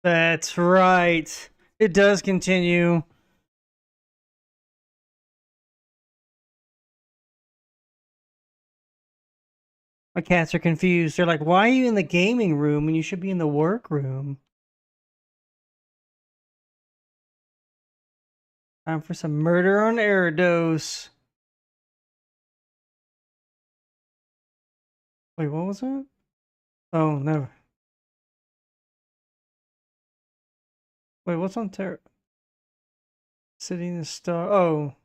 That's right. It does continue. My cats are confused. They're like, why are you in the gaming room when you should be in the workroom? Time for some murder on Eridos. Wait, what was that? Oh, no. Wait, what's on City in the Star? Oh.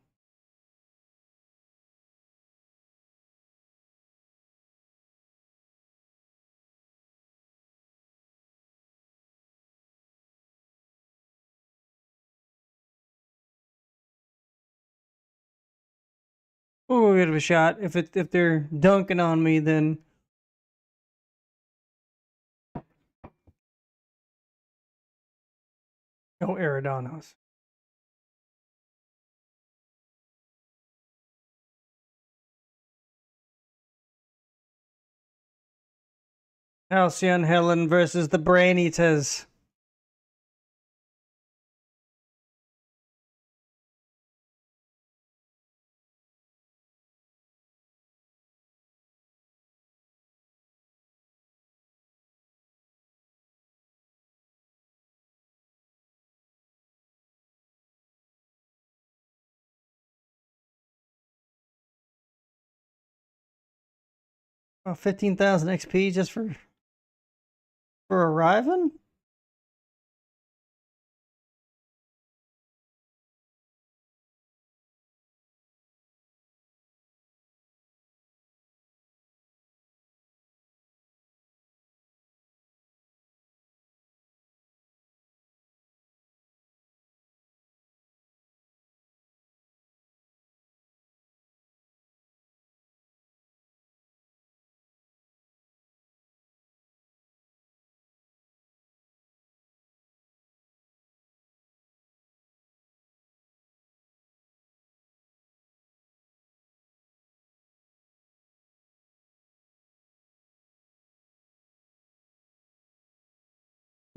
Oh, we have a shot. If they're dunking on me, then oh, Eridanos. Halcyon Helen versus the Brain Eaters. Oh, 15,000 XP just for arriving?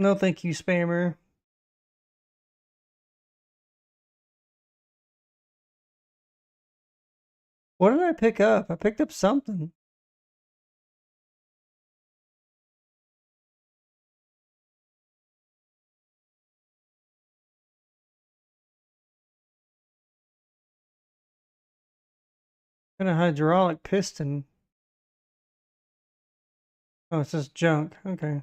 No, thank you, spammer. What did I pick up? I picked up something. And a hydraulic piston. Oh, it says junk. Okay.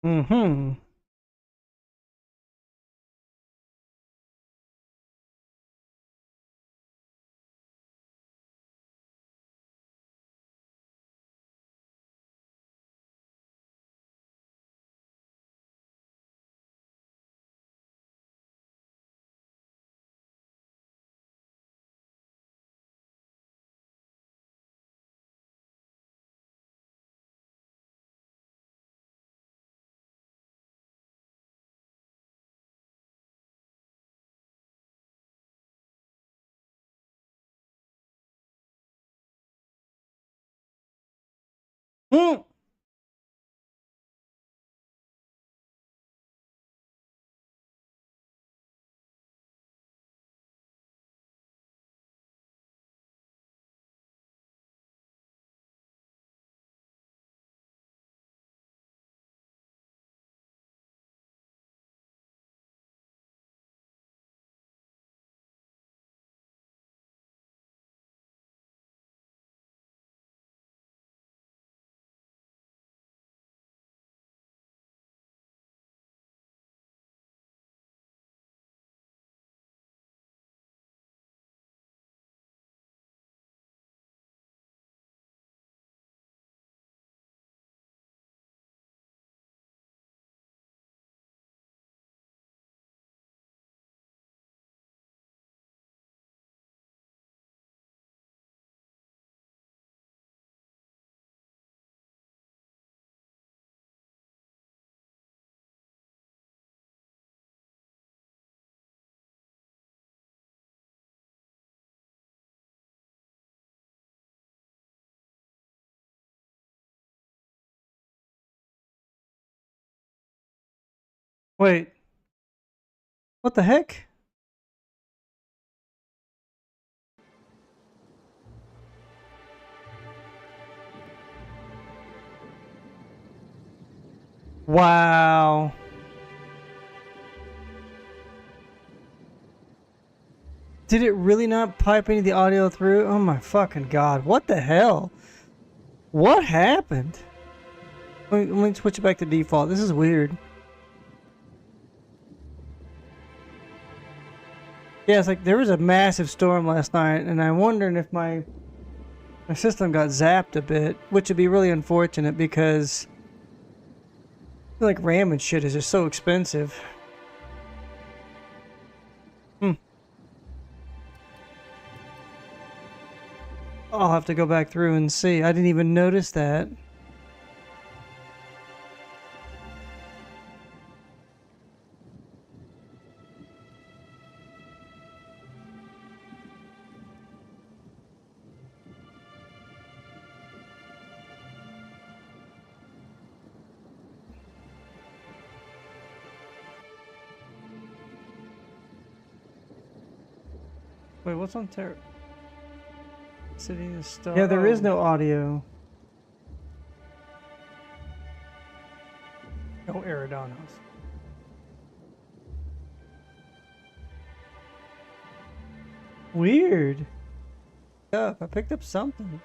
Mm-hmm. Mm. Wait. What the heck? Wow. Did it really not pipe any of the audio through? Oh my fucking god. What the hell? What happened? Let me switch it back to default. This is weird. Yeah, it's like there was a massive storm last night, and I'm wondering if my system got zapped a bit, which would be really unfortunate because I feel like RAM and shit is just so expensive. I'll have to go back through and see. I didn't even notice that. Wait, what's on City of Star? Yeah, there is no audio. No Eridanos. Weird. I picked up something.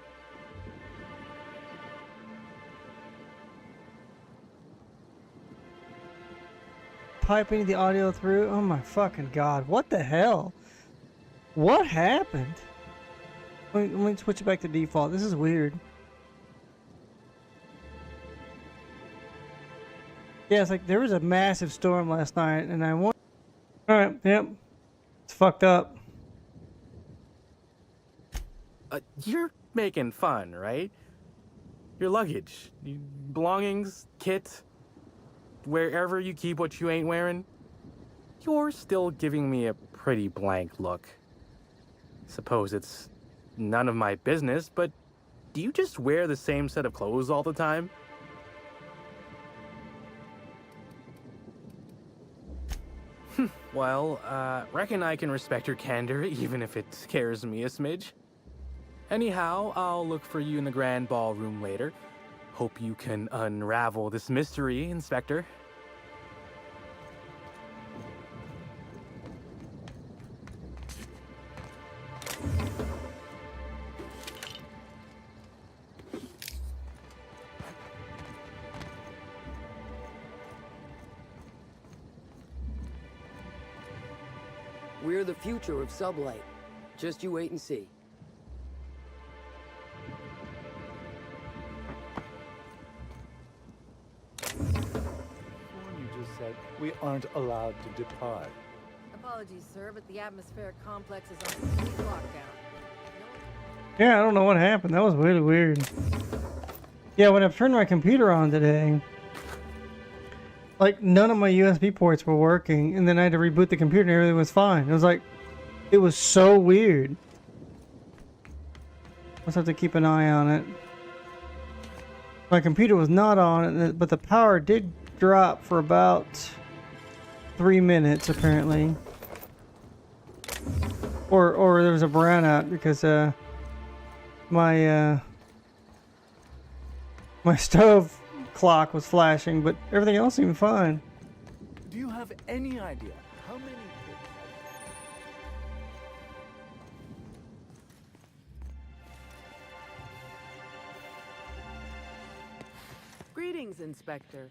Piping the audio through? Oh my fucking god. What the hell? What happened? Let me switch it back to default. This is weird. Yeah, it's like there was a massive storm last night, and I wonder. Alright, yep. It's fucked up. You're making fun, right? Your luggage, belongings, kit, wherever you keep what you ain't wearing. You're still giving me a pretty blank look. Suppose it's none of my business, but do you just wear the same set of clothes all the time? Well, reckon I can respect your candor, even if it scares me a smidge. Anyhow, I'll look for you in the grand ballroom later. Hope you can unravel this mystery, Inspector. We're the future of sublight. Just you wait and see. You just said we aren't allowed to depart. Apologies, sir, but the atmospheric complex is on complete lockdown. Yeah, I don't know what happened. That was really weird. Yeah, when I turned my computer on today, like none of my USB ports were working, and then I had to reboot the computer and everything was fine. It was like, it was so weird. Let's have to keep an eye on it. My computer was not on, but the power did drop for about 3 minutes apparently. Or there was a brownout because my stove clock was flashing, but everything else seemed fine. Do you have any idea how many kids Greetings, Inspector.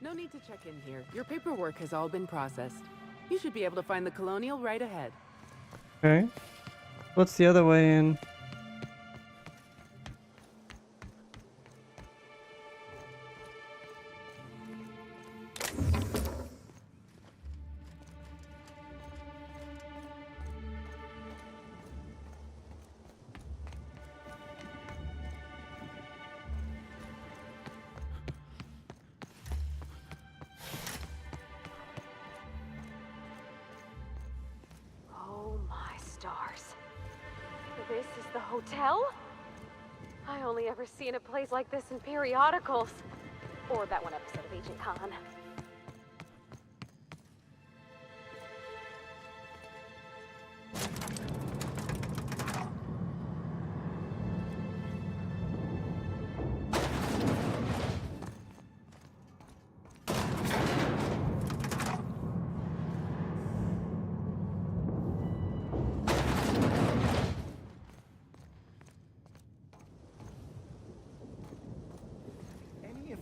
No need to check in here. Your paperwork has all been processed. You should be able to find the Colonial right ahead. Okay. What's the other way in? This is the hotel? I only ever seen a place like this in periodicals. Or that one episode of Agent Khan.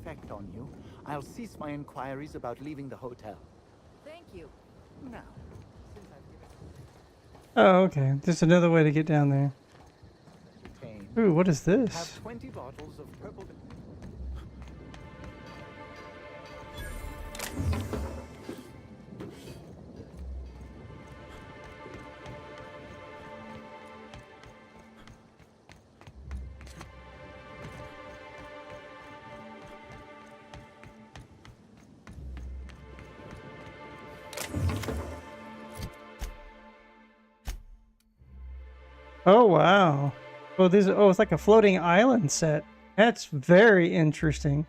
effect on you, I'll cease my inquiries about leaving the hotel. Thank you. Now, since I've Oh, okay. There's another way to get down there. given Ooh, what is have this? 20 bottles of purple. Oh, wow. Oh, these are, oh, it's like a floating island set. That's very interesting.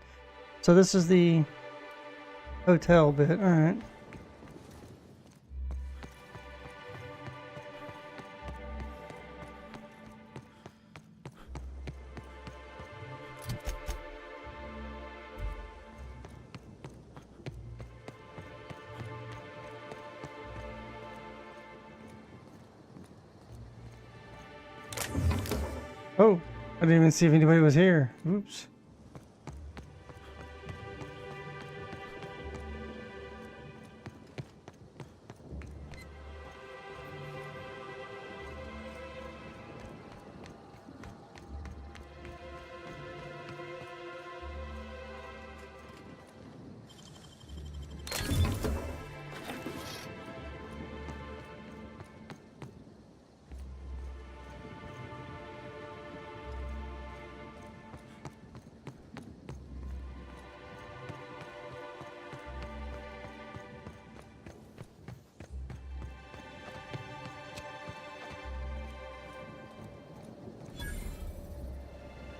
So this is the hotel bit. All right. Oh, I didn't even see if anybody was here. Oops.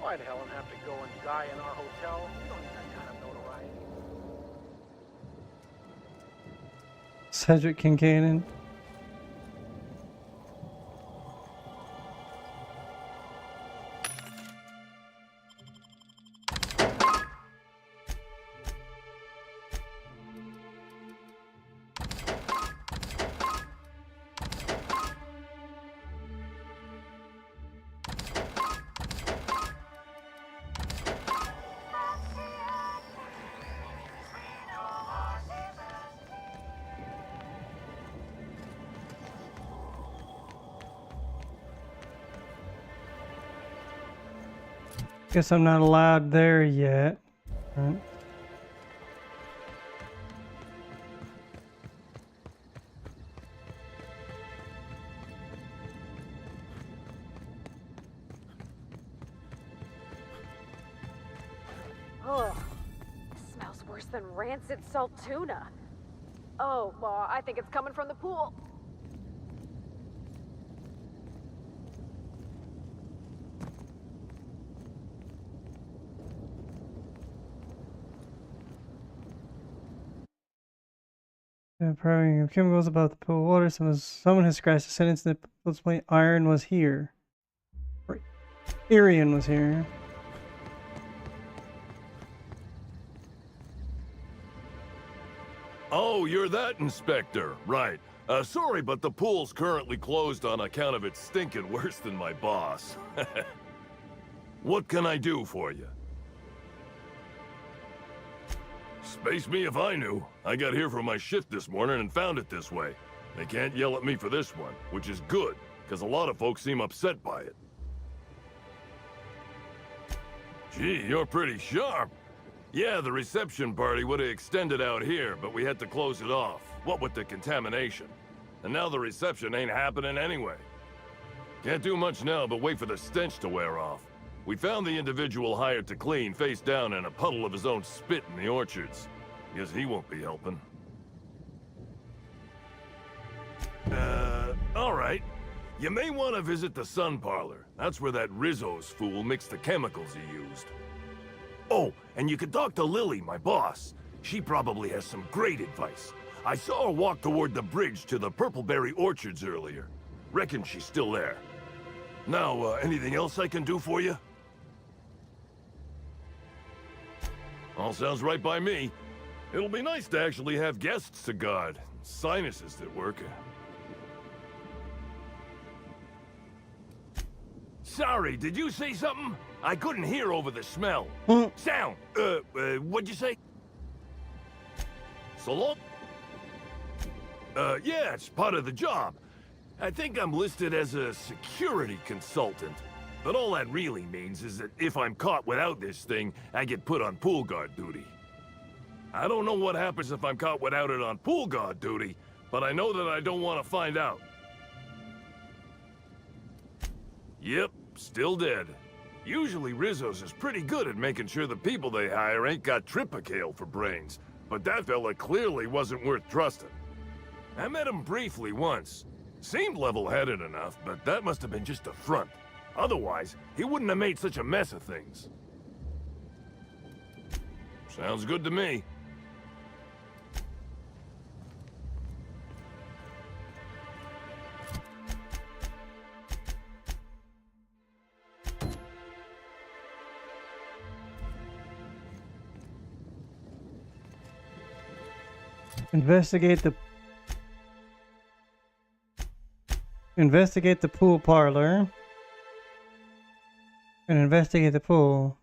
Why'd Helen have to go and die in our hotel? We don't need that kind of notoriety. Cedric Kincaid. Guess I'm not allowed there yet. Right. Ugh. It smells worse than rancid salt tuna. Oh, well, I think it's coming from the pool. Yeah, probably chemicals about the pool water. Someone has scratched the sentence that possibly iron was here. Or Irian was here. Oh, you're that inspector. Right. Sorry, but the pool's currently closed on account of it stinking worse than my boss. What can I do for you? Space me if I knew. I got here from my shift this morning and found it this way. They can't yell at me for this one, which is good, because a lot of folks seem upset by it. Gee, you're pretty sharp. Yeah, the reception party would have extended out here, but we had to close it off. What with the contamination. And now the reception ain't happening anyway. Can't do much now but wait for the stench to wear off. We found the individual hired to clean face down in a puddle of his own spit in the orchards. Guess he won't be helping. All right. You may want to visit the sun parlor. That's where that Rizzo's fool mixed the chemicals he used. Oh, and you could talk to Lily, my boss. She probably has some great advice. I saw her walk toward the bridge to the Purpleberry Orchards earlier. Reckon she's still there. Now, anything else I can do for you? All sounds right by me. It'll be nice to actually have guests to guard. Sinuses that work. Sorry, did you say something? I couldn't hear over the smell. Sound. What'd you say? Salon? Yeah, it's part of the job. I think I'm listed as a security consultant. But all that really means is that if I'm caught without this thing, I get put on pool guard duty. I don't know what happens if I'm caught without it on pool guard duty, but I know that I don't want to find out. Yep, still dead. Usually Rizzo's is pretty good at making sure the people they hire ain't got tripicale for brains, but that fella clearly wasn't worth trusting. I met him briefly once. Seemed level-headed enough, but that must have been just a front. Otherwise, he wouldn't have made such a mess of things. Sounds good to me. Investigate the pool parlor. And investigate the pool.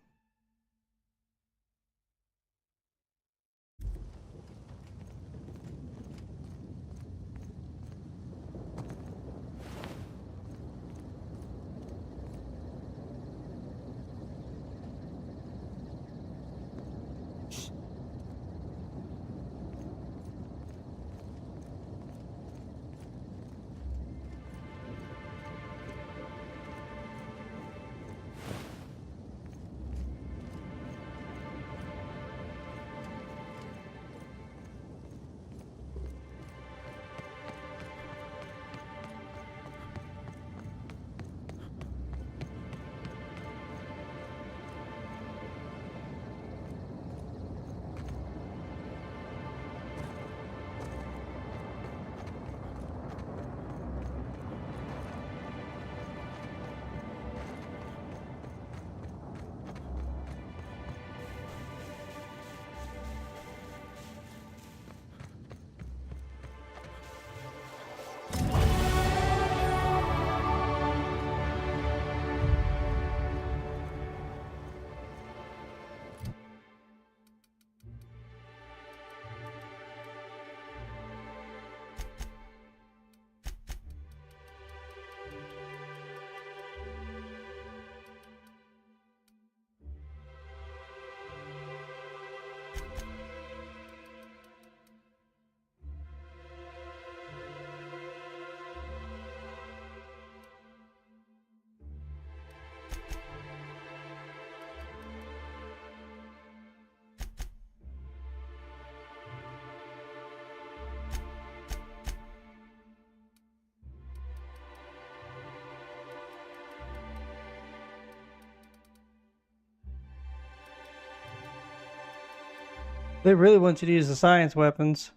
They really want you to use the science weapons.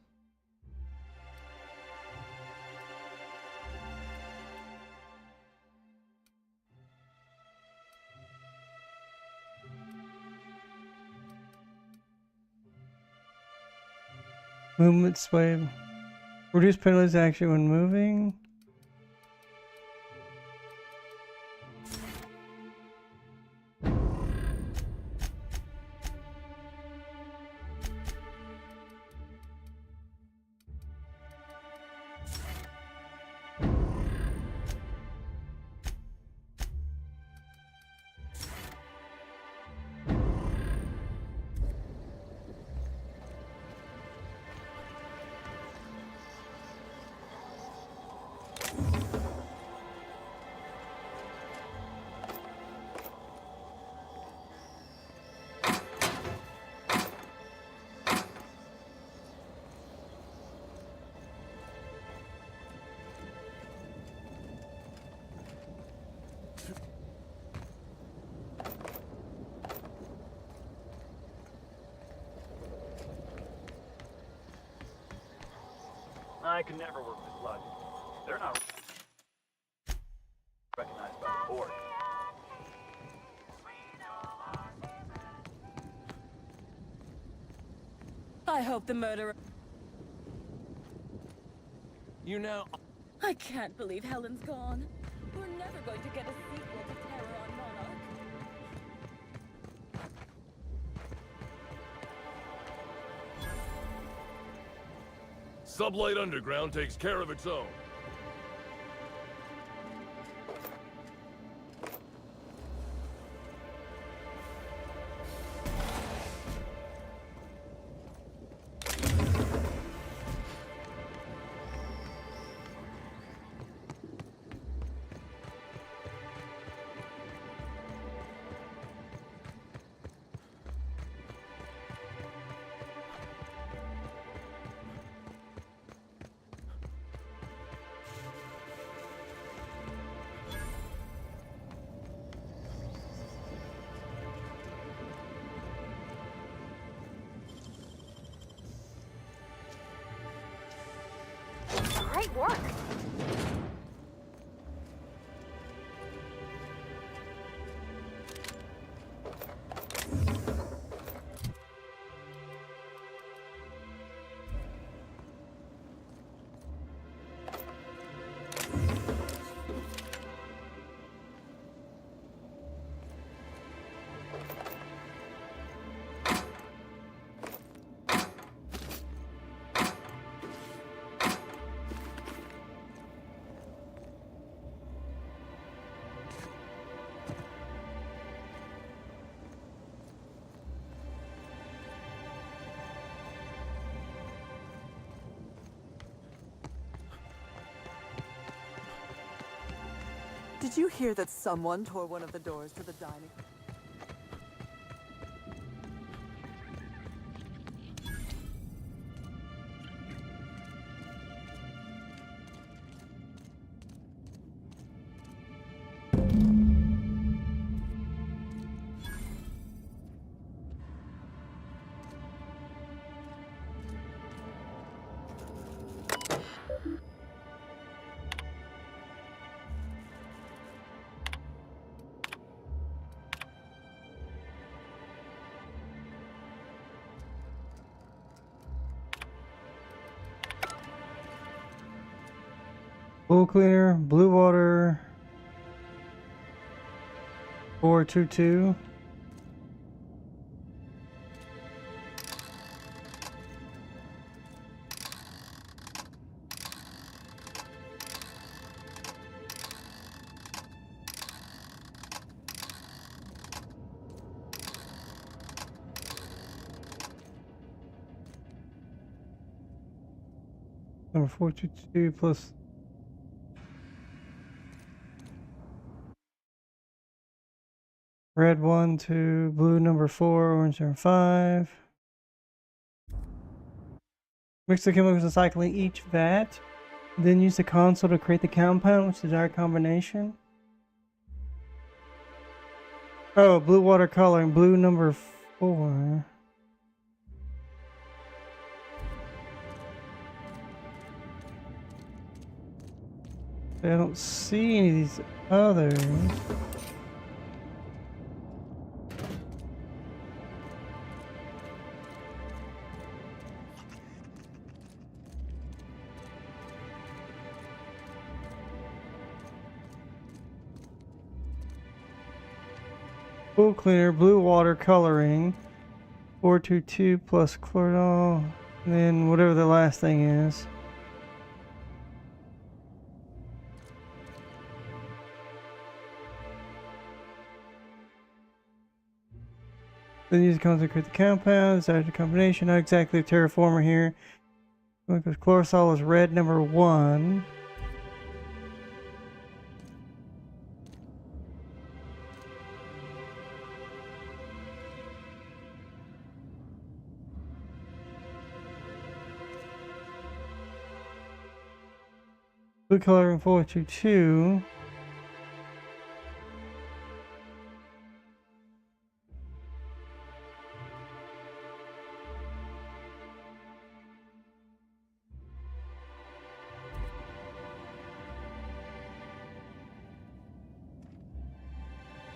Movement sway. Reduce penalties action when moving. I can never work with logic. They're not recognized by the board. I hope the murderer... You know... I can't believe Helen's gone. We're never going to get a sequel to Terror Sublight Underground takes care of its own. Great work. Did you hear that someone tore one of the doors to the dining? Pool cleaner, blue water, 422. Number 422 plus red 1, 2, blue number 4, orange number 5. Mix the chemicals recycling each vat. Then use the console to create the compound, which is the desired combination. Oh, blue water coloring, blue number 4. I don't see any of these others. Pool cleaner, blue water coloring, 422 plus chloridol, and then whatever the last thing is. Then use the console to create the compound, desired the combination, not exactly a terraformer here. Because chlorosol is red number 1. Blue coloring 422.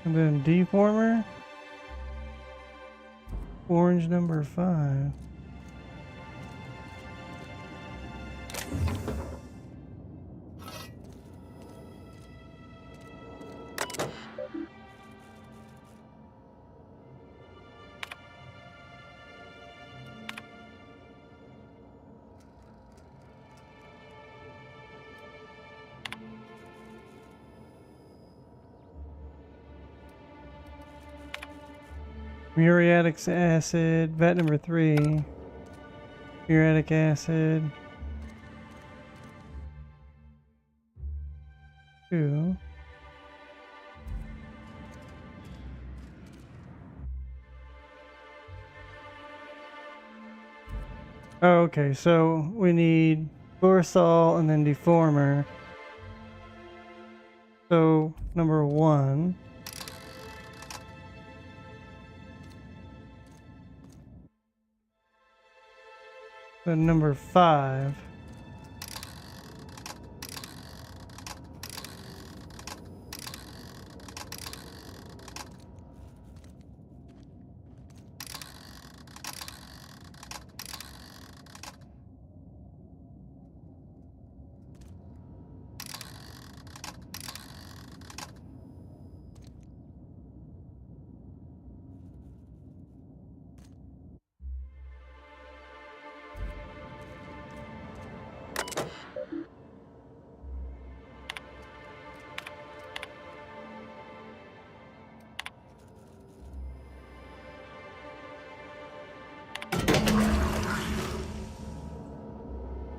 And then deformer, orange number 5. Muriatic acid, vat number 3. Muriatic acid. 2. Oh, okay, so we need fluorosol and then deformer. So, number 1. Then number 5.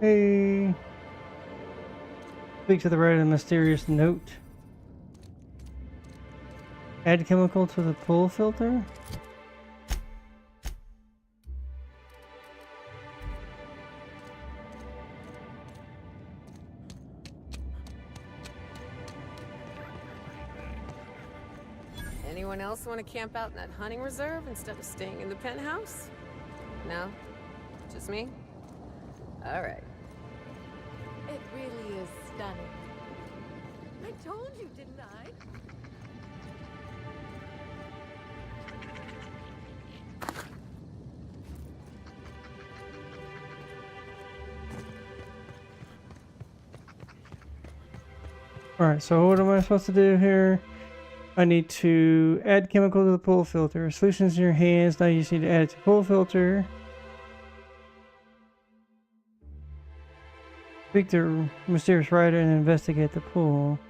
Hey. Speak to the right of the mysterious note. Add chemical to the pull filter? Anyone else want to camp out in that hunting reserve instead of staying in the penthouse? No? Just me? All right. It really is stunning. I told you, didn't I? Alright, so what am I supposed to do here? I need to add chemical to the pull filter. Solutions in your hands. Now you just need to add it to pull filter. Speak to mysterious writer and investigate the pull.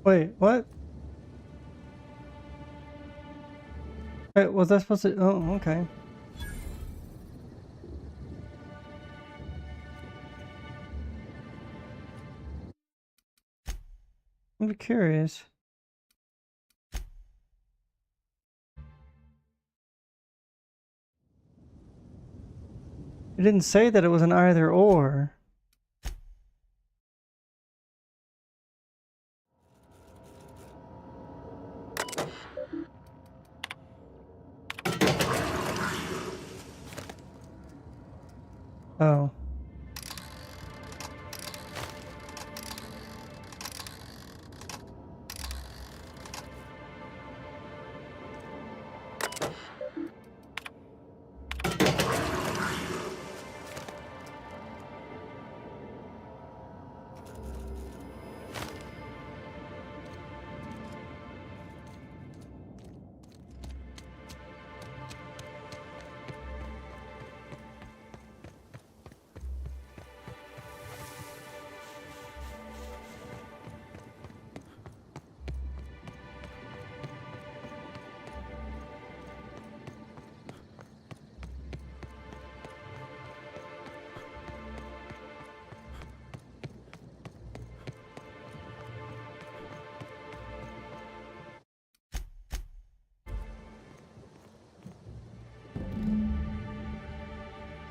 Wait, what? Wait, was I supposed to? Oh, okay. I'm curious. It didn't say that it was an either or. Oh.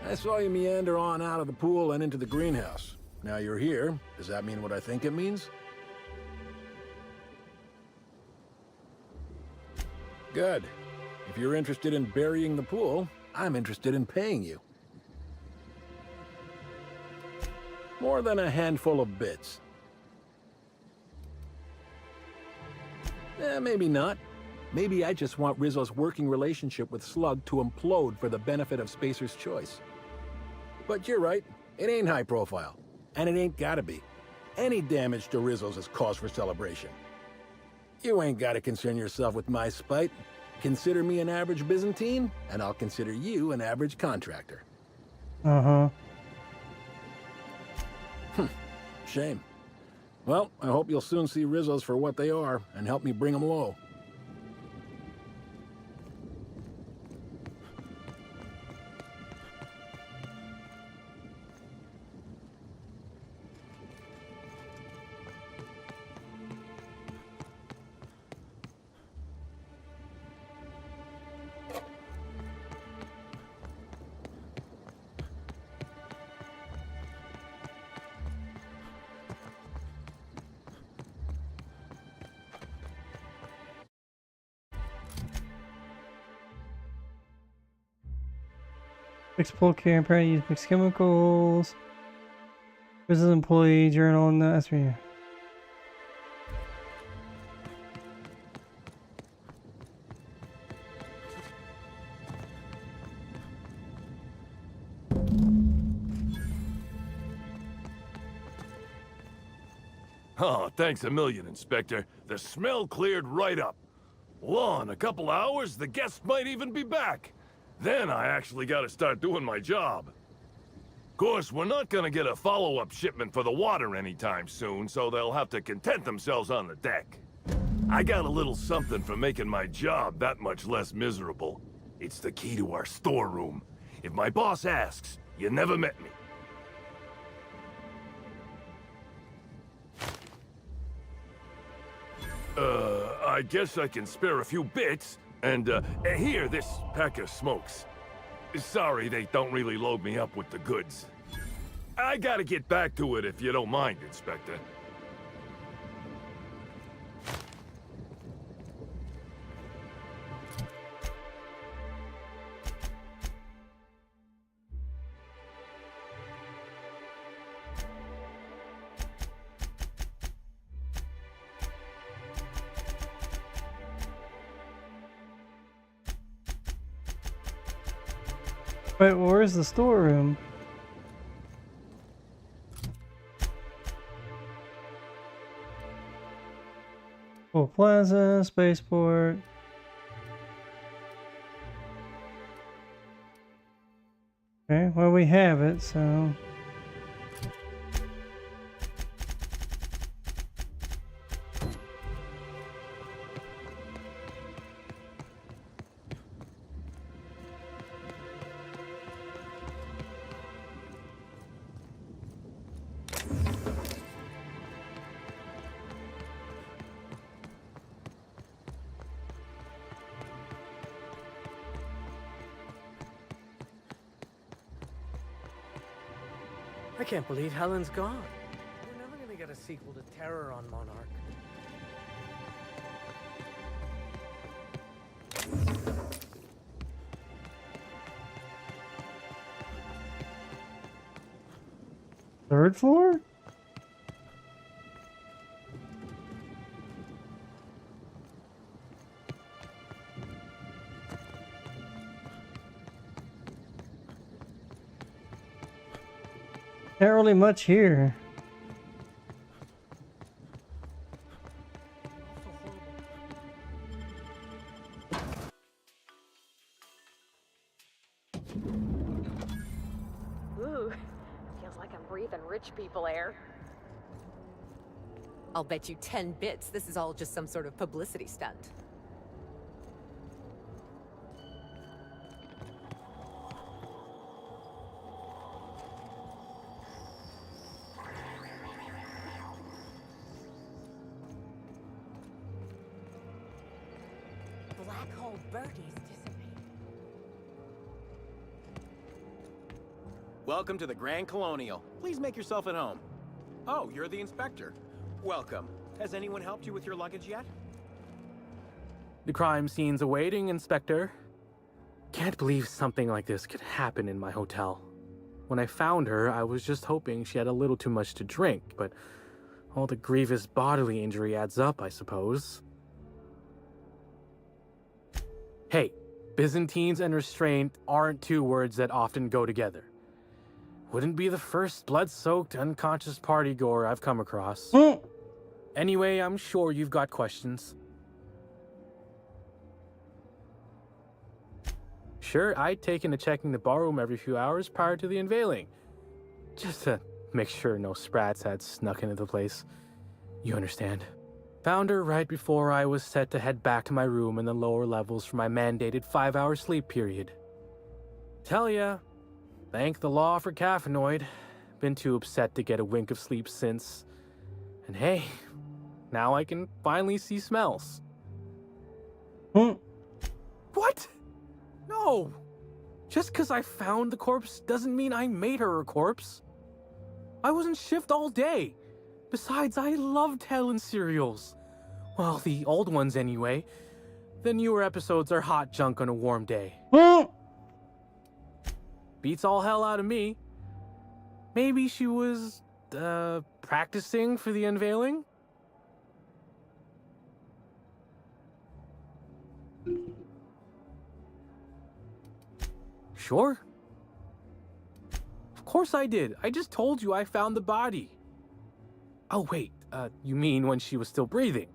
I saw you meander on out of the pool and into the greenhouse. Now you're here. Does that mean what I think it means? Good. If you're interested in burying the pool, I'm interested in paying you. More than a handful of bits. Maybe not. Maybe I just want Rizzo's working relationship with Slug to implode for the benefit of Spacer's choice. But you're right, it ain't high profile. And it ain't gotta be. Any damage to Rizzo's is cause for celebration. You ain't gotta concern yourself with my spite. Consider me an average Byzantine, and I'll consider you an average contractor. Uh-huh. Shame. Well, I hope you'll soon see Rizzo's for what they are, and help me bring them low. Explore care and use mixed chemicals. Business employee journal and that's me. Oh, thanks a million, Inspector. The smell cleared right up. Well, in a couple hours, the guests might even be back. Then I actually gotta start doing my job. Of course, we're not gonna get a follow-up shipment for the water anytime soon, so they'll have to content themselves on the deck. I got a little something for making my job that much less miserable. It's the key to our storeroom. If my boss asks, you never met me. I guess I can spare a few bits. And, here, this pack of smokes. Sorry they don't really load me up with the goods. I gotta get back to it if you don't mind, Inspector. Wait, where's the storeroom? Oh, Plaza, Spaceport. Okay, well we have it, so... I can't believe Helen's gone. We're never gonna get a sequel to Terror on Monarch. Third floor? Not really much here. Ooh, feels like I'm breathing rich people air. I'll bet you 10 bits this is all just some sort of publicity stunt. Black hole birdies dissipate. Welcome to the Grand Colonial. Please make yourself at home. Oh, you're the inspector. Welcome. Has anyone helped you with your luggage yet? The crime scene's awaiting, Inspector. Can't believe something like this could happen in my hotel. When I found her, I was just hoping she had a little too much to drink, but all the grievous bodily injury adds up, I suppose. Hey, Byzantines and restraint aren't two words that often go together. Wouldn't be the first blood-soaked, unconscious party-goer I've come across. Anyway, I'm sure you've got questions. Sure, I'd taken to checking the ballroom every few hours prior to the unveiling, just to make sure no sprats had snuck into the place. You understand. Found her right before I was set to head back to my room in the lower levels for my mandated 5-hour sleep period. Tell ya, thank the law for caffeinoid. Been too upset to get a wink of sleep since. And hey, now I can finally see smells. What? No! Just because I found the corpse doesn't mean I made her a corpse. I was in shift all day. Besides, I loved Helen's serials. Well, the old ones anyway. The newer episodes are hot junk on a warm day. Beats all hell out of me. Maybe she was, practicing for the unveiling? Sure. Of course I did. I just told you I found the body. Oh, wait. You mean when she was still breathing?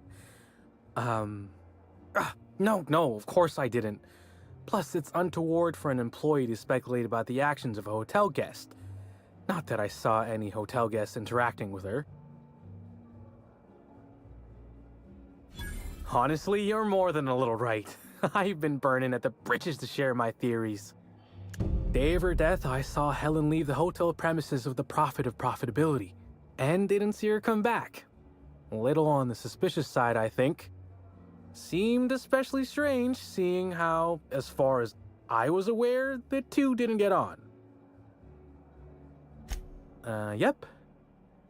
No, of course I didn't. Plus, it's untoward for an employee to speculate about the actions of a hotel guest. Not that I saw any hotel guests interacting with her. Honestly, you're more than a little right. I've been burning at the britches to share my theories. Day of her death, I saw Helen leave the hotel premises with the profit of profitability, and didn't see her come back. A little on the suspicious side, I think. Seemed especially strange, seeing how, as far as I was aware, the two didn't get on. Yep.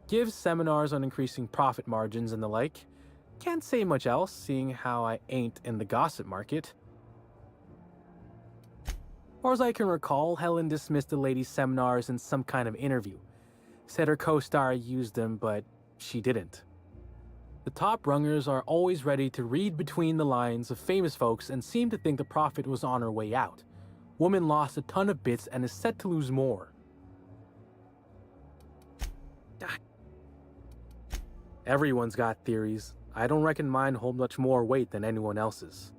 Gives seminars on increasing profit margins and the like. Can't say much else, seeing how I ain't in the gossip market. Or as I can recall, Helen dismissed the ladies' seminars in some kind of interview. Said her co-star used them, but she didn't. The top rungers are always ready to read between the lines of famous folks and seem to think the profit was on her way out. Woman lost a ton of bits and is set to lose more. Everyone's got theories. I don't reckon mine hold much more weight than anyone else's.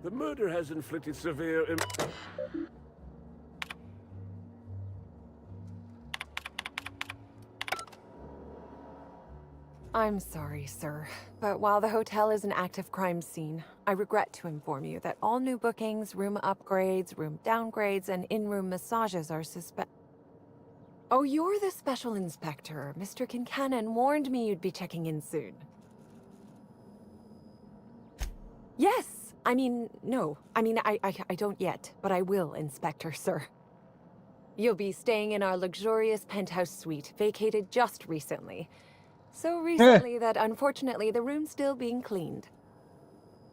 The murder has inflicted severe I'm sorry, sir, but while the hotel is an active crime scene, I regret to inform you that all new bookings, room upgrades, room downgrades, and in-room massages are Oh, you're the special inspector. Mr. Kincannon warned me you'd be checking in soon. Yes! I don't yet, but I will, Inspector, sir. You'll be staying in our luxurious penthouse suite, vacated just recently. So recently that unfortunately the room's still being cleaned.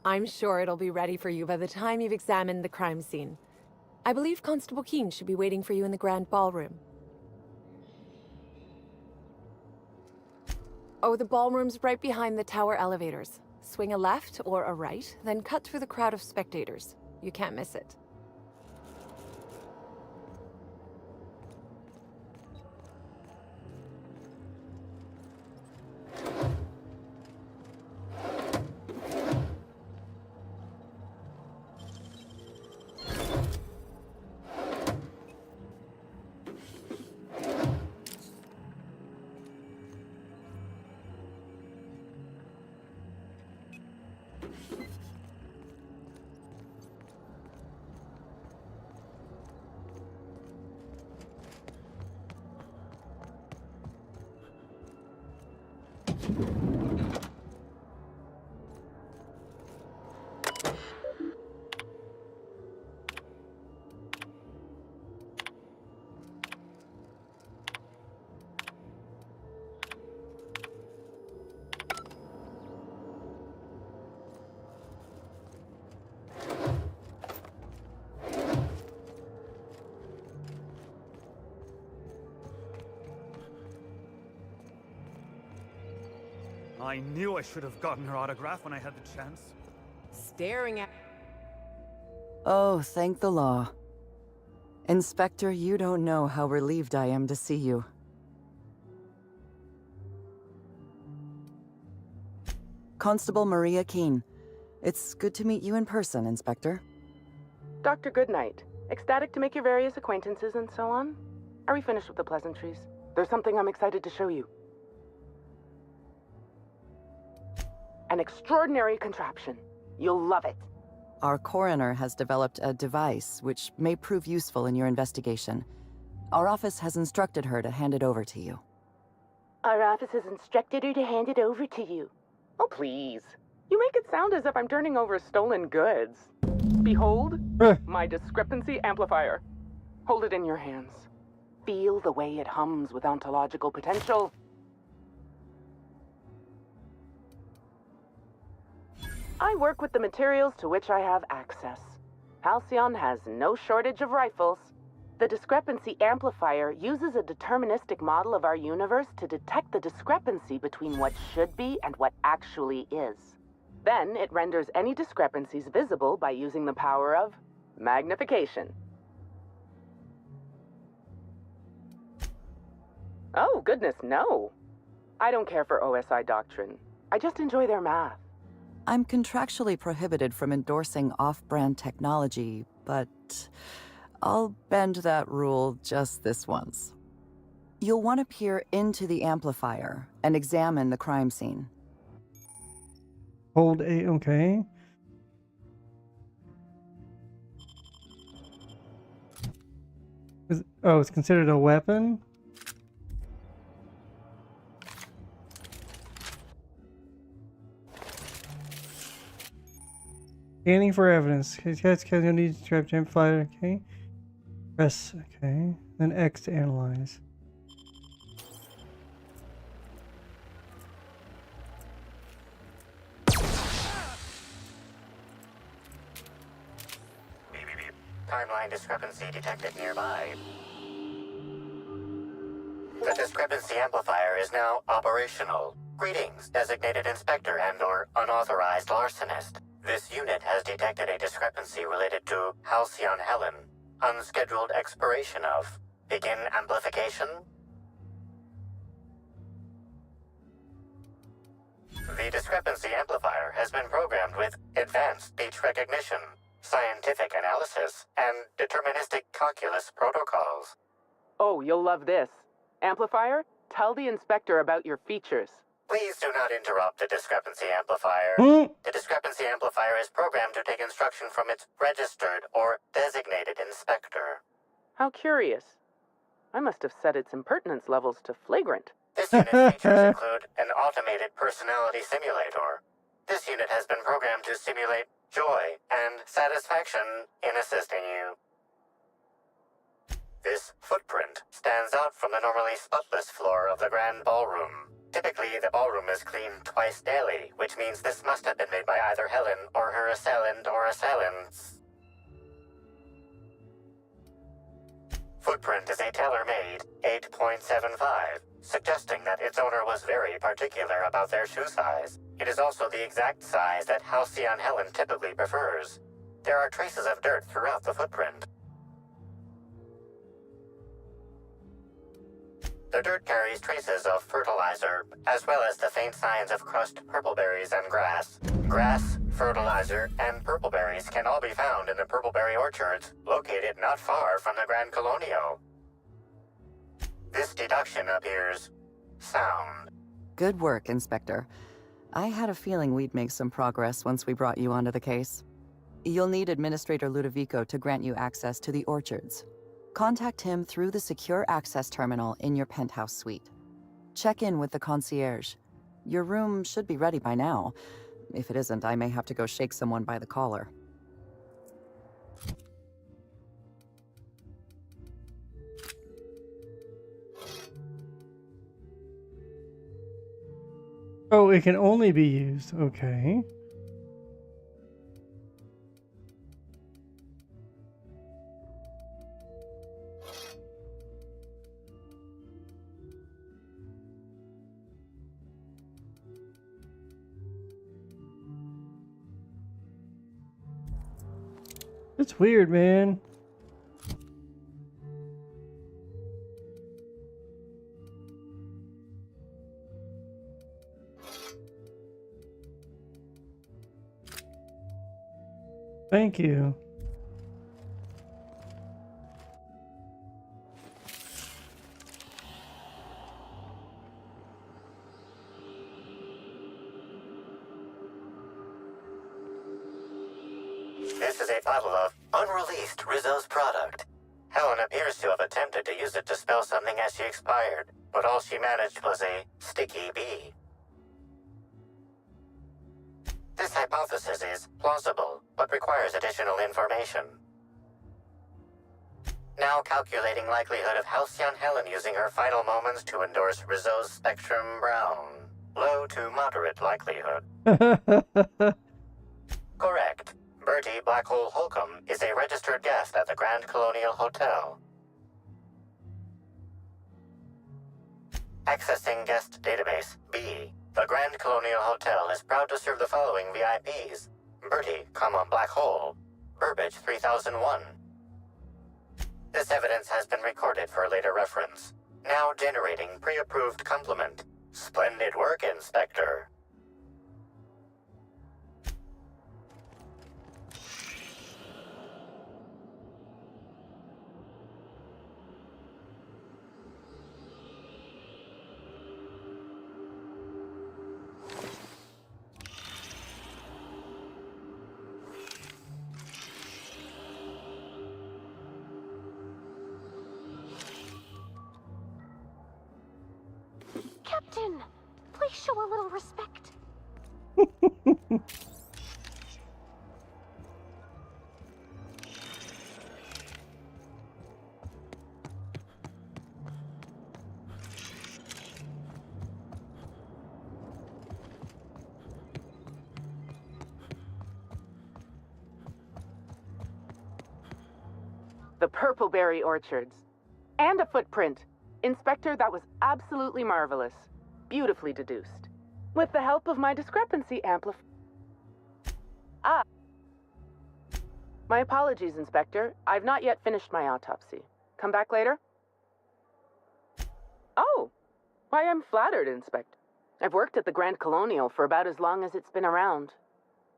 I'm sure it'll be ready for you by the time you've examined the crime scene. I believe Constable Keene should be waiting for you in the grand ballroom. Oh, the ballroom's right behind the tower elevators. Swing a left or a right, then cut through the crowd of spectators. You can't miss it. I knew I should have gotten her autograph when I had the chance. Staring at... Oh, thank the law. Inspector, you don't know how relieved I am to see you. Constable Maria Keene. It's good to meet you in person, Inspector. Dr. Goodnight. Ecstatic to make your various acquaintances and so on. Are we finished with the pleasantries? There's something I'm excited to show you. An extraordinary contraption. You'll love it. Our coroner has developed a device which may prove useful in your investigation. Our office has instructed her to hand it over to you. Our office has instructed her to hand it over to you. Oh, please. You make it sound as if I'm turning over stolen goods. Behold, my discrepancy amplifier. Hold it in your hands. Feel the way it hums with ontological potential. I work with the materials to which I have access. Halcyon has no shortage of rifles. The discrepancy amplifier uses a deterministic model of our universe to detect the discrepancy between what should be and what actually is. Then it renders any discrepancies visible by using the power of magnification. Oh, goodness, no. I don't care for OSI doctrine. I just enjoy their math. I'm contractually prohibited from endorsing off-brand technology, but I'll bend that rule just this once. You'll want to peer into the amplifier and examine the crime scene. Hold A, okay. Oh, it's considered a weapon? Scanning for evidence. Catch needs to trap jump fire, okay. Press, okay. Then X to analyze. Timeline discrepancy detected nearby. The discrepancy amplifier is now operational. Greetings, designated inspector and/or unauthorized larcenist. This unit has detected a discrepancy related to Halcyon Helen. Unscheduled expiration of. Begin amplification. The discrepancy amplifier has been programmed with advanced speech recognition, scientific analysis, and deterministic calculus protocols. Oh, you'll love this. Amplifier, tell the inspector about your features. Please do not interrupt the discrepancy amplifier. The discrepancy amplifier is programmed to take instruction from its registered or designated inspector. How curious. I must have set its impertinence levels to flagrant. This unit's features include an automated personality simulator. This unit has been programmed to simulate joy and satisfaction in assisting you. This footprint stands out from the normally spotless floor of the grand ballroom. Typically, the ballroom is cleaned twice daily, which means this must have been made by either Helen or her assailant or assailants. Footprint is a tailor-made 8.75, suggesting that its owner was very particular about their shoe size. It is also the exact size that Halcyon Helen typically prefers. There are traces of dirt throughout the footprint. The dirt carries traces of fertilizer, as well as the faint signs of crushed purpleberries and grass. Grass, fertilizer, and purpleberries can all be found in the purpleberry orchards, located not far from the Grand Colonial. This deduction appears sound. Good work, Inspector. I had a feeling we'd make some progress once we brought you onto the case. You'll need Administrator Ludovico to grant you access to the orchards. Contact him through the secure access terminal in your penthouse suite. Check in with the concierge. Your room should be ready by now. If it isn't, I may have to go shake someone by the collar. Oh, it can only be used. Okay. It's weird, man. Thank you. This is a bottle of unreleased Rizzo's product. Helen appears to have attempted to use it to spell something as she expired, but all she managed was a sticky bee. This hypothesis is plausible, but requires additional information. Now calculating likelihood of Halcyon Helen using her final moments to endorse Rizzo's Spectrum Brown. Low to moderate likelihood. Correct. Bertie Black Hole Holcomb is a registered guest at the Grand Colonial Hotel. Accessing guest database, B. The Grand Colonial Hotel is proud to serve the following VIPs. Bertie, Black Hole. Burbage 3001. This evidence has been recorded for later reference. Now generating pre-approved compliment. Splendid work, Inspector. Captain, please show a little respect. The Purpleberry Orchards. And a footprint. Inspector, that was absolutely marvelous. Beautifully deduced. With the help of my discrepancy amplifier. Ah. My apologies, Inspector. I've not yet finished my autopsy. Come back later? Oh. Why, I'm flattered, Inspector. I've worked at the Grand Colonial for about as long as it's been around.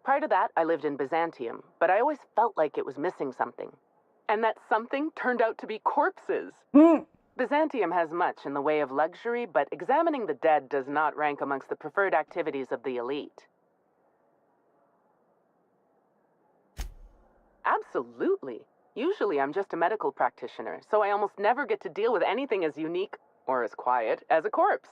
Prior to that, I lived in Byzantium, but I always felt like it was missing something. And that something turned out to be corpses. Byzantium has much in the way of luxury, but examining the dead does not rank amongst the preferred activities of the elite. Absolutely. Usually I'm just a medical practitioner, so I almost never get to deal with anything as unique, or as quiet, as a corpse.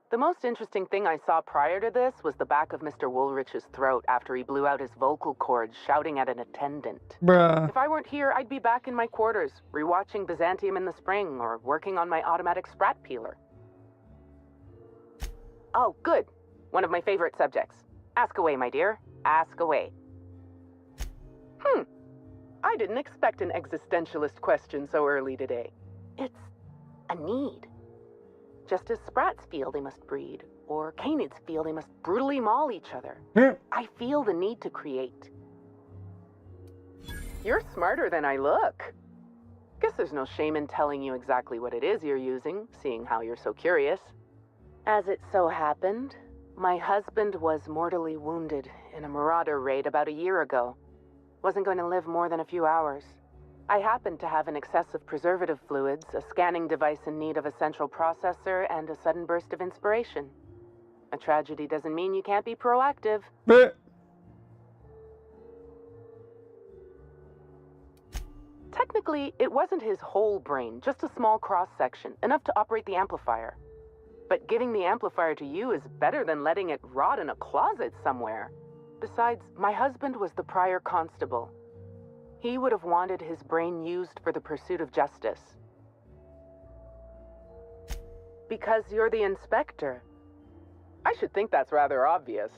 The most interesting thing I saw prior to this was the back of Mr. Woolrich's throat after he blew out his vocal cords shouting at an attendant. Bruh. If I weren't here, I'd be back in my quarters, rewatching Byzantium in the spring or working on my automatic sprat peeler. Oh, good. One of my favorite subjects. Ask away, my dear. Ask away. I didn't expect an existentialist question so early today. It's a need. Just as sprats feel they must breed, or canids feel they must brutally maul each other. I feel the need to create. You're smarter than I look. Guess there's no shame in telling you exactly what it is you're using, seeing how you're so curious. As it so happened, my husband was mortally wounded in a marauder raid about a year ago. Wasn't going to live more than a few hours. I happened to have an excess of preservative fluids, a scanning device in need of a central processor, and a sudden burst of inspiration. A tragedy doesn't mean you can't be proactive. Technically, it wasn't his whole brain, just a small cross-section, enough to operate the amplifier. But giving the amplifier to you is better than letting it rot in a closet somewhere. Besides, my husband was the prior constable. He would have wanted his brain used for the pursuit of justice. Because you're the inspector. I should think that's rather obvious.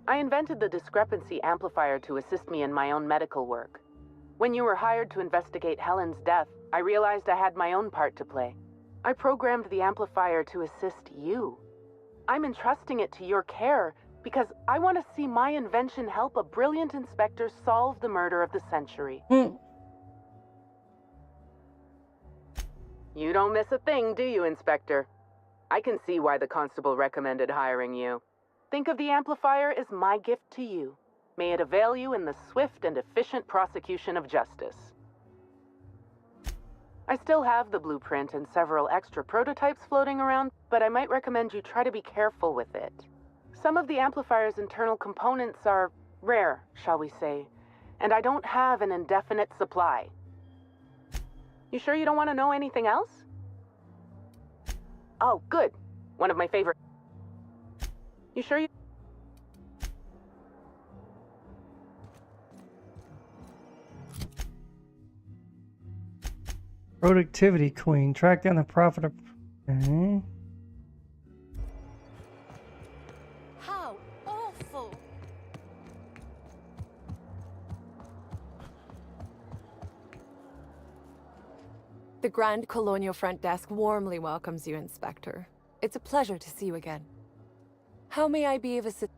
I invented the discrepancy amplifier to assist me in my own medical work. When you were hired to investigate Helen's death, I realized I had my own part to play. I programmed the amplifier to assist you. I'm entrusting it to your care because I want to see my invention help a brilliant inspector solve the murder of the century. You don't miss a thing, do you, Inspector? I can see why the constable recommended hiring you. Think of the amplifier as my gift to you. May it avail you in the swift and efficient prosecution of justice. I still have the blueprint and several extra prototypes floating around, but I might recommend you try to be careful with it. Some of the amplifier's internal components are rare, shall we say, and I don't have an indefinite supply. You sure you don't want to know anything else? Oh, good. One of my favorite. You sure you... Productivity Queen. Track down the profit of... Okay. How awful! The Grand Colonial Front Desk warmly welcomes you, Inspector. It's a pleasure to see you again. How may I be of assistance?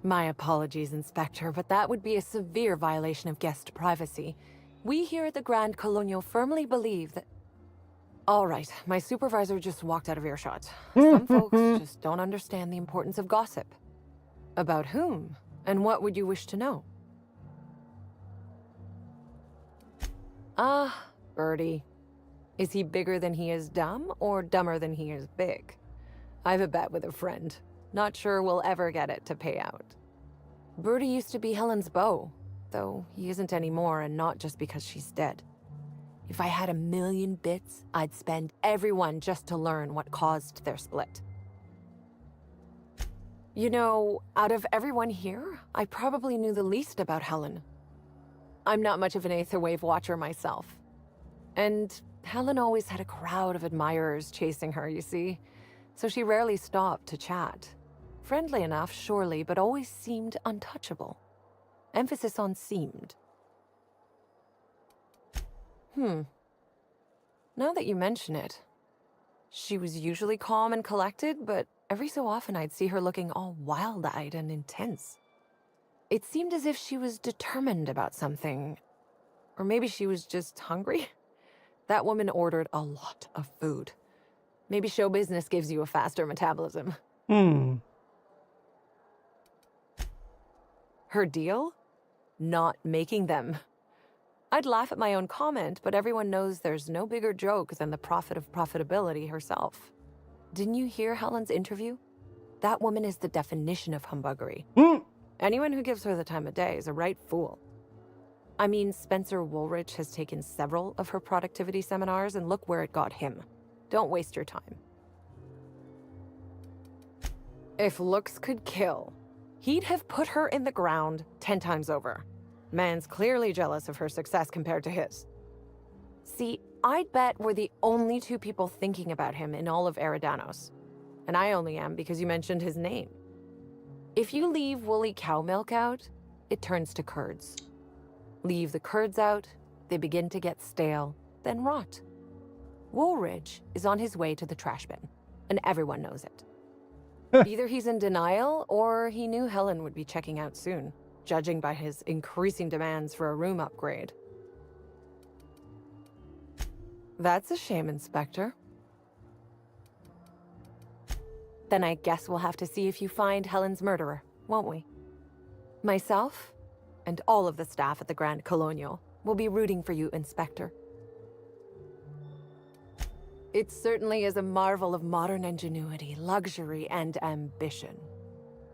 My apologies, Inspector, but that would be a severe violation of guest privacy. We here at the Grand Colonial firmly believe that... All right, my supervisor just walked out of earshot. Some folks just don't understand the importance of gossip. About whom? And what would you wish to know? Ah, Birdie. Is he bigger than he is dumb, or dumber than he is big? I've a bet with a friend. Not sure we'll ever get it to pay out. Birdie used to be Helen's beau, though he isn't anymore, and not just because she's dead. If I had 1,000,000 bits, I'd spend every one just to learn what caused their split. You know, out of everyone here, I probably knew the least about Helen. I'm not much of an Aetherwave watcher myself. And Helen always had a crowd of admirers chasing her, you see, so she rarely stopped to chat. Friendly enough, surely, but always seemed untouchable. Emphasis on seemed. Now that you mention it, she was usually calm and collected, but every so often I'd see her looking all wild-eyed and intense. It seemed as if she was determined about something. Or maybe she was just hungry. That woman ordered a lot of food. Maybe show business gives you a faster metabolism. Her deal? Not making them. I'd laugh at my own comment, but everyone knows there's no bigger joke than the prophet of profitability herself. Didn't you hear Helen's interview? That woman is the definition of humbuggery. Anyone who gives her the time of day is a right fool. I mean, Spencer Woolrich has taken several of her productivity seminars, and look where it got him. Don't waste your time. If looks could kill, he'd have put her in the ground 10 times over. Man's clearly jealous of her success compared to his. See, I'd bet we're the only two people thinking about him in all of Eridanos. And I only am because you mentioned his name. If you leave woolly cow milk out, it turns to curds. Leave the curds out, they begin to get stale, then rot. Woolridge is on his way to the trash bin, and everyone knows it. Either he's in denial, or he knew Helen would be checking out soon, judging by his increasing demands for a room upgrade. That's a shame, Inspector. Then I guess we'll have to see if you find Helen's murderer, won't we? Myself, and all of the staff at the Grand Colonial, will be rooting for you, Inspector. It certainly is a marvel of modern ingenuity, luxury, and ambition.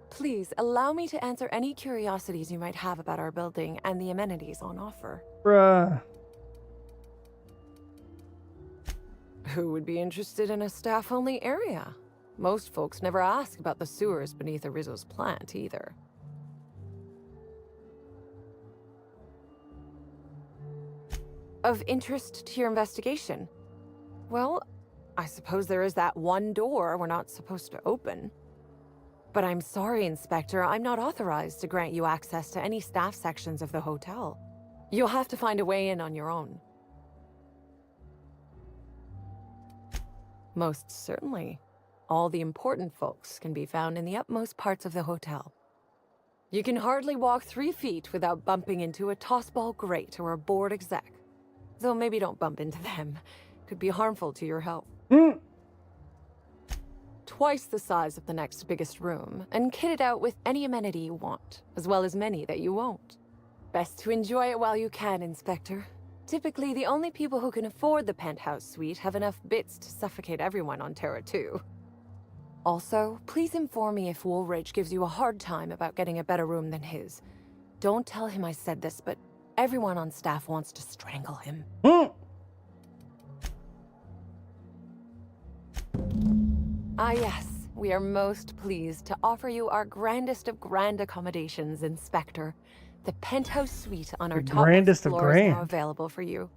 Please, allow me to answer any curiosities you might have about our building and the amenities on offer. Bruh. Who would be interested in a staff-only area? Most folks never ask about the sewers beneath Rizzo's plant, either. Of interest to your investigation? Well, I suppose there is that one door we're not supposed to open. But I'm sorry, Inspector, I'm not authorized to grant you access to any staff sections of the hotel. You'll have to find a way in on your own. Most certainly. All the important folks can be found in the utmost parts of the hotel. You can hardly walk 3 feet without bumping into a tossball grate or a bored exec. Though maybe don't bump into them. Could be harmful to your health. Twice the size of the next biggest room, and kitted out with any amenity you want, as well as many that you won't. Best to enjoy it while you can, Inspector. Typically, the only people who can afford the penthouse suite have enough bits to suffocate everyone on Terra 2. Also, please inform me if Woolridge gives you a hard time about getting a better room than his. Don't tell him I said this, but everyone on staff wants to strangle him. Ah yes, we are most pleased to offer you our grandest of grand accommodations, Inspector. The penthouse suite on our top floor is now available for you.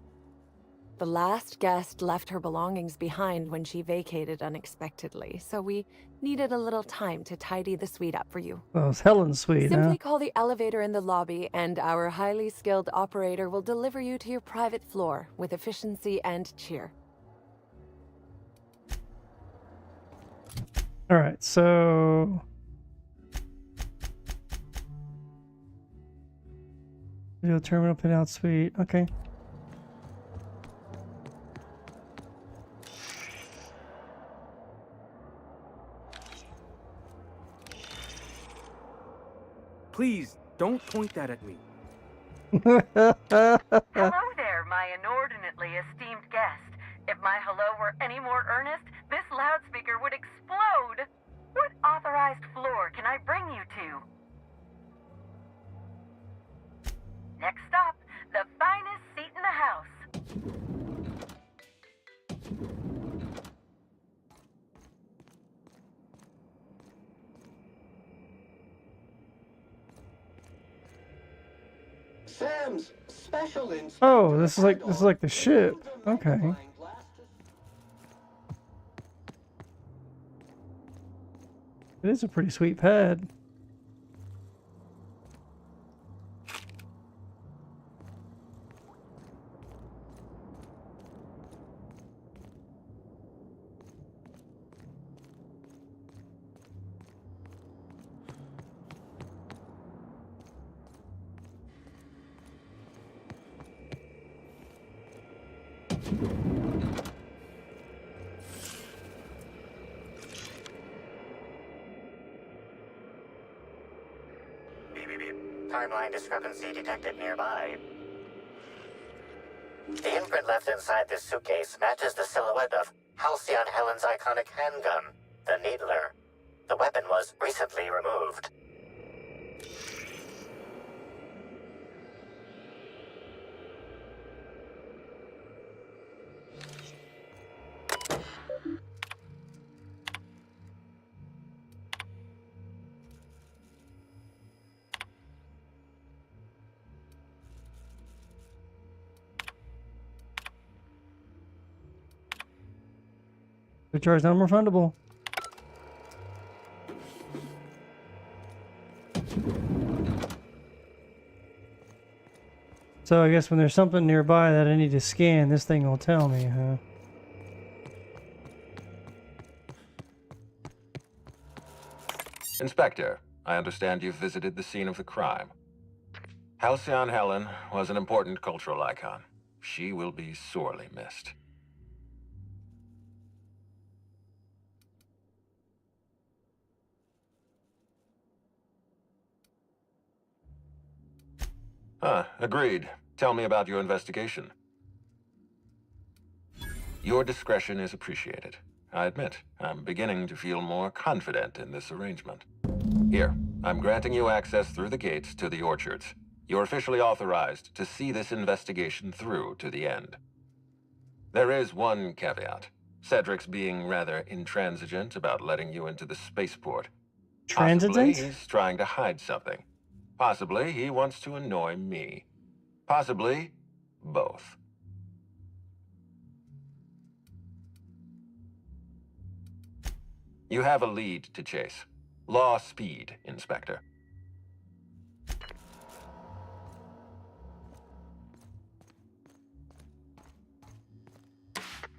The last guest left her belongings behind when she vacated unexpectedly, so we needed a little time to tidy the suite up for you. Well, it's Helen's suite, Simply call the elevator in the lobby, and our highly skilled operator will deliver you to your private floor with efficiency and cheer. All right, so video terminal pinout suite. Okay. Please, don't point that at me. Hello there, my inordinately esteemed guest. If my hello were any more earnest, this loudspeaker would explode. What authorized floor can I bring you to? Next stop, the finest seat in the house. Sam's special Oh, this is like the ship. Okay. It is a pretty sweet pad. Timeline discrepancy detected nearby. The imprint left inside this suitcase matches the silhouette of Halcyon Helen's iconic handgun, the Needler. The weapon was recently removed. The charge non-refundable. So I guess when there's something nearby that I need to scan, this thing will tell me, huh? Inspector, I understand you've visited the scene of the crime. Halcyon Helen was an important cultural icon. She will be sorely missed. Agreed. Tell me about your investigation. Your discretion is appreciated. I admit, I'm beginning to feel more confident in this arrangement. Here, I'm granting you access through the gates to the orchards. You're officially authorized to see this investigation through to the end. There is one caveat. Cedric's being rather intransigent about letting you into the spaceport. Possibly he's trying to hide something. Possibly he wants to annoy me. Possibly both. You have a lead to chase. Law speed, Inspector.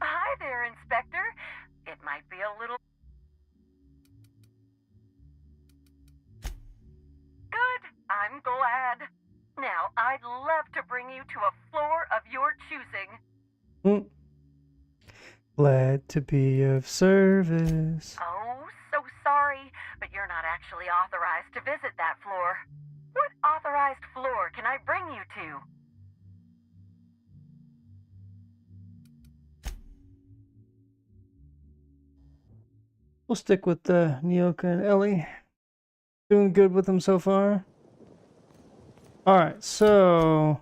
Hi there, Inspector. It might be a little... you to a floor of your choosing. Glad to be of service. Oh, so sorry, but you're not actually authorized to visit that floor. What authorized floor can I bring you to? We'll stick with Nyoka and Ellie. Doing good with them so far. Alright, so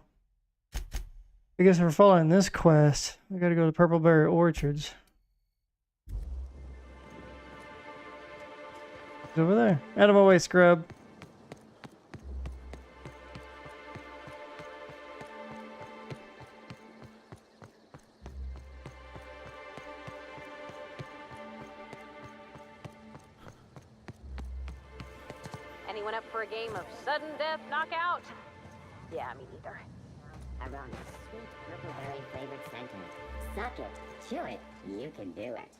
I guess if we're following this quest, we gotta go to Purpleberry Orchards. It's over there. Out of my way, scrub. Anyone up for a game of sudden death knockout? Yeah, me neither. Around a sweet purpleberry flavored center. Suck it, chew it, you can do it.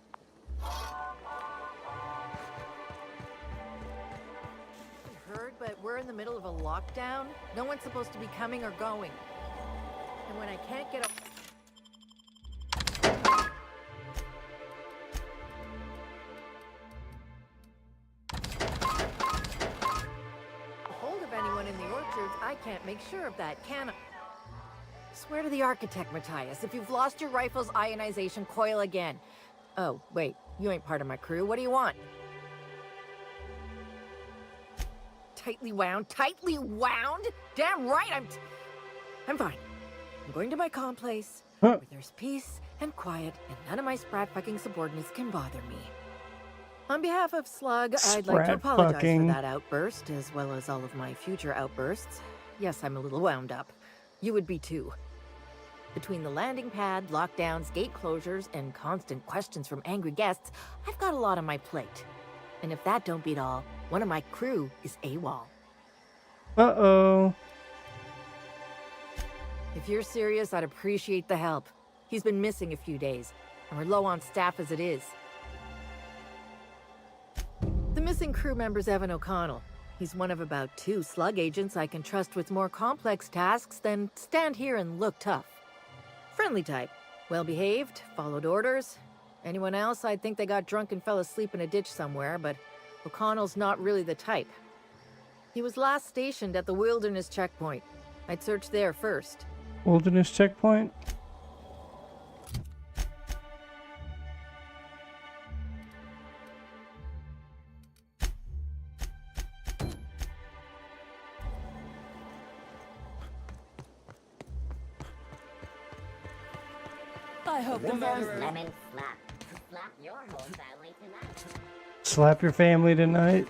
Heard, but we're in the middle of a lockdown. No one's supposed to be coming or going. And when I can't get a... hold of anyone in the orchards, I can't make sure of that, can I? Swear to the architect, Matthias, if you've lost your rifle's ionization coil again. Oh, wait, you ain't part of my crew. What do you want? Tightly wound? Tightly wound? Damn right, I'm fine. I'm going to my calm place, where there's peace and quiet, and none of my sprat fucking subordinates can bother me. On behalf of Slug, I'd like to apologize for that outburst, as well as all of my future outbursts. Yes, I'm a little wound up. You would be too. Between the landing pad, lockdowns, gate closures, and constant questions from angry guests, I've got a lot on my plate. And if that don't beat all, one of my crew is AWOL. Uh-oh. If you're serious, I'd appreciate the help. He's been missing a few days, and we're low on staff as it is. The missing crew member's Evan O'Connell. He's one of about 2 Slug agents I can trust with more complex tasks than stand here and look tough. Friendly type. Well-behaved, followed orders. Anyone else, I'd think they got drunk and fell asleep in a ditch somewhere, but O'Connell's not really the type. He was last stationed at the Wilderness Checkpoint. I'd search there first. Wilderness Checkpoint? I hope the murderer... lemon slap. Slap your whole family tonight. Slap your family tonight?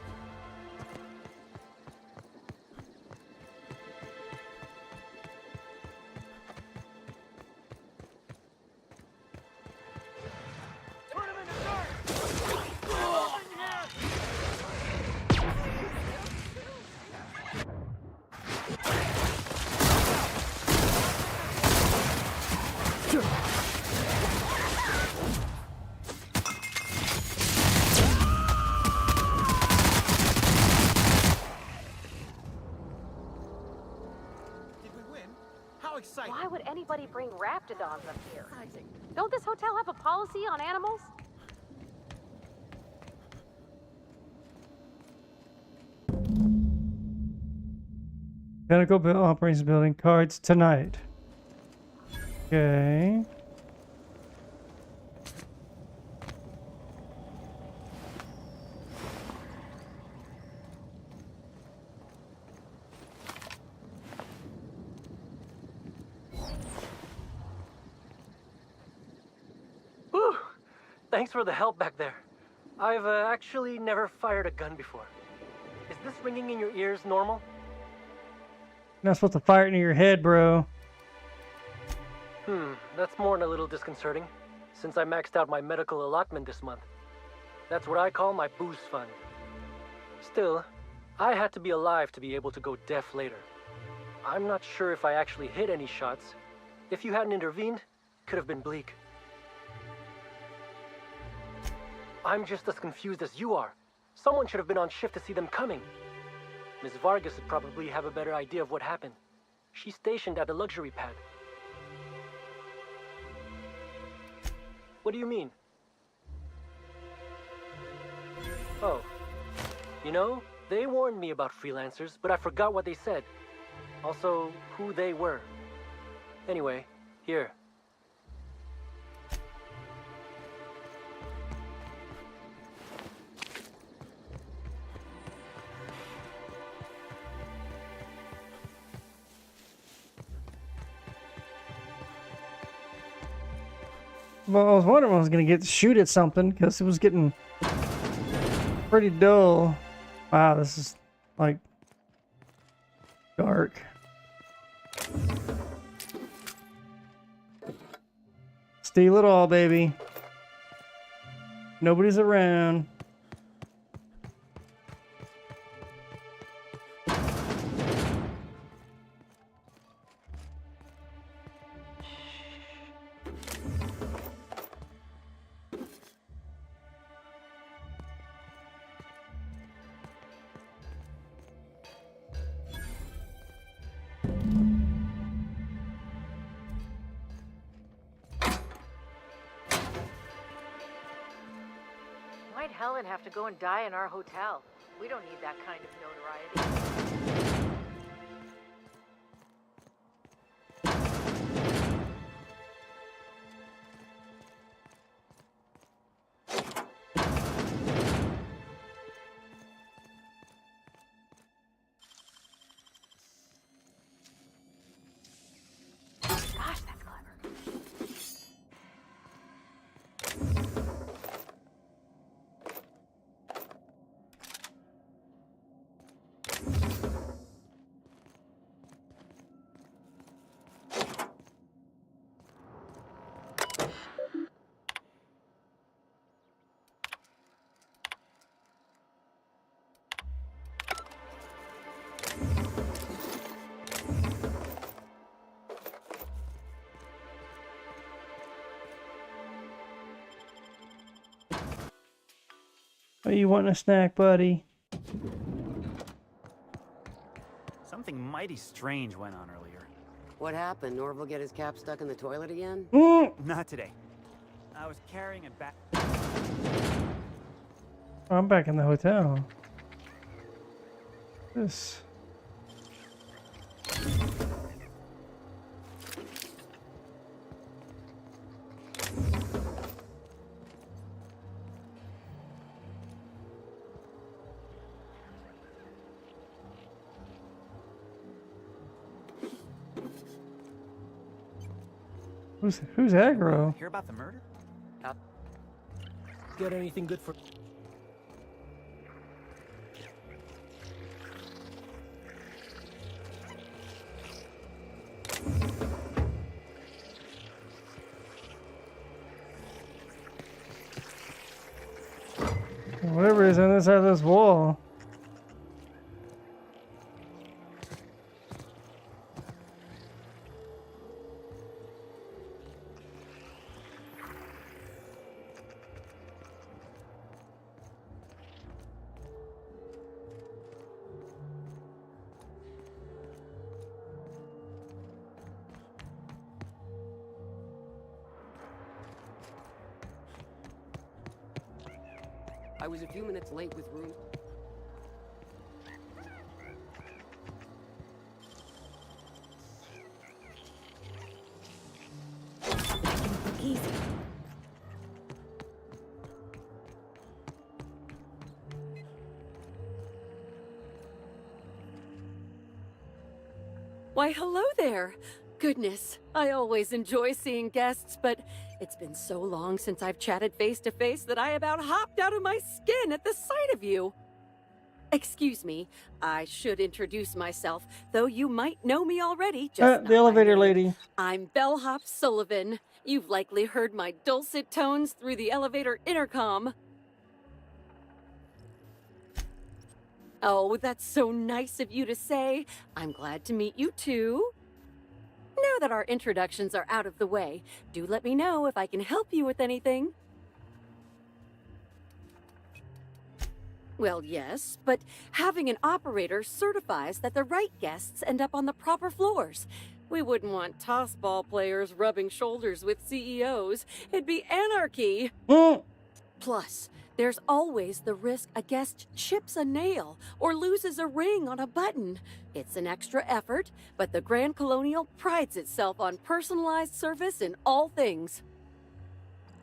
Why would anybody bring raptidons up here? Don't this hotel have a policy on animals? Medical operations building cards tonight. Okay. Thanks for the help back there. I've actually never fired a gun before. Is this ringing in your ears normal? You're not supposed to fire it into your head, bro. That's more than a little disconcerting, since I maxed out my medical allotment this month. That's what I call my booze fund. Still, I had to be alive to be able to go deaf later. I'm not sure if I actually hit any shots. If you hadn't intervened, could have been bleak. I'm just as confused as you are. Someone should have been on shift to see them coming. Ms. Vargas would probably have a better idea of what happened. She's stationed at the luxury pad. What do you mean? Oh. You know, they warned me about freelancers, but I forgot what they said. Also, who they were. Anyway, here. Well, I was wondering when I was gonna get to shoot at something because it was getting pretty dull. Wow, this is like dark. Steal it all, baby. Nobody's around. Why'd Helen have to go and die in our hotel? We don't need that kind of notoriety. Gosh, that's clever. Are you wanting a snack, buddy? Something mighty strange went on earlier. What happened? Norval get his cap stuck in the toilet again? Not today. I was carrying a back. Oh, I'm back in the hotel. This. Who's aggro? Hear about the murder? Get anything good for... Whatever is on this side of this wall. I was a few minutes late with room. Easy. Why, hello there. Goodness, I always enjoy seeing guests, but it's been so long since I've chatted face to face that I about hopped out of my skin at the sight of you. Excuse me, I should introduce myself, though you might know me already. Just The elevator lady. I'm Bellhop Sullivan. You've likely heard my dulcet tones through the elevator intercom. Oh, that's so nice of you to say. I'm glad to meet you too. Now that our introductions are out of the way, do let me know if I can help you with anything. Well, yes, but having an operator certifies that the right guests end up on the proper floors. We wouldn't want tossball players rubbing shoulders with CEOs. It'd be anarchy. Plus, there's always the risk a guest chips a nail or loses a ring on a button. It's an extra effort, but the Grand Colonial prides itself on personalized service in all things.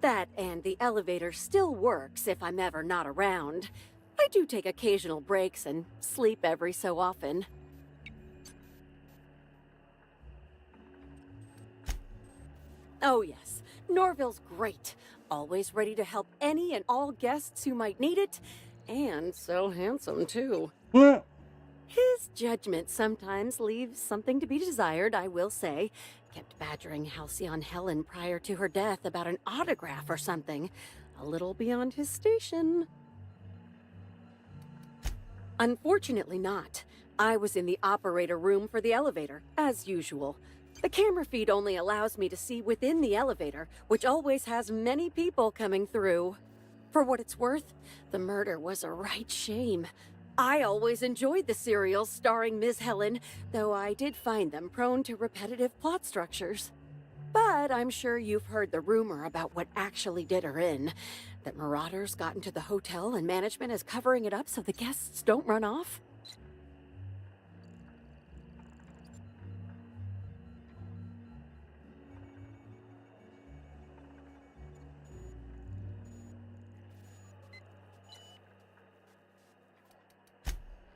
That and the elevator still works if I'm ever not around. I do take occasional breaks and sleep every so often. Oh yes, Norville's great. Always ready to help any and all guests who might need it. And so handsome, too. His judgment sometimes leaves something to be desired, I will say. Kept badgering Halcyon Helen prior to her death about an autograph or something. A little beyond his station. Unfortunately not. I was in the operator room for the elevator, as usual. The camera feed only allows me to see within the elevator, which always has many people coming through. For what it's worth, the murder was a right shame. I always enjoyed the serials starring Ms. Helen, though I did find them prone to repetitive plot structures. But I'm sure you've heard the rumor about what actually did her in. That marauders got into the hotel and management is covering it up so the guests don't run off.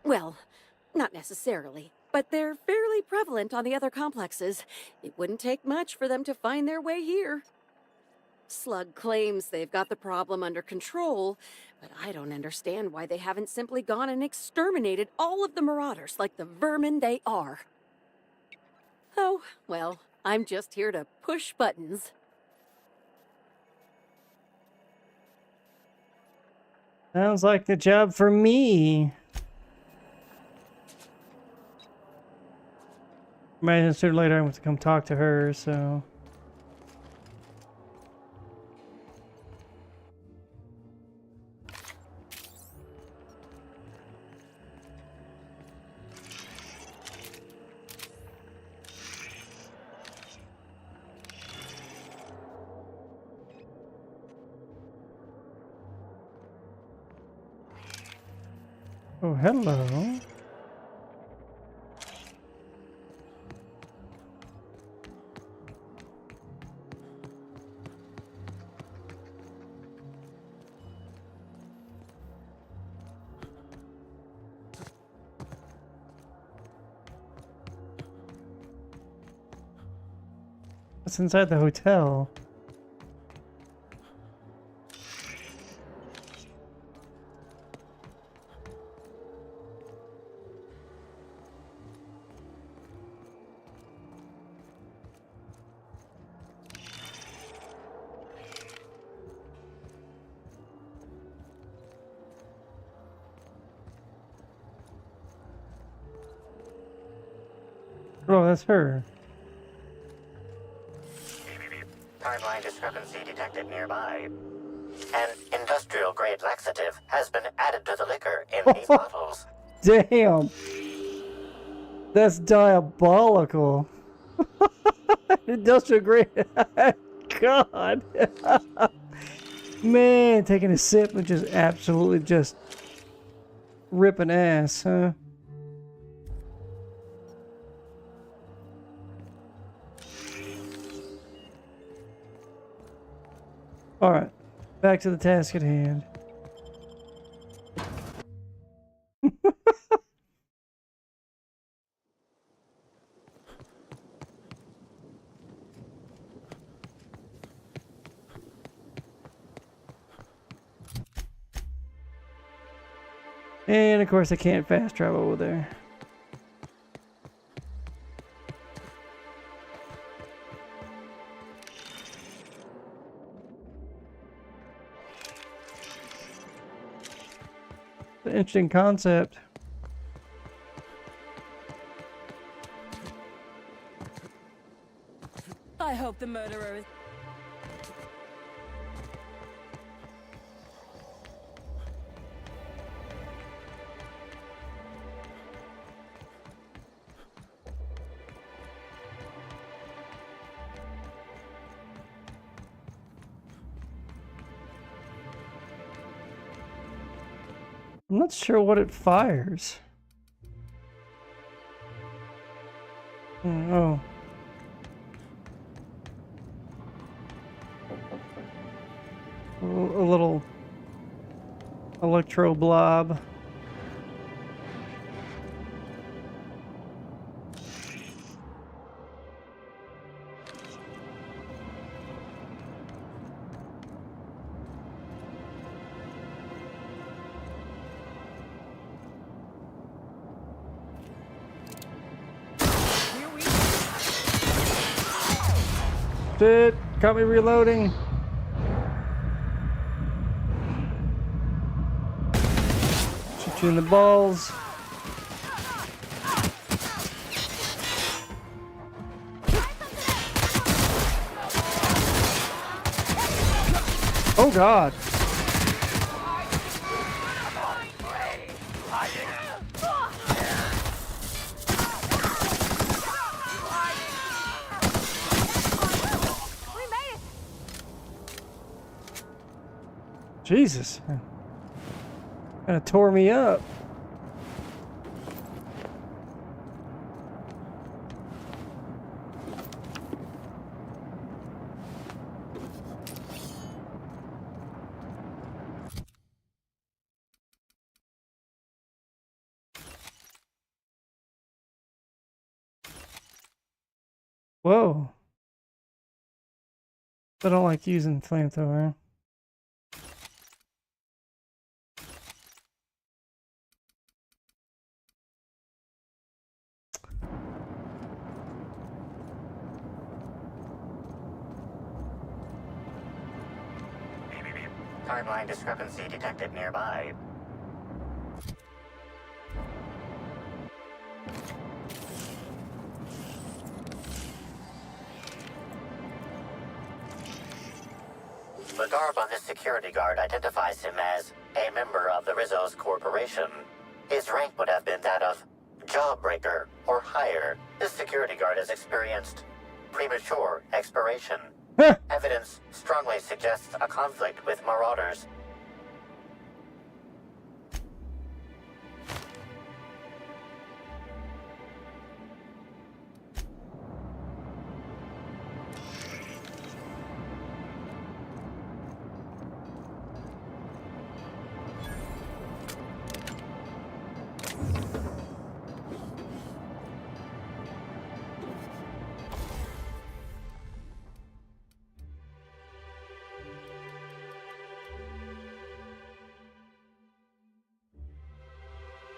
Well, not necessarily, but they're fairly prevalent on the other complexes. It wouldn't take much for them to find their way here. Slug claims they've got the problem under control, but I don't understand why they haven't simply gone and exterminated all of the marauders like the vermin they are. Oh, well, I'm just here to push buttons. Sounds like the job for me. Imagine sooner or later I want to come talk to her, so... Oh, hello. What's inside the hotel? Oh, that's her. Timeline discrepancy detected nearby. An industrial-grade laxative has been added to the liquor in these bottles. Damn. That's diabolical. Industrial grade. God. Man, taking a sip and just absolutely just ripping ass, huh? Alright, back to the task at hand. And of course I can't fast travel over there. An interesting concept. I hope the murderer is... I'm not sure what it fires. Oh. A little electro blob. Shit, got me reloading. Shoot you in the balls. Oh God. Jesus. Kinda tore me up. Whoa. I don't like using flamethrower. Timeline discrepancy detected nearby. The garb on this security guard identifies him as a member of the Rizzo's Corporation. His rank would have been that of Jawbreaker or higher. This security guard has experienced premature expiration. Evidence strongly suggests a conflict with marauders.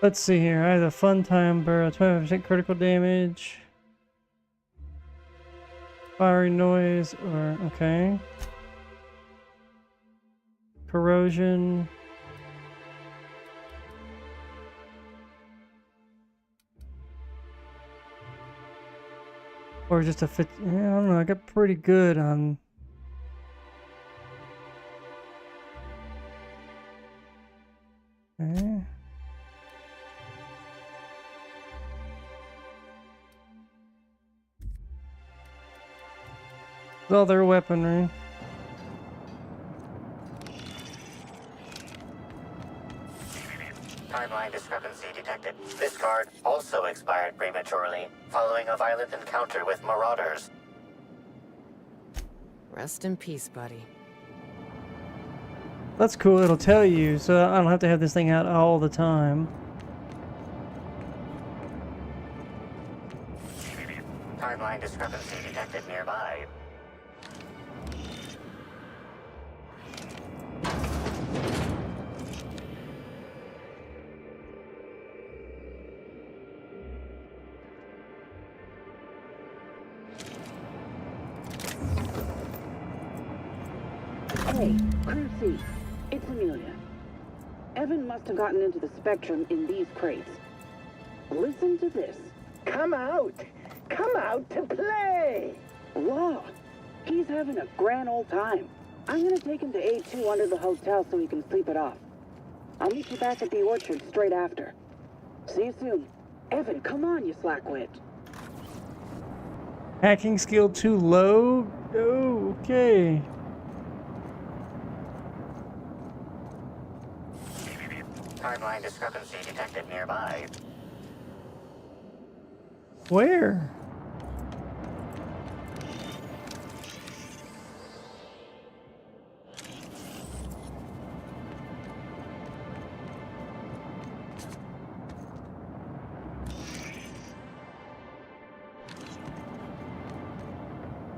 Let's see here. I have a fun time barrel, 25% critical damage. Fiery noise, or okay. Corrosion. Or just a fit. Yeah, I don't know. I got pretty good on. Okay. All their weaponry. Timeline discrepancy detected. This card also expired prematurely, following a violent encounter with marauders. Rest in peace, buddy. That's cool. It'll tell you, so I don't have to have this thing out all the time. Timeline discrepancy detected nearby. Hey, Crew C. It's Amelia. Evan must have gotten into the Spectrum in these crates. Listen to this. Come out! Come out to play! Wow, he's having a grand old time. I'm gonna take him to A2 under the hotel so he can sleep it off. I'll meet you back at the orchard straight after. See you soon. Evan, come on, you slackwit. Hacking skill too low? Oh, okay. Timeline discrepancy detected nearby. Where?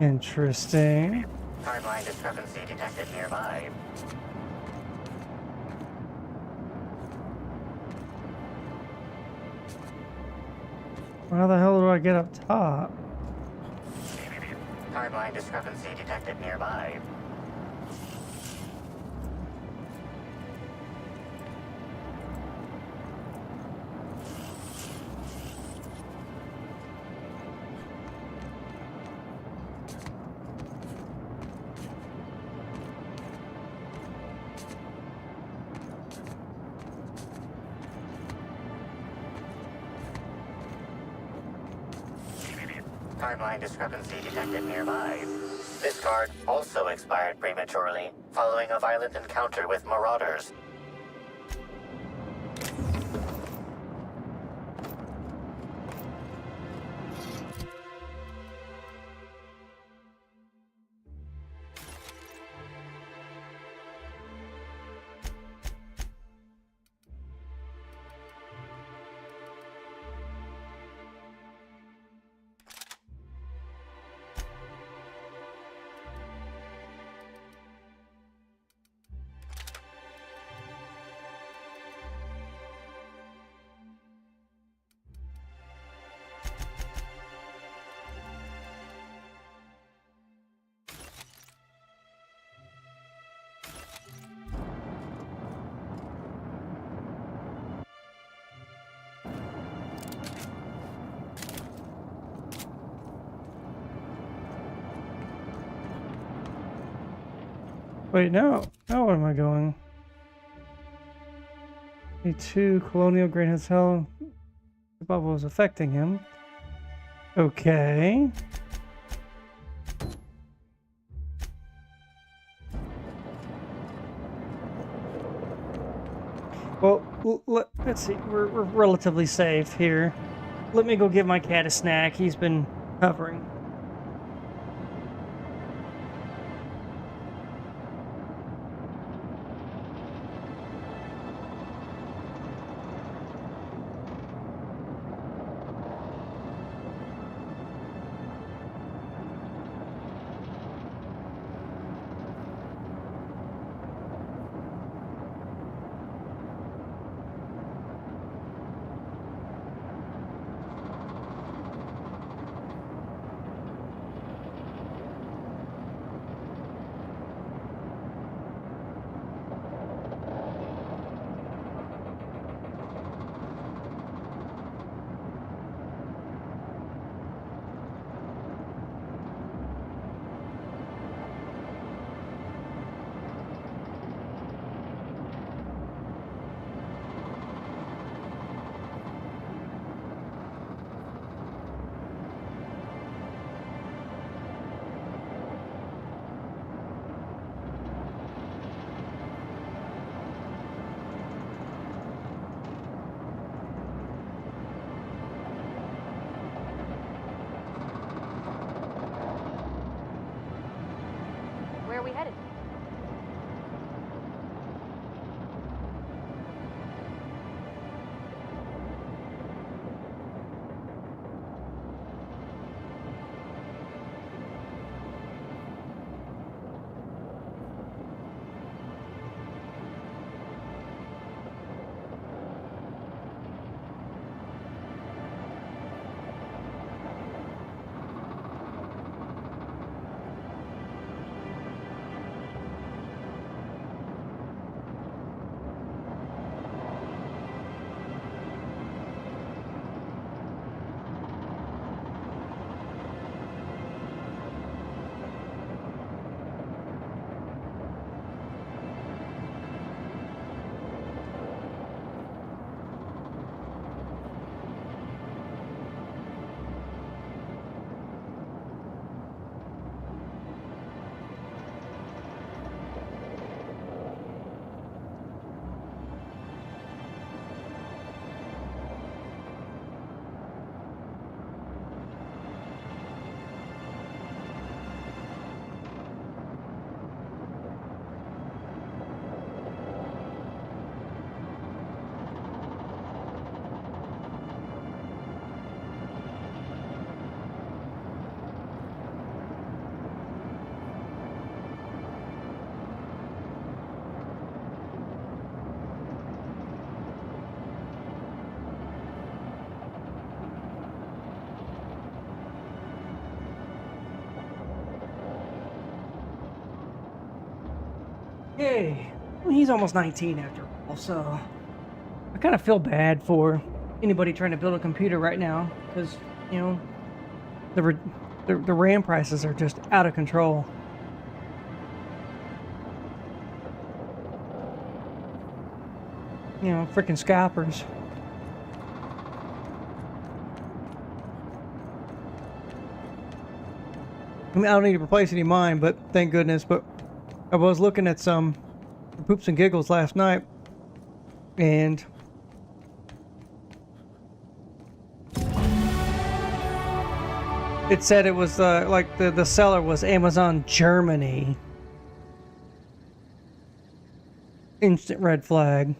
Interesting. Timeline discrepancy detected nearby. How the hell do I get up top? Timeline discrepancy detected nearby. Timeline discrepancy detected nearby. This card also expired prematurely, following a violent encounter with marauders. Wait, no. Now where am I going? A2 Colonial Great Hotel. The bubble is affecting him. Okay. Well, let's see. We're relatively safe here. Let me go give my cat a snack. He's been hovering. Okay. Well, he's almost 19 after all, so I kind of feel bad for anybody trying to build a computer right now because, you know, the RAM prices are just out of control. You know, freaking scalpers. I mean, I don't need to replace any of mine, but thank goodness. But I was looking at some poops and giggles last night, and it said it was like the seller was Amazon Germany. Instant red flag.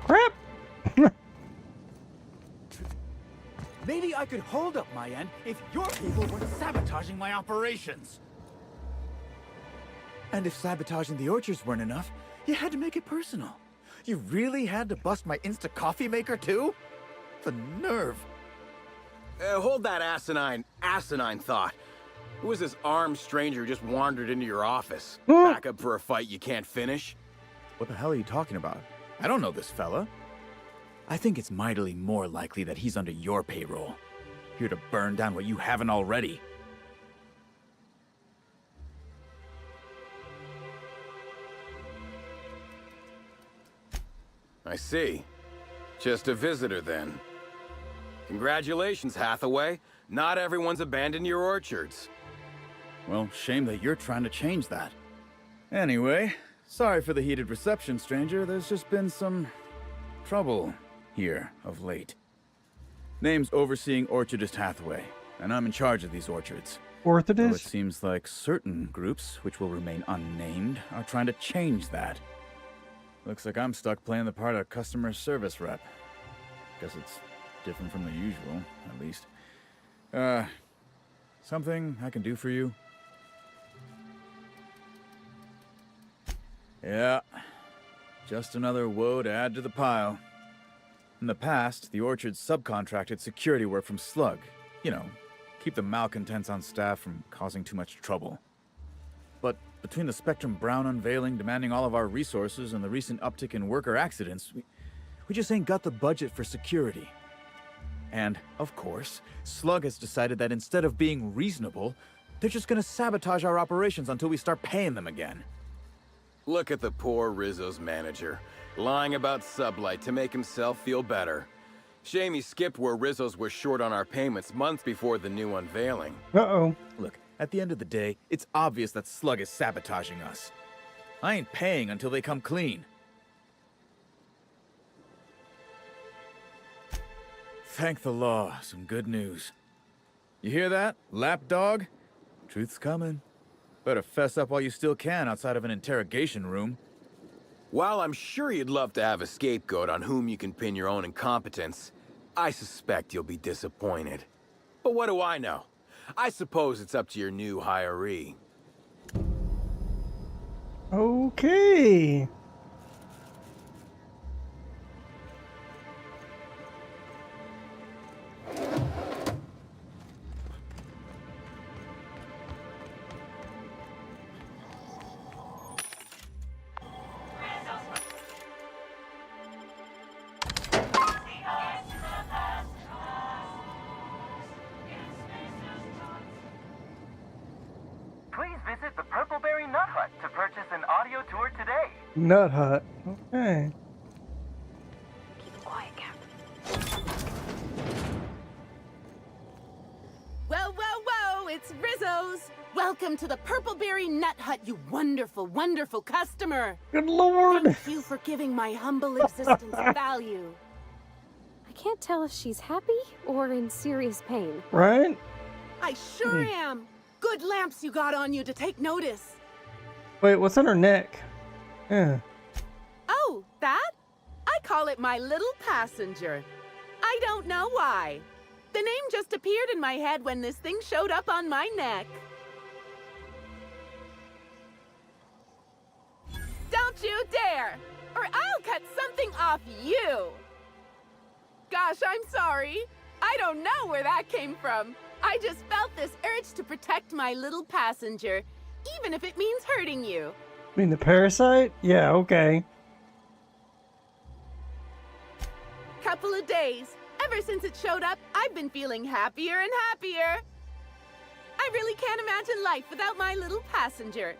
Crap! Maybe I could hold up my end if your people weren't sabotaging my operations. And if sabotaging the orchards weren't enough, you had to make it personal. You really had to bust my Insta coffee maker too? The nerve. Hold that asinine thought. Who was this armed stranger who just wandered into your office? Back up for a fight you can't finish? What the hell are you talking about? I don't know this fella. I think it's mightily more likely that he's under your payroll. Here to burn down what you haven't already. I see. Just a visitor then. Congratulations, Hathaway. Not everyone's abandoned your orchards. Well, shame that you're trying to change that. Anyway, sorry for the heated reception, stranger. There's just been some trouble here of late. Name's Overseeing Orchardist Hathaway, and I'm in charge of these orchards. Orchardist? Though it seems like certain groups, which will remain unnamed, are trying to change that. Looks like I'm stuck playing the part of customer service rep. Guess it's different from the usual, at least. Something I can do for you? Yeah, just another woe to add to the pile. In the past, the orchard subcontracted security work from Slug. You know, keep the malcontents on staff from causing too much trouble. But between the Spectrum Brown unveiling demanding all of our resources and the recent uptick in worker accidents, we just ain't got the budget for security. And, of course, Slug has decided that instead of being reasonable, they're just gonna sabotage our operations until we start paying them again. Look at the poor Rizzo's manager, lying about Sublight to make himself feel better. Shame he skipped where Rizzo's was short on our payments months before the new unveiling. Uh-oh. Look, at the end of the day, it's obvious that Slug is sabotaging us. I ain't paying until they come clean. Thank the law, some good news. You hear that, lapdog? Truth's coming. Better fess up while you still can outside of an interrogation room. While I'm sure you'd love to have a scapegoat on whom you can pin your own incompetence, I suspect you'll be disappointed. But what do I know? I suppose it's up to your new hiree. Okay. Visit the Purpleberry Nut Hut to purchase an audio tour today. Nut Hut. Okay. Keep it quiet, Captain. Whoa, whoa, whoa! It's Rizzo's! Welcome to the Purpleberry Nut Hut, you wonderful, wonderful customer! Good lord! Thank you for giving my humble existence value. I can't tell if she's happy or in serious pain. Right? I sure am! Good lamps you got on you to take notice. Wait, what's on her neck? Yeah. Oh, that? I call it my little passenger. I don't know why. The name just appeared in my head when this thing showed up on my neck. Don't you dare, or I'll cut something off you. Gosh, I'm sorry. I don't know where that came from. I just felt this urge to protect my little passenger, even if it means hurting you. I mean the parasite? Yeah, okay. Couple of days. Ever since it showed up, I've been feeling happier and happier. I really can't imagine life without my little passenger.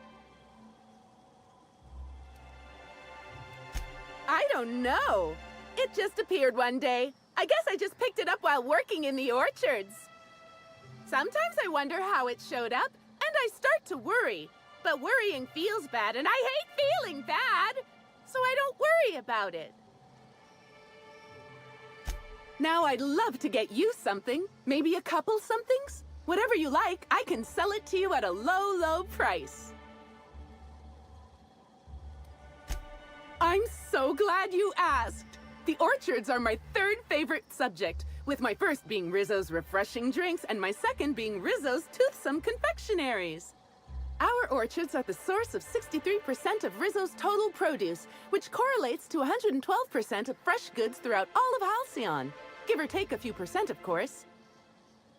I don't know. It just appeared one day. I guess I just picked it up while working in the orchards. Sometimes I wonder how it showed up, and I start to worry. But worrying feels bad, and I hate feeling bad. So I don't worry about it. Now I'd love to get you something. Maybe a couple somethings? Whatever you like, I can sell it to you at a low, low price. I'm so glad you asked. The orchards are my third favorite subject, with my first being Rizzo's refreshing drinks and my second being Rizzo's toothsome confectionaries. Our orchards are the source of 63% of Rizzo's total produce, which correlates to 112% of fresh goods throughout all of Halcyon. Give or take a few percent, of course.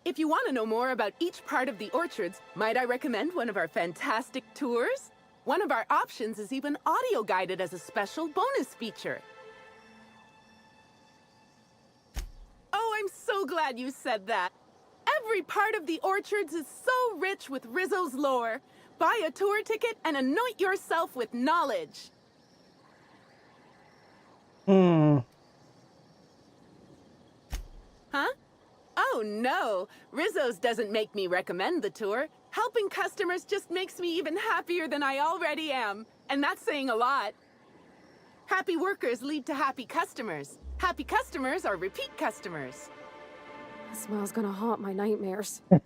If you want to know more about each part of the orchards, might I recommend one of our fantastic tours? One of our options is even audio-guided as a special bonus feature. Oh, I'm so glad you said that. Every part of the orchards is so rich with Rizzo's lore. Buy a tour ticket and anoint yourself with knowledge. Huh? Oh no, Rizzo's doesn't make me recommend the tour. Helping customers just makes me even happier than I already am. And that's saying a lot. Happy workers lead to happy customers. Happy customers are repeat customers. The smell's gonna haunt my nightmares. I'm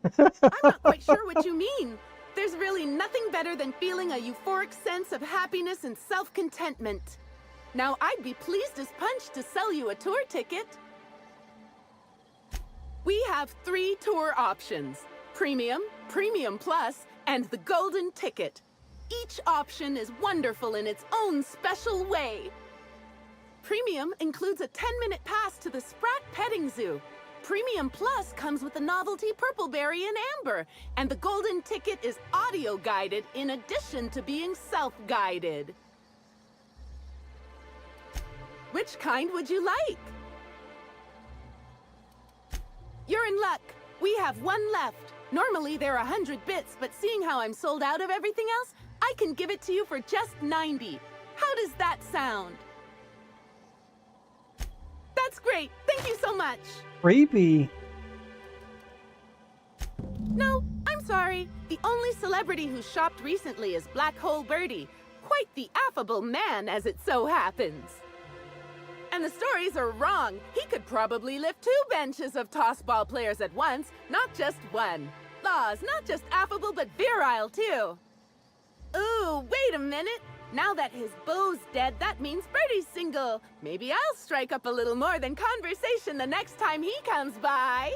not quite sure what you mean. There's really nothing better than feeling a euphoric sense of happiness and self-contentment. Now, I'd be pleased as punch to sell you a tour ticket. We have 3 tour options: Premium, Premium Plus, and the Golden Ticket. Each option is wonderful in its own special way. Premium includes a 10-minute pass to the Sprat Petting Zoo. Premium Plus comes with the novelty Purpleberry and Amber, and the Golden Ticket is audio-guided in addition to being self-guided. Which kind would you like? You're in luck. We have 1 left. Normally they're 100 bits, but seeing how I'm sold out of everything else, I can give it to you for just 90. How does that sound? That's great. Thank you so much. Creepy. No, I'm sorry. The only celebrity who shopped recently is Black Hole Birdie. Quite the affable man, as it so happens. And the stories are wrong. He could probably lift 2 benches of tossball players at once, not just 1. Laws, not just affable, but virile, too. Ooh, wait a minute. Now that his beau's dead, that means Birdie's single. Maybe I'll strike up a little more than conversation the next time he comes by.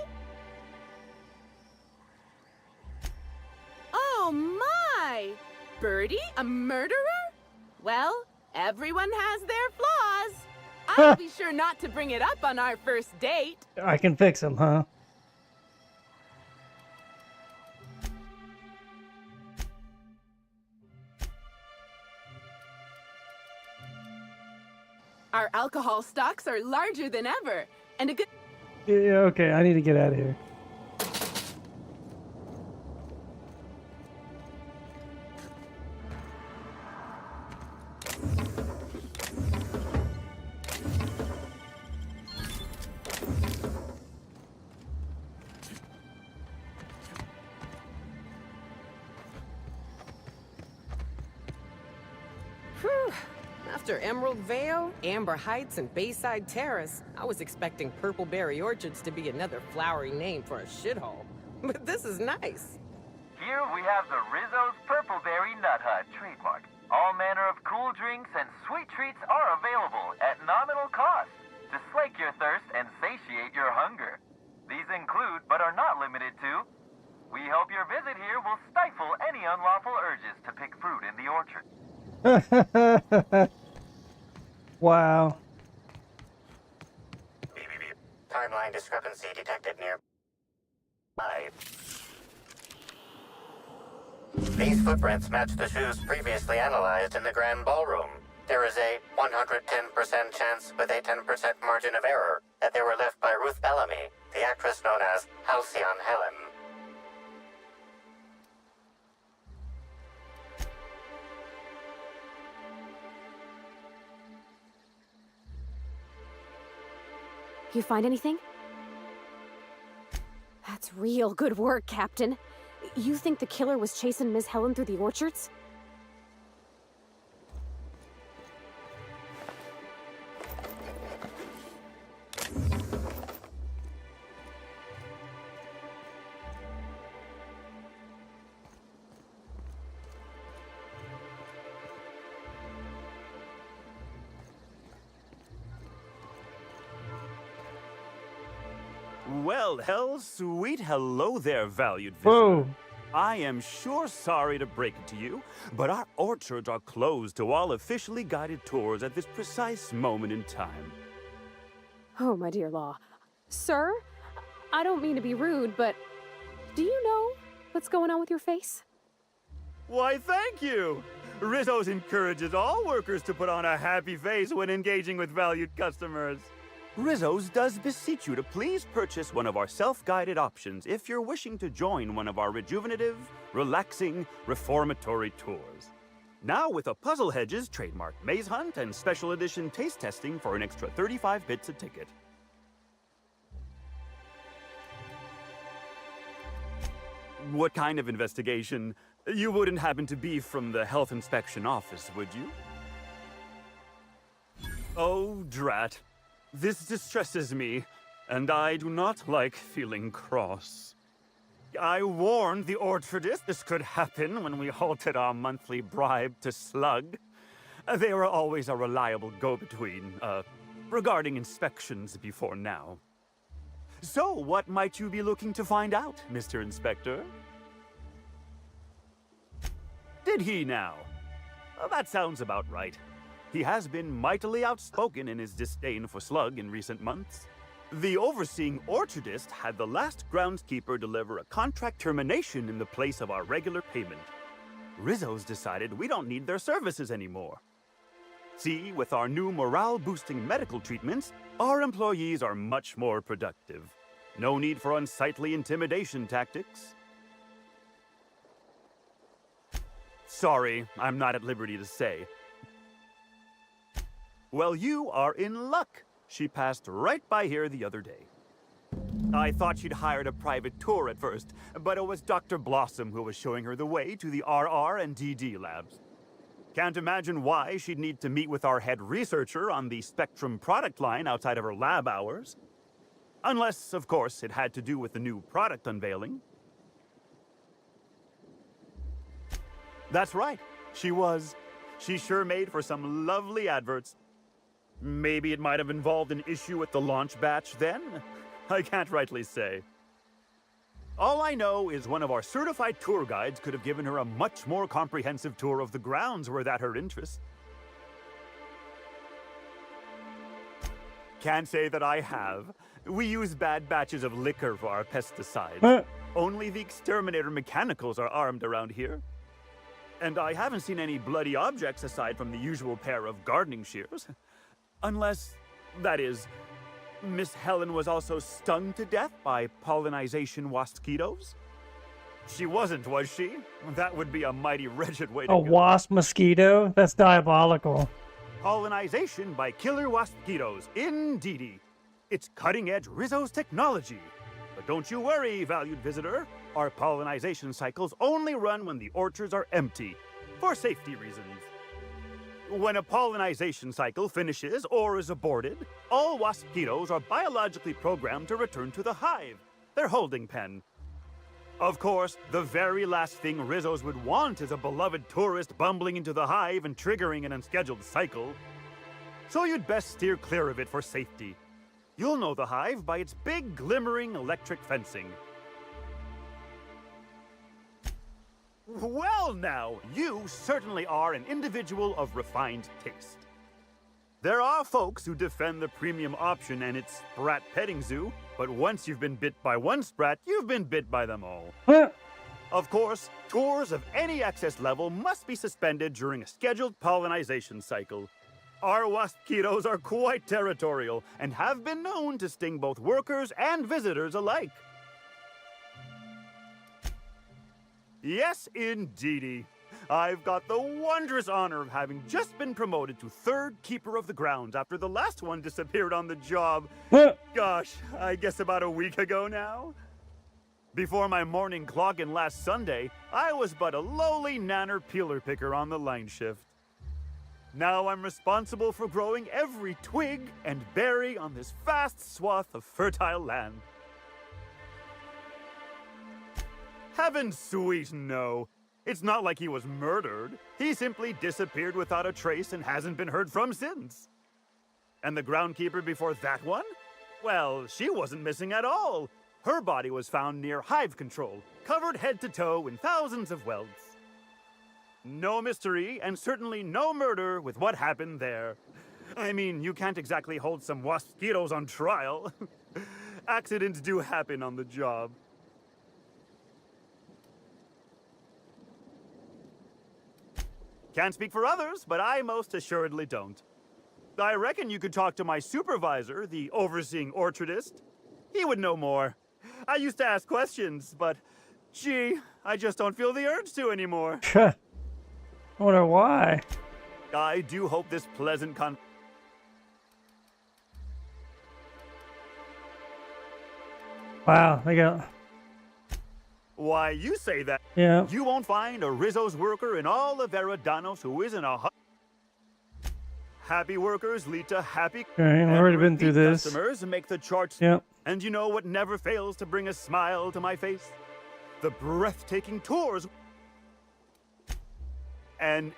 Oh my! Birdie, a murderer? Well, everyone has their flaws. I'll be sure not to bring it up on our first date. I can fix him, huh? Our alcohol stocks are larger than ever, and a good... Yeah, okay, I need to get out of here. Whew. After Emerald Vale, Amber Heights, and Bayside Terrace, I was expecting Purpleberry Orchards to be another flowery name for a shithole. But this is nice. Here we have the Rizzo's Purpleberry Nut Hut trademark. All manner of cool drinks and sweet treats are available at nominal cost to slake your thirst and satiate your hunger. These include, but are not limited to, we hope your visit here will stifle any unlawful urges to pick fruit in the orchard. Wow. Timeline discrepancy detected nearby. These footprints match the shoes previously analyzed in the Grand Ballroom. There is a 110% chance with a 10% margin of error that they were left by Ruth Bellamy, the actress known as Halcyon Helen. You find anything? That's real good work, Captain. You think the killer was chasing Miss Helen through the orchards? Well, sweet hello there, valued visitor. Whoa. I am sure sorry to break it to you, but our orchards are closed to all officially guided tours at this precise moment in time. Oh, my dear Law. Sir, I don't mean to be rude, but do you know what's going on with your face? Why, thank you! Rizzo's encourages all workers to put on a happy face when engaging with valued customers. Rizzo's does beseech you to please purchase one of our self-guided options if you're wishing to join one of our rejuvenative, relaxing, reformatory tours. Now with a Puzzle Hedges trademark maze hunt and special edition taste testing for an extra 35 bits a ticket. What kind of investigation? You wouldn't happen to be from the health inspection office, would you? Oh, drat. This distresses me, and I do not like feeling cross. I warned the orchardist this could happen when we halted our monthly bribe to Slug. They were always a reliable go-between, regarding inspections before now. So, what might you be looking to find out, Mr. Inspector? Did he now? That sounds about right. He has been mightily outspoken in his disdain for Slug in recent months. The overseeing orchardist had the last groundskeeper deliver a contract termination in the place of our regular payment. Rizzo's decided we don't need their services anymore. See, with our new morale-boosting medical treatments, our employees are much more productive. No need for unsightly intimidation tactics. Sorry, I'm not at liberty to say. Well, you are in luck. She passed right by here the other day. I thought she'd hired a private tour at first, but it was Dr. Blossom who was showing her the way to the RR and DD labs. Can't imagine why she'd need to meet with our head researcher on the Spectrum product line outside of her lab hours. Unless, of course, it had to do with the new product unveiling. That's right, she was. She sure made for some lovely adverts. Maybe it might have involved an issue with the launch batch then? I can't rightly say. All I know is one of our certified tour guides could have given her a much more comprehensive tour of the grounds were that her interest. Can't say that I have. We use bad batches of liquor for our pesticides. Only the exterminator mechanicals are armed around here. And I haven't seen any bloody objects aside from the usual pair of gardening shears. Unless, that is, Miss Helen was also stung to death by pollinization wasquitos? She wasn't, was she? That would be a mighty wretched way to A go. wasp mosquito? That's diabolical. Pollinization by killer wasquitos, indeedy. It's cutting-edge Rizzo's technology. But don't you worry, valued visitor. Our pollinization cycles only run when the orchards are empty, for safety reasons. When a pollinization cycle finishes or is aborted, all wasquitos are biologically programmed to return to the hive, their holding pen. Of course, the very last thing Rizzos would want is a beloved tourist bumbling into the hive and triggering an unscheduled cycle. So you'd best steer clear of it for safety. You'll know the hive by its big, glimmering electric fencing. Well now, you certainly are an individual of refined taste. There are folks who defend the premium option and its sprat petting zoo, but once you've been bit by one sprat, you've been bit by them all. Of course, tours of any access level must be suspended during a scheduled pollinization cycle. Our wasp-ketos are quite territorial and have been known to sting both workers and visitors alike. Yes, indeedy. I've got the wondrous honor of having just been promoted to third keeper of the grounds after the last one disappeared on the job. Gosh, I guess about a week ago now. Before my morning clock-in last Sunday, I was but a lowly nanner peeler picker on the line shift. Now I'm responsible for growing every twig and berry on this vast swath of fertile land. Heaven sweet, no. It's not like he was murdered. He simply disappeared without a trace and hasn't been heard from since. And the groundkeeper before that one? Well, she wasn't missing at all. Her body was found near hive control, covered head to toe in thousands of welds. No mystery, and certainly no murder with what happened there. I mean, you can't exactly hold some wasp-ketos on trial. Accidents do happen on the job. Can't speak for others, but I most assuredly don't. I reckon you could talk to my supervisor, the overseeing orchardist. He would know more. I used to ask questions, but gee, I just don't feel the urge to anymore. I wonder why. I do hope this pleasant Wow, they got... Why, you say that. Yeah. You won't find a Rizzo's worker in all of Eridanos who isn't a... Happy workers lead to happy... Okay, I've already been through this. Customers make the charts... Yep. And you know what never fails to bring a smile to my face? The breathtaking tours... And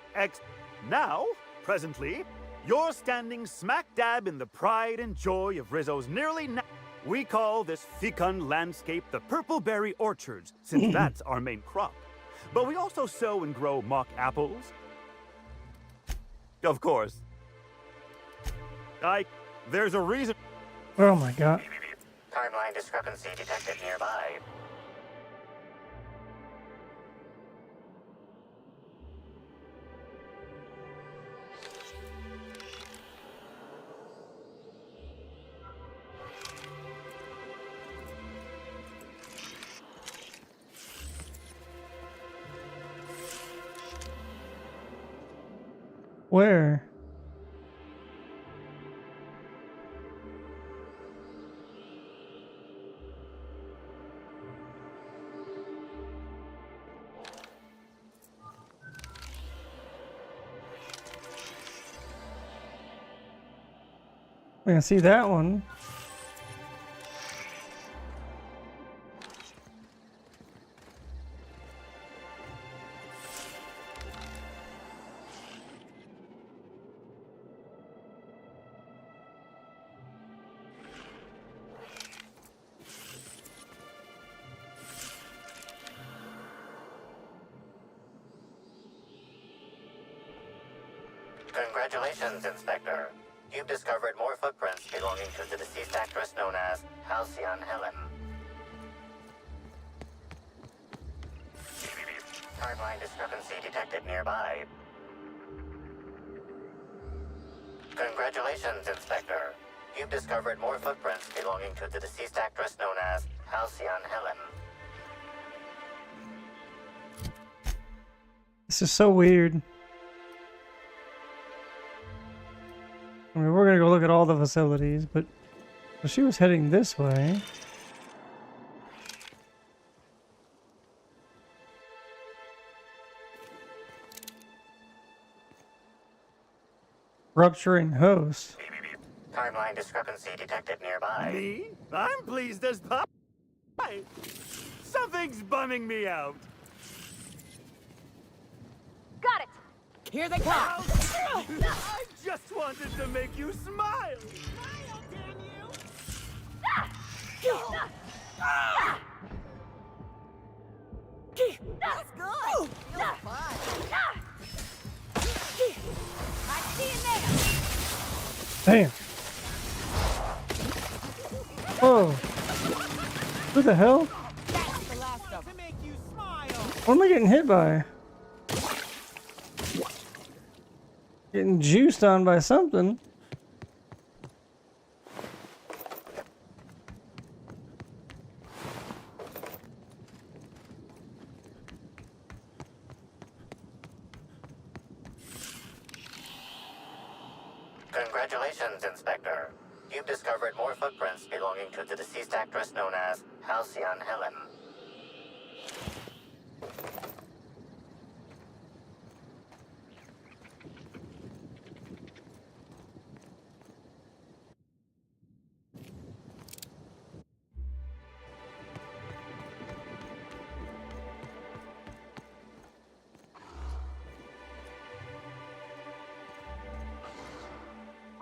now, presently, you're standing smack dab in the pride and joy of Rizzo's nearly... We call this fecund landscape the Purpleberry Orchards, since that's our main crop. But we also sow and grow mock apples. Of course. There's a reason... Oh my god. Timeline discrepancy detected nearby. Where? I can see that one. Congratulations, Inspector. You've discovered more footprints belonging to the deceased actress known as Halcyon Helen. Timeline discrepancy detected nearby. Congratulations, Inspector. You've discovered more footprints belonging to the deceased actress known as Halcyon Helen. This is so weird. I mean, we're gonna go look at all the facilities, but so she was heading this way. Rupturing host. Timeline discrepancy detected nearby. Me? I'm pleased as pie. Something's bumming me out. Got it. Here they come. I just wanted to make you smile. That's good. Feels fun. I see you there. Damn. Oh. Who the hell? That's the last of them. What am I getting hit by? Getting juiced on by something. Congratulations, Inspector. You've discovered more footprints belonging to the deceased actress known as Halcyon Helen.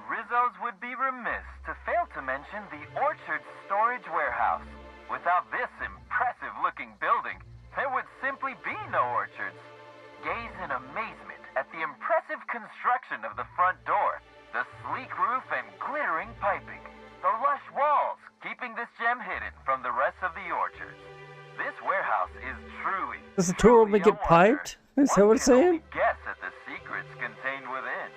Rizzo's would be remiss to fail to mention the Orchard Storage Warehouse. Without this impressive-looking building, there would simply be no orchards. Gaze in amazement at the impressive construction of the front door, the sleek roof and glittering piping, the lush walls keeping this gem hidden from the rest of the orchards. This warehouse is truly, Does the tour only get piped? Is that what it's saying? guess at the secrets contained within.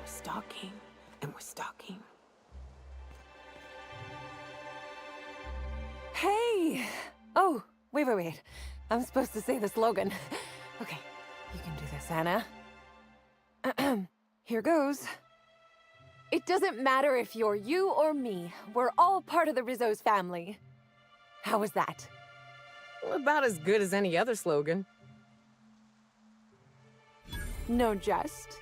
Stalking, and we're stalking. Hey! Oh, wait. I'm supposed to say the slogan. Okay, you can do this, Anna. Here goes. It doesn't matter if you're you or me. We're all part of the Rizzo's family. How was that? About as good as any other slogan. No jest.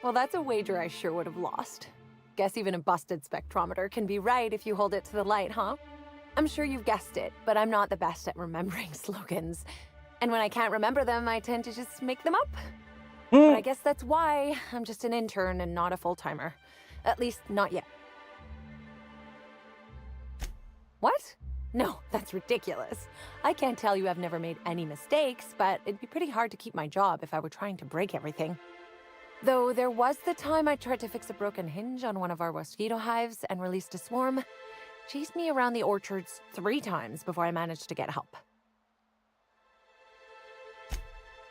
Well, that's a wager I sure would have lost. Guess even a busted spectrometer can be right if you hold it to the light, huh? I'm sure you've guessed it, but I'm not the best at remembering slogans. And when I can't remember them, I tend to just make them up. But I guess that's why I'm just an intern and not a full-timer. At least, not yet. What? No, that's ridiculous. I can't tell you I've never made any mistakes, but it'd be pretty hard to keep my job if I were trying to break everything. Though there was the time I tried to fix a broken hinge on one of our mosquito hives and released a swarm. Chased me around the orchards 3 times before I managed to get help.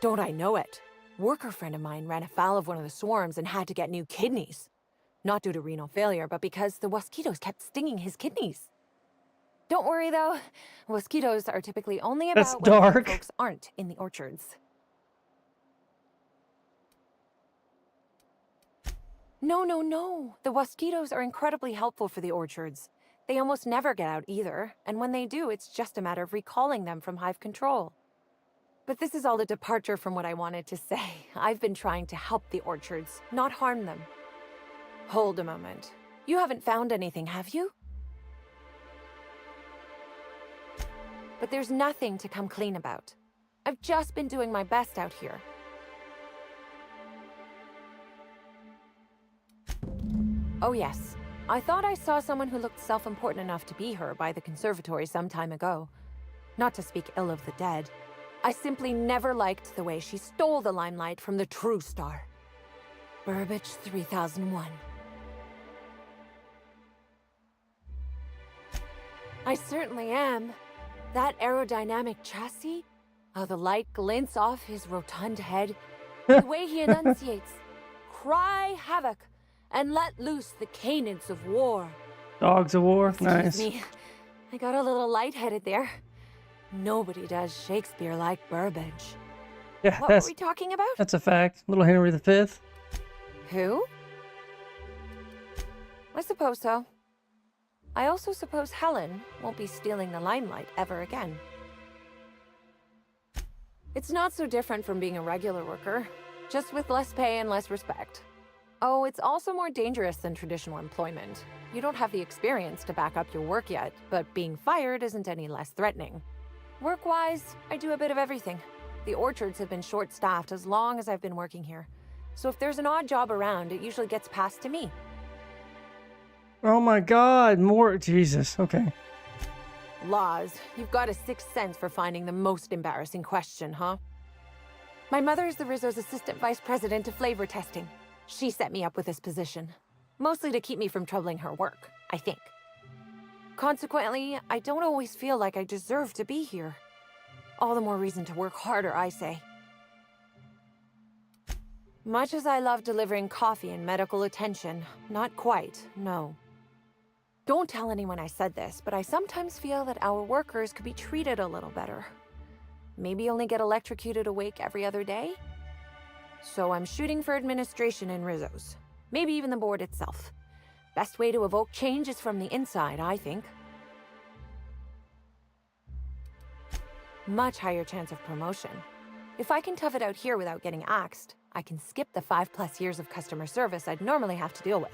Don't I know it? Worker friend of mine ran afoul of one of the swarms and had to get new kidneys. Not due to renal failure, but because the mosquitoes kept stinging his kidneys. Don't worry though, mosquitoes are typically only That's about when dark. folks aren't in the orchards. No. The mosquitoes are incredibly helpful for the orchards. They almost never get out either, and when they do, it's just a matter of recalling them from hive control. But this is all a departure from what I wanted to say. I've been trying to help the orchards, not harm them. Hold a moment. You haven't found anything, have you? But there's nothing to come clean about. I've just been doing my best out here. Oh yes, I thought I saw someone who looked self-important enough to be her by the conservatory some time ago. Not to speak ill of the dead. I simply never liked the way she stole the limelight from the true star. Burbage 3001. I certainly am. That aerodynamic chassis, how the light glints off his rotund head, the way he enunciates, cry havoc, and let loose the canids of war. Dogs of War, nice. Excuse me, I got a little lightheaded there. Nobody does Shakespeare like Burbage. Yeah, What that's were we talking about? that's a fact. Little Henry V. Who? I suppose so. I also suppose Helen won't be stealing the limelight ever again. It's not so different from being a regular worker, just with less pay and less respect. Oh, it's also more dangerous than traditional employment. You don't have the experience to back up your work yet, but being fired isn't any less threatening. Work-wise, I do a bit of everything. The orchards have been short-staffed as long as I've been working here. So if there's an odd job around, it usually gets passed to me. Oh my God, more Jesus. Okay. Laws, you've got a sixth sense for finding the most embarrassing question, huh? My mother is the Rizzo's assistant vice president of flavor testing. She set me up with this position, mostly to keep me from troubling her work, I think. Consequently, I don't always feel like I deserve to be here. All the more reason to work harder, I say. Much as I love delivering coffee and medical attention, not quite, no. Don't tell anyone I said this, but I sometimes feel that our workers could be treated a little better. Maybe only get electrocuted awake every other day? So I'm shooting for administration in Rizzo's. Maybe even the board itself. Best way to evoke change is from the inside, I think. Much higher chance of promotion. If I can tough it out here without getting axed, I can skip the 5+ years of customer service I'd normally have to deal with.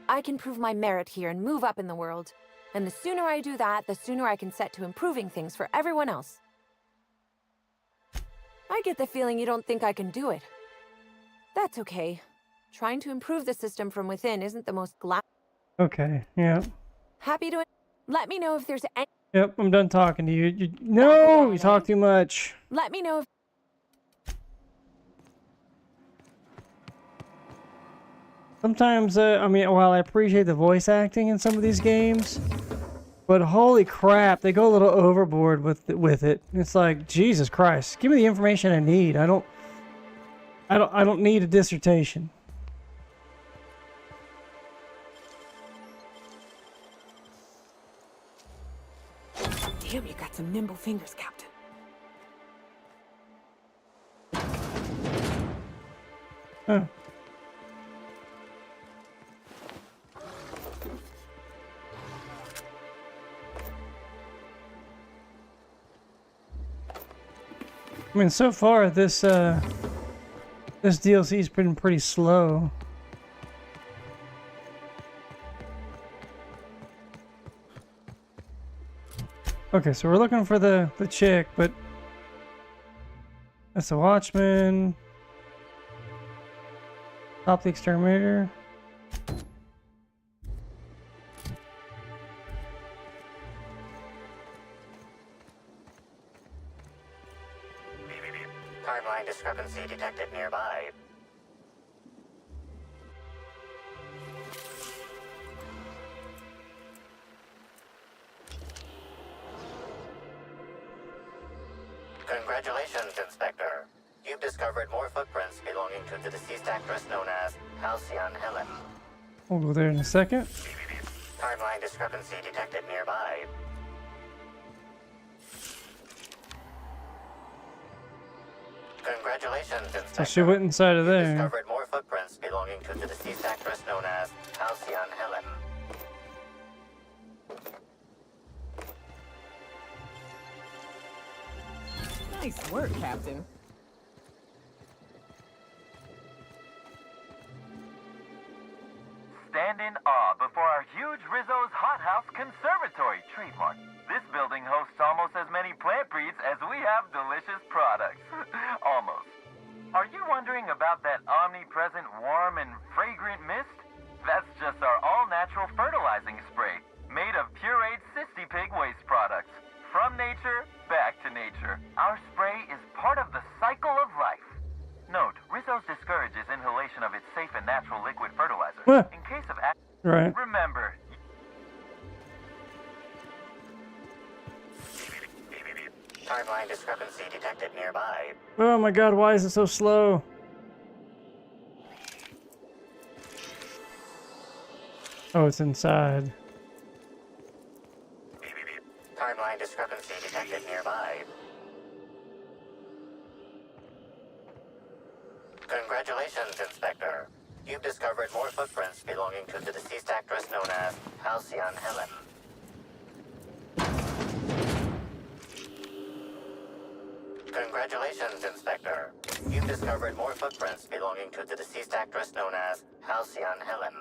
I can prove my merit here and move up in the world. And the sooner I do that, the sooner I can set to improving things for everyone else. I get the feeling you don't think I can do it. That's okay. Trying to improve the system from within isn't the most Okay, yeah. Happy to... Let me know if there's any... Yep, I'm done talking to you. No, you talk too much. Let me know if... Sometimes, I mean, while I appreciate the voice acting in some of these games, but holy crap, they go a little overboard with it. It's like, Jesus Christ, give me the information I need. I don't need a dissertation. Damn, you got some nimble fingers, Captain. Huh. I mean, so far this DLC's been pretty slow. Okay, so we're looking for the chick, but that's the watchman. Top the exterminator. Timeline discrepancy detected nearby. Congratulations, Inspector. You've discovered more footprints belonging to the deceased actress known as Halcyon Helen. We'll go there in a second. Timeline discrepancy detected nearby. Congratulations, Inspector. So she went inside of You there. discovered more footprints belonging to the deceased actress known as Halcyon Helen. Nice work, Captain. Stand in awe before our huge Rizzo's Hothouse Conservatory trademark. This building hosts almost as many plant breeds as we have delicious products. Almost. Are you wondering about that omnipresent warm and fragrant mist? That's just our all-natural fertilizing spray, made of pureed Cysty Pig waste products. From nature, back to nature. Our spray is part of the cycle of life. Note, Rizzo's discourages inhalation of its safe and natural liquid fertilizer. In case of Right. remember, Timeline discrepancy detected nearby. Oh my God, why is it so slow? Oh, it's inside. Timeline discrepancy detected nearby. Congratulations, Inspector. You've discovered more footprints belonging to the deceased actress known as Halcyon Helen. Congratulations, Inspector. You've discovered more footprints belonging to the deceased actress known as Halcyon Helen.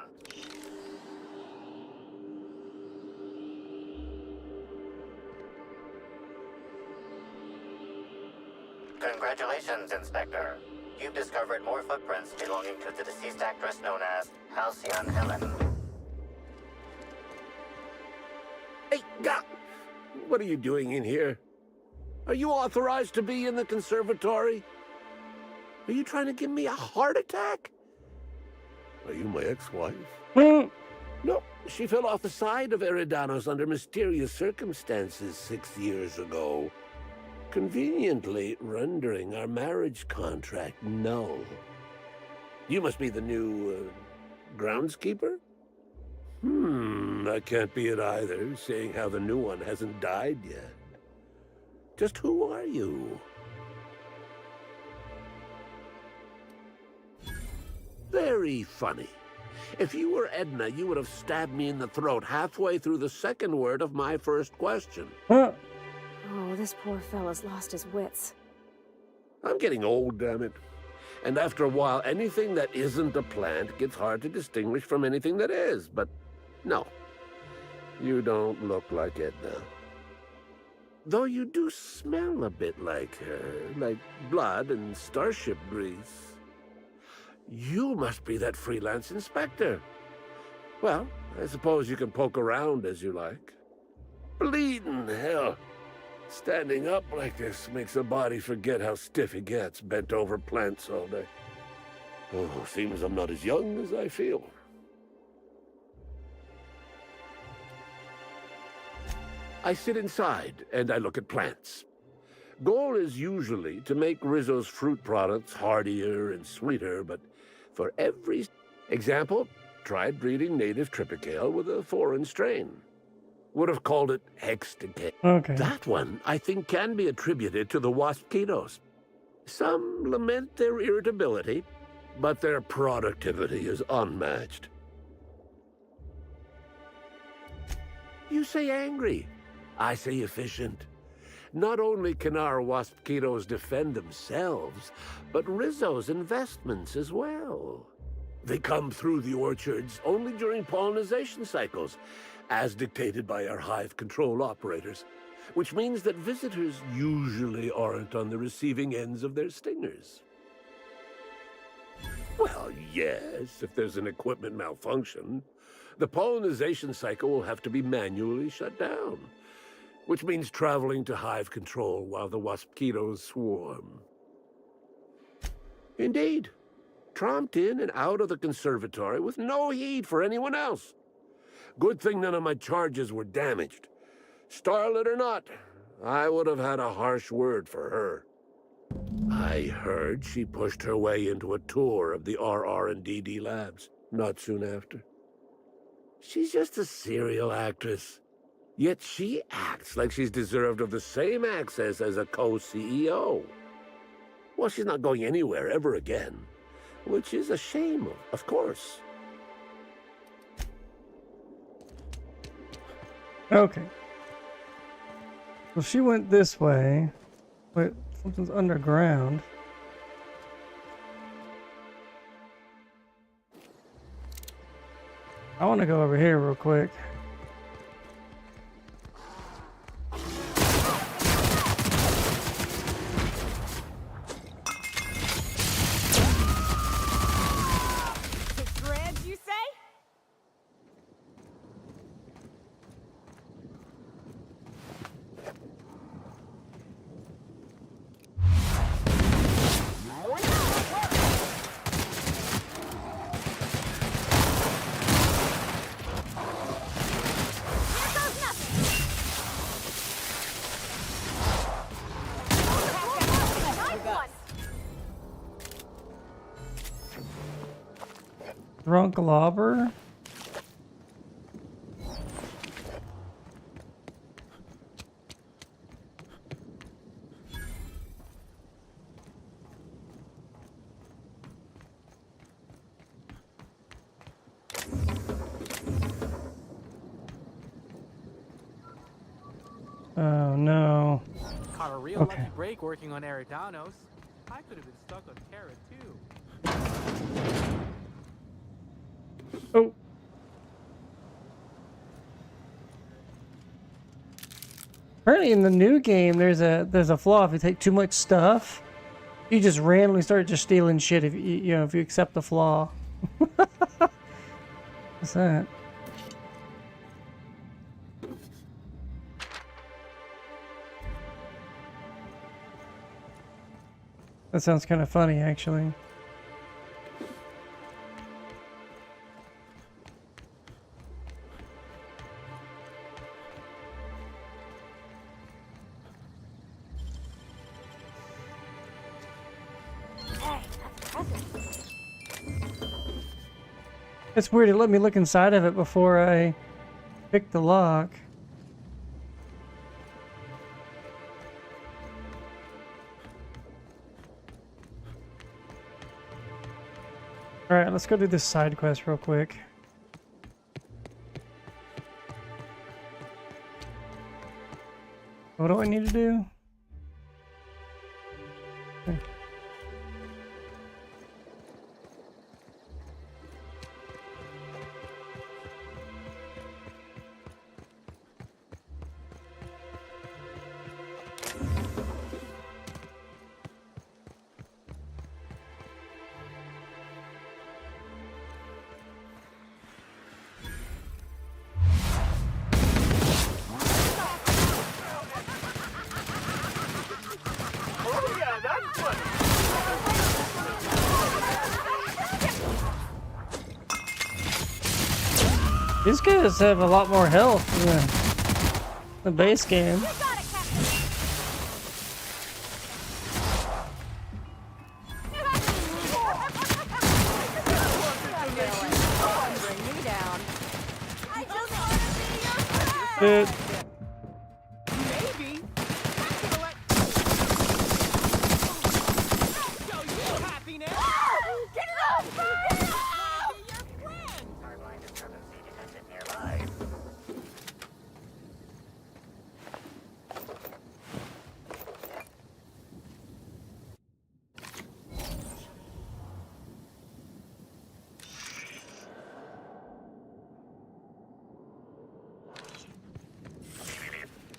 Congratulations, Inspector. You've discovered more footprints belonging to the deceased actress known as Halcyon Helen. Hey, what are you doing in here? Are you authorized to be in the conservatory? Are you trying to give me a heart attack? Are you my ex-wife? No, she fell off the side of Eridanos under mysterious circumstances 6 years ago, conveniently rendering our marriage contract null. You must be the new, groundskeeper? That can't be it either, seeing how the new one hasn't died yet. Just who are you? Very funny. If you were Edna, you would have stabbed me in the throat halfway through the second word of my first question. Oh, this poor fella's lost his wits. I'm getting old, damn it. And after a while, anything that isn't a plant gets hard to distinguish from anything that is. But no, you don't look like Edna. Though you do smell a bit like her, like blood and starship grease. You must be that freelance inspector. Well, I suppose you can poke around as you like. Bleeding hell. Standing up like this makes a body forget how stiff he gets bent over plants all day. Oh, seems I'm not as young as I feel. I sit inside and I look at plants. Goal is usually to make Rizzo's fruit products hardier and sweeter, but for every example, tried breeding native Tripicale with a foreign strain. Would have called it Hexticale. Okay. That one, I think, can be attributed to the waspitos. Some lament their irritability, but their productivity is unmatched. You say angry. I say efficient. Not only can our waspitos defend themselves, but Rizzo's investments as well. They come through the orchards only during pollination cycles, as dictated by our hive control operators, which means that visitors usually aren't on the receiving ends of their stingers. Well, yes, if there's an equipment malfunction, the pollination cycle will have to be manually shut down, which means traveling to hive control while the waspitos swarm. Indeed, tromped in and out of the conservatory with no heed for anyone else. Good thing none of my charges were damaged. Starlet or not, I would have had a harsh word for her. I heard she pushed her way into a tour of the RR&DD labs not soon after. She's just a serial actress. Yet she acts like she's deserved of the same access as a co-CEO. Well, she's not going anywhere ever again, which is a shame, of course. Okay. Well, she went this way. Wait, something's underground. I want to go over here real quick. Drunk lobber? real Okay. lucky break working on Eridanos. I could have been stuck on Terra too. Oh. Apparently in the new game there's a flaw. If you take too much stuff, you just randomly start just stealing shit if you know if you accept the flaw. What's that? That sounds kind of funny, actually. It's weird, it let me look inside of it before I picked the lock. Alright, let's go do this side quest real quick. What do I need to do? Okay. These guys have a lot more health than the base game. Dude.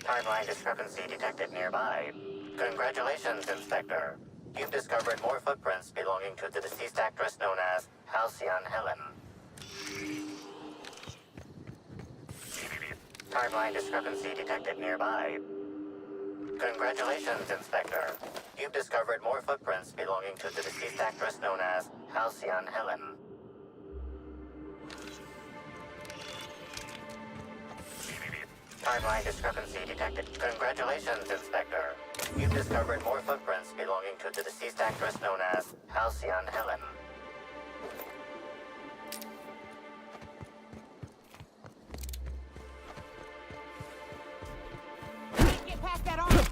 Timeline discrepancy detected nearby. Congratulations, Inspector. You've discovered more footprints belonging to the deceased actress known as Halcyon Helen. Timeline discrepancy detected nearby. Congratulations, Inspector. You've discovered more footprints belonging to the deceased actress known as Halcyon Helen. Timeline discrepancy detected. Congratulations, Inspector. You've discovered more footprints belonging to the deceased actress known as Halcyon Helen. Get past that arm!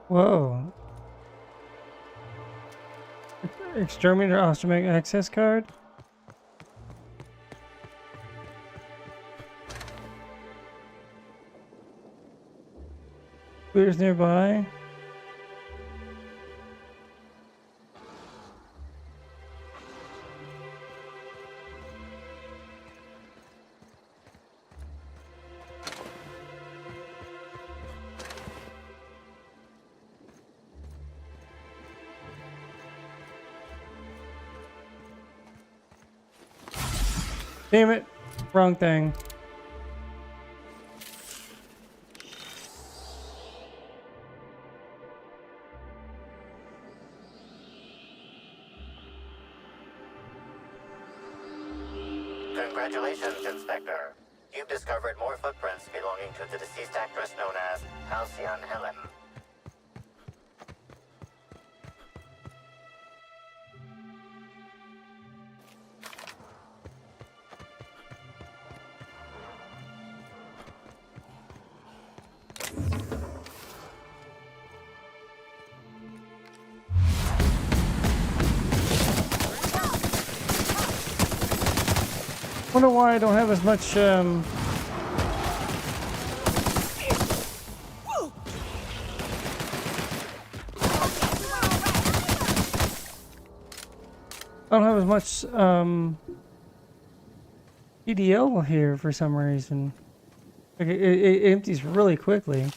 Whoa. Exterminator Ostromech access card? Clears nearby. Damn it. Wrong thing. Congratulations, Inspector. You've discovered more footprints belonging to the deceased actress known as Halcyon Helen. Wonder why I don't have as much, I don't have as much, EDL here for some reason. Like it empties really quickly.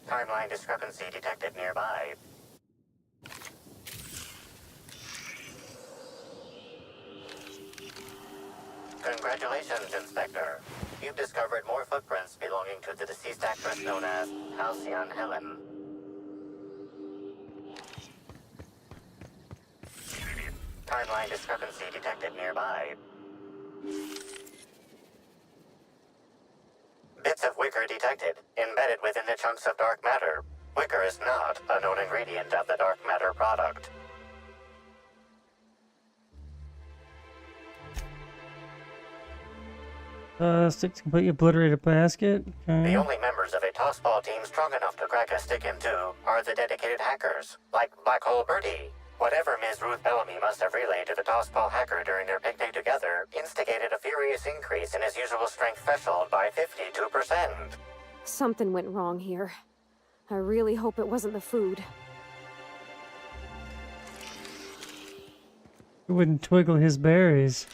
Timeline discrepancy detected nearby. Congratulations, Inspector. You've discovered more footprints belonging to the deceased actress known as Halcyon Helen. Timeline discrepancy detected nearby. Bits of wicker detected, embedded within the chunks of dark matter. Wicker is not a known ingredient of the dark matter product. Stick to completely obliterated basket. Okay. The only members of a tossball team strong enough to crack a stick in two are the dedicated hackers, like Black Hole Birdie. Whatever Ms. Ruth Bellamy must have relayed to the tossball hacker during their picnic together instigated a furious increase in his usual strength threshold by 52%. Something went wrong here. I really hope it wasn't the food. He wouldn't twiggle his berries.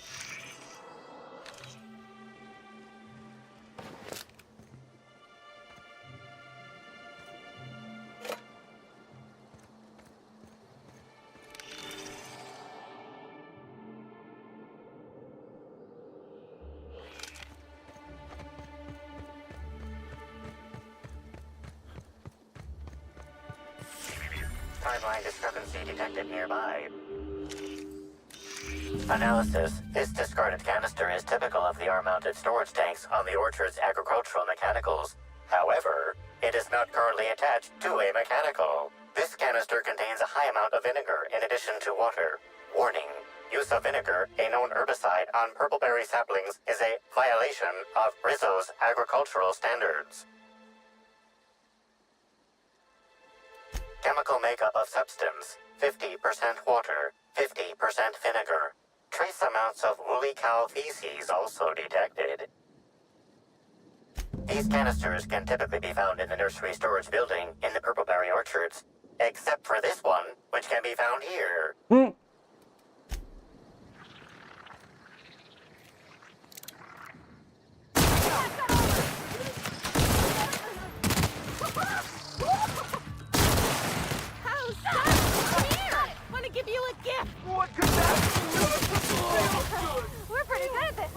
Timeline discrepancy detected nearby. Analysis. This discarded canister is typical of the R-mounted storage tanks on the orchard's agricultural mechanicals. However, it is not currently attached to a mechanical. This canister contains a high amount of vinegar in addition to water. Warning. Use of vinegar, a known herbicide on purpleberry saplings, is a violation of Rizzo's agricultural standards. Chemical makeup of substance, 50% water, 50% vinegar. Trace amounts of woolly cow feces also detected. These canisters can typically be found in the nursery storage building in the purpleberry orchards, except for this one, which can be found here. Give you a gift. What could that be? We're pretty good at this.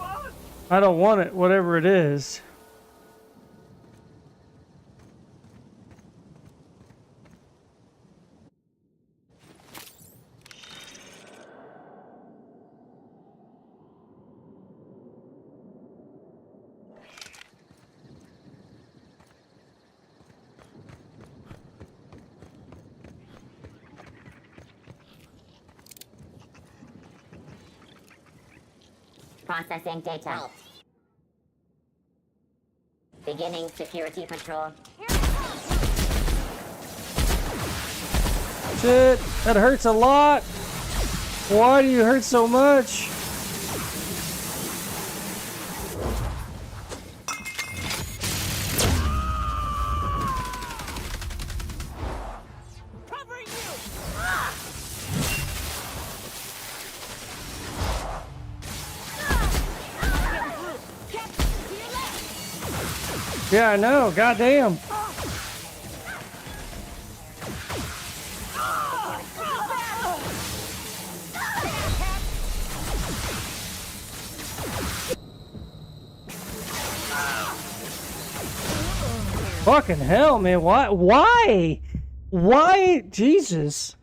I don't want it, whatever it is. Processing data. Beginning security control. Shit, that hurts a lot. Why do you hurt so much? Yeah, I know. Goddamn. Fucking hell, man. Why? Why? Why? Jesus.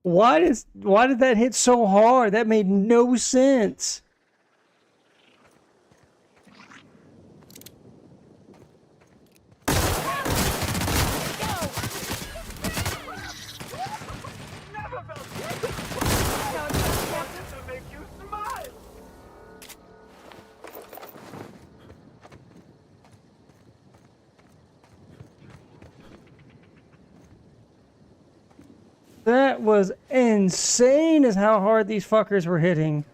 Why did that hit so hard? That made no sense. That was insane as how hard these fuckers were hitting.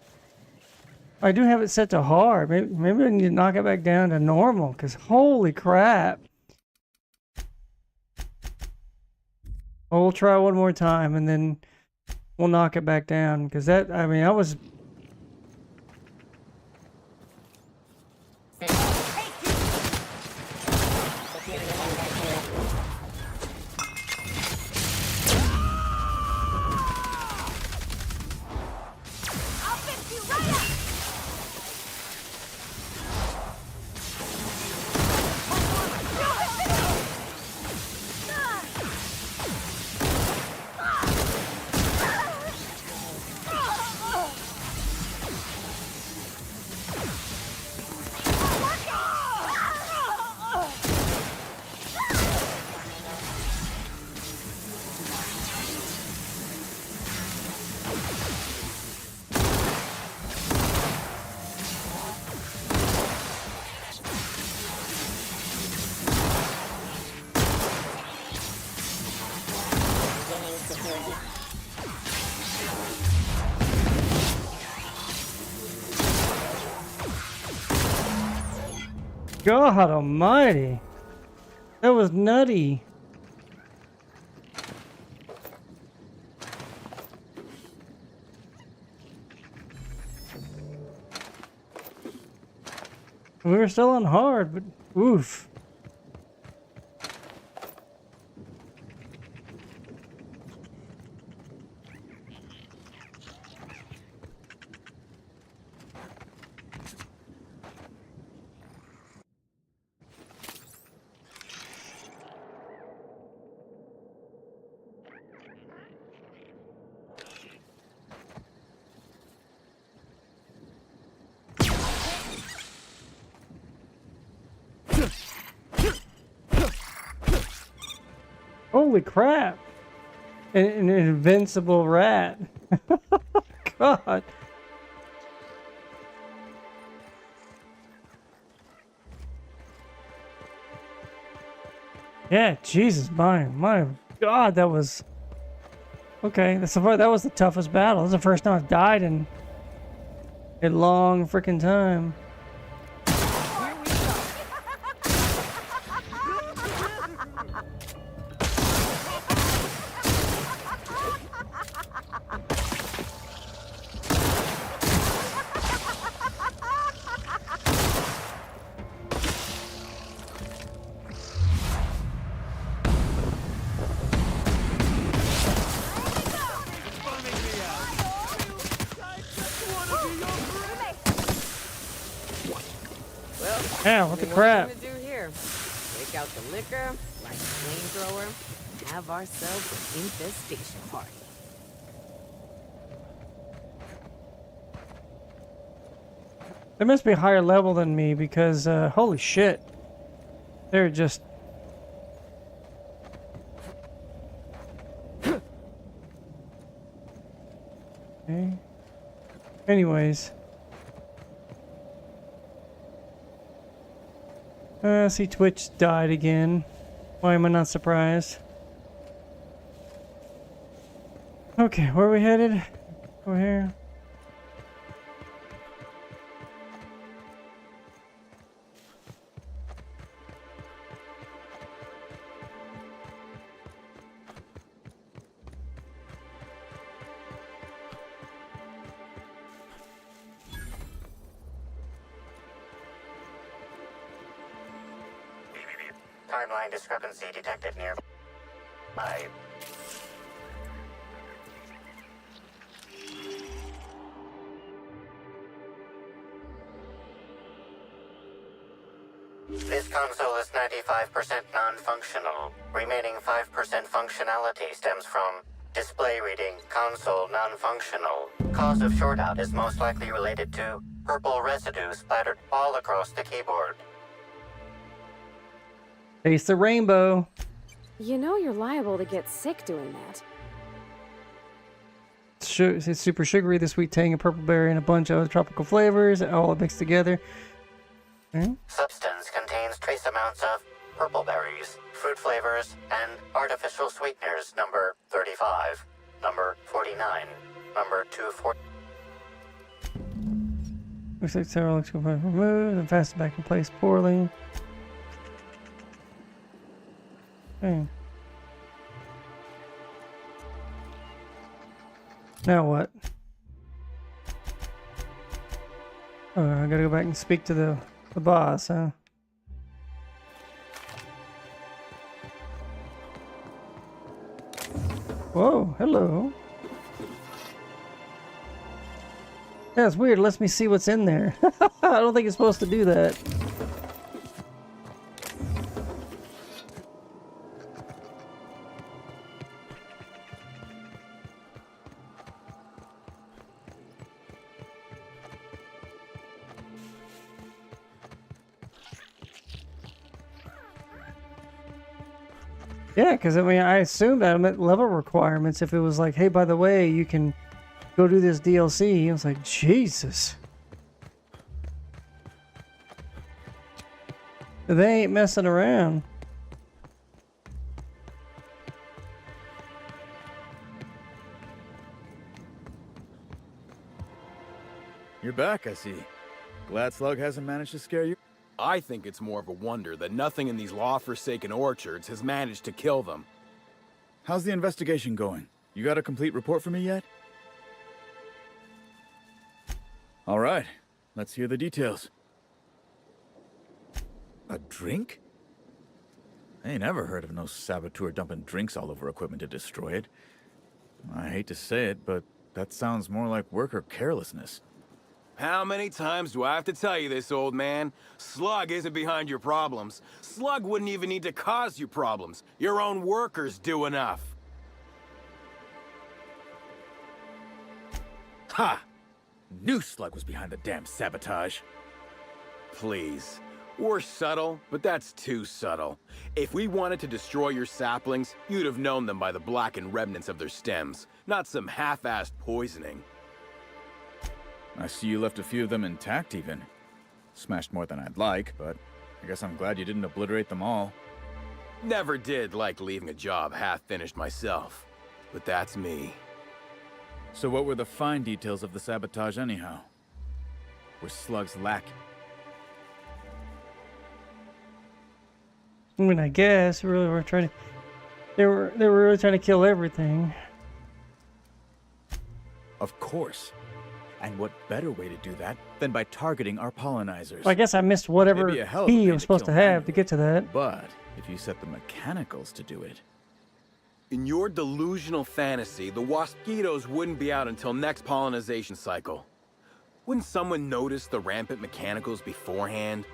I do have it set to hard. Maybe I need to knock it back down to normal, because holy crap. We'll try one more time, and then we'll knock it back down, because that, I mean, I was... God almighty. That was nutty. We were still on hard, but oof. Holy crap! An invincible rat. God. Yeah, Jesus, my God, that was... Okay, that was the toughest battle. This is the first time I've died in a long freaking time. Yeah, what the crap? What do here? Take out the liquor, light the flamethrower, and have ourselves an infestation party. They must be a higher level than me because, holy shit. They're just... Okay. Anyways. See, Twitch died again. Why am I not surprised? Okay, where are we headed? Over here. Timeline discrepancy detected nearby. This console is 95% non-functional. Remaining 5% functionality stems from display reading console non-functional. Cause of shortout is most likely related to purple residue splattered all across the keyboard. Taste the rainbow. You know you're liable to get sick doing that. It's super sugary, the sweet tang and purple berry, and a bunch of other tropical flavors, all mixed together. Okay. Substance contains trace amounts of purple berries, fruit flavors, and artificial sweeteners number 35, number 49, number 240. Looks like several electrical parts removed and fastened back in place poorly. Okay. Now what? Oh, I gotta go back and speak to the boss, huh? Whoa, hello. Yeah, it's weird. It lets me see what's in there. I don't think it's supposed to do that. Yeah, because I mean, I assumed that meant level requirements. If it was like, hey, by the way, you can go do this DLC. I was like, Jesus. They ain't messing around. You're back, I see. Glad Slug hasn't managed to scare you. I think it's more of a wonder that nothing in these law-forsaken orchards has managed to kill them. How's the investigation going? You got a complete report for me yet? All right, let's hear the details. A drink? I ain't ever heard of no saboteur dumping drinks all over equipment to destroy it. I hate to say it, but that sounds more like worker carelessness. How many times do I have to tell you this, old man? Slug isn't behind your problems. Slug wouldn't even need to cause you problems. Your own workers do enough. Ha! Knew Slug was behind the damn sabotage. Please. We're subtle, but that's too subtle. If we wanted to destroy your saplings, you'd have known them by the blackened remnants of their stems, not some half-assed poisoning. I see you left a few of them intact even. Smashed more than I'd like, but I guess I'm glad you didn't obliterate them all. Never did like leaving a job half-finished myself, but that's me. So what were the fine details of the sabotage anyhow? Were Slugs lacking? I mean, I guess really we're trying to. They were really trying to kill everything. Of course. And what better way to do that than by targeting our pollinizers? Well, I guess I missed whatever key you were supposed to have to get to that. But if you set the mechanicals to do it. In your delusional fantasy, the mosquitoes wouldn't be out until next pollinization cycle. Wouldn't someone notice the rampant mechanicals beforehand?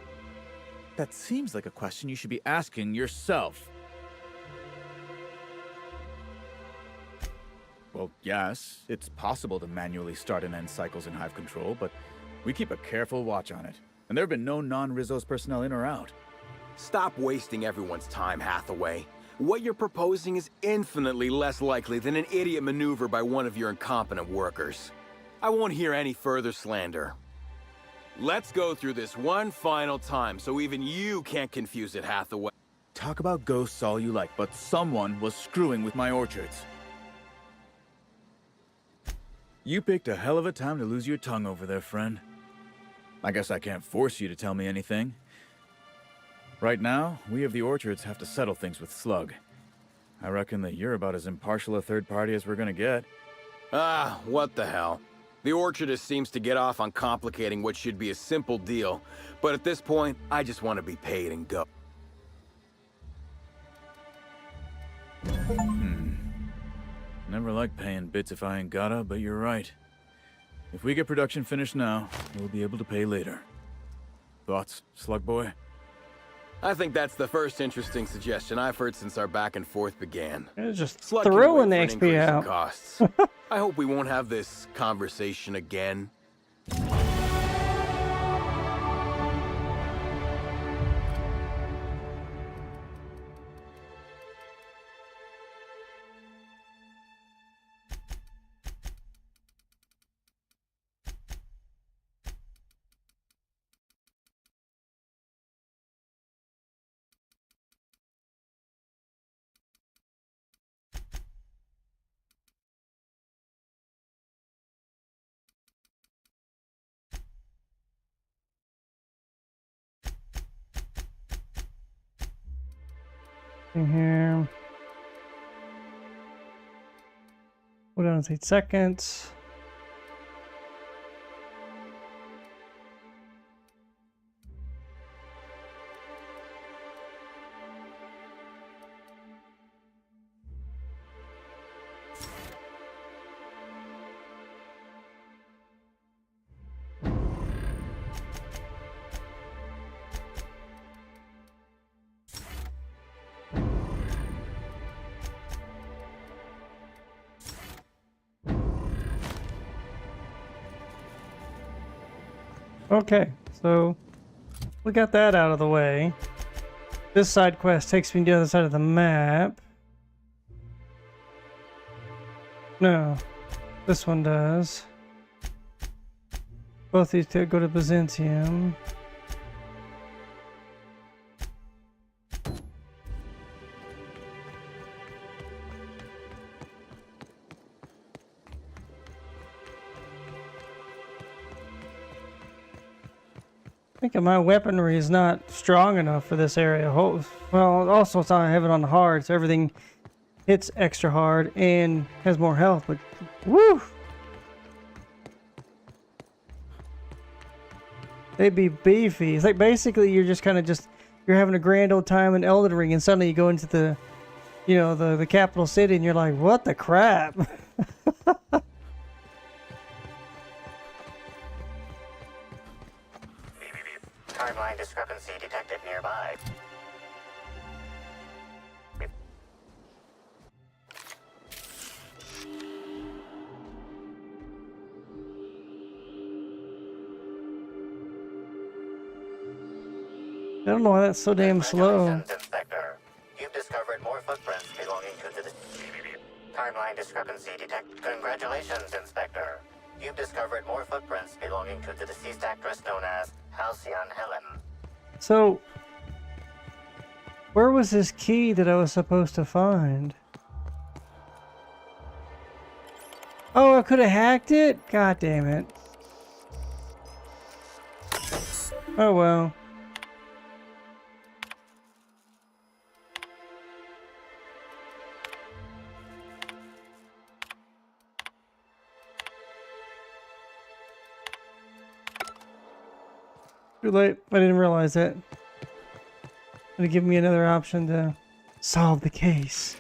That seems like a question you should be asking yourself. Well, yes, it's possible to manually start and end cycles in Hive control, but we keep a careful watch on it. And there have been no non-Rizzo's personnel in or out. Stop wasting everyone's time, Hathaway. What you're proposing is infinitely less likely than an idiot maneuver by one of your incompetent workers. I won't hear any further slander. Let's go through this one final time so even you can't confuse it, Hathaway. Talk about ghosts all you like, but someone was screwing with my orchards. You picked a hell of a time to lose your tongue over there, friend. I guess I can't force you to tell me anything. Right now, we of the orchards have to settle things with Slug. I reckon that you're about as impartial a third party as we're gonna get. Ah, what the hell. The orchardist seems to get off on complicating what should be a simple deal, but at this point, I just want to be paid and go. Never like paying bits if I ain't gotta, but you're right. If we get production finished now, we'll be able to pay later. Thoughts, Slug Boy? I think that's the first interesting suggestion I've heard since our back and forth began. It's just Slug can throwing the wait for an XP increase in out. costs. I hope we won't have this conversation again. In here. Hold on 8 seconds. Okay, so we got that out of the way. This side quest takes me to the other side of the map. No, this one does. Both these two go to Byzantium. I think my weaponry is not strong enough for this area. Well, also it's not heavy on the hard, so everything hits extra hard and has more health, but woo! They'd be beefy. It's like basically you're just kind of you're having a grand old time in Elden Ring and suddenly you go into the, you know, the capital city and you're like, what the crap? Timeline discrepancy detected nearby. I don't know why that's so damn slow. Inspector. You've discovered more footprints belonging to the timeline discrepancy detect. Congratulations, Inspector. You've discovered more footprints belonging to the deceased actress known as Halcyon Helen. So, where was this key that I was supposed to find? Oh, I could have hacked it? God damn it. Oh well. Too late. I didn't realize that. Gonna give me another option to solve the case.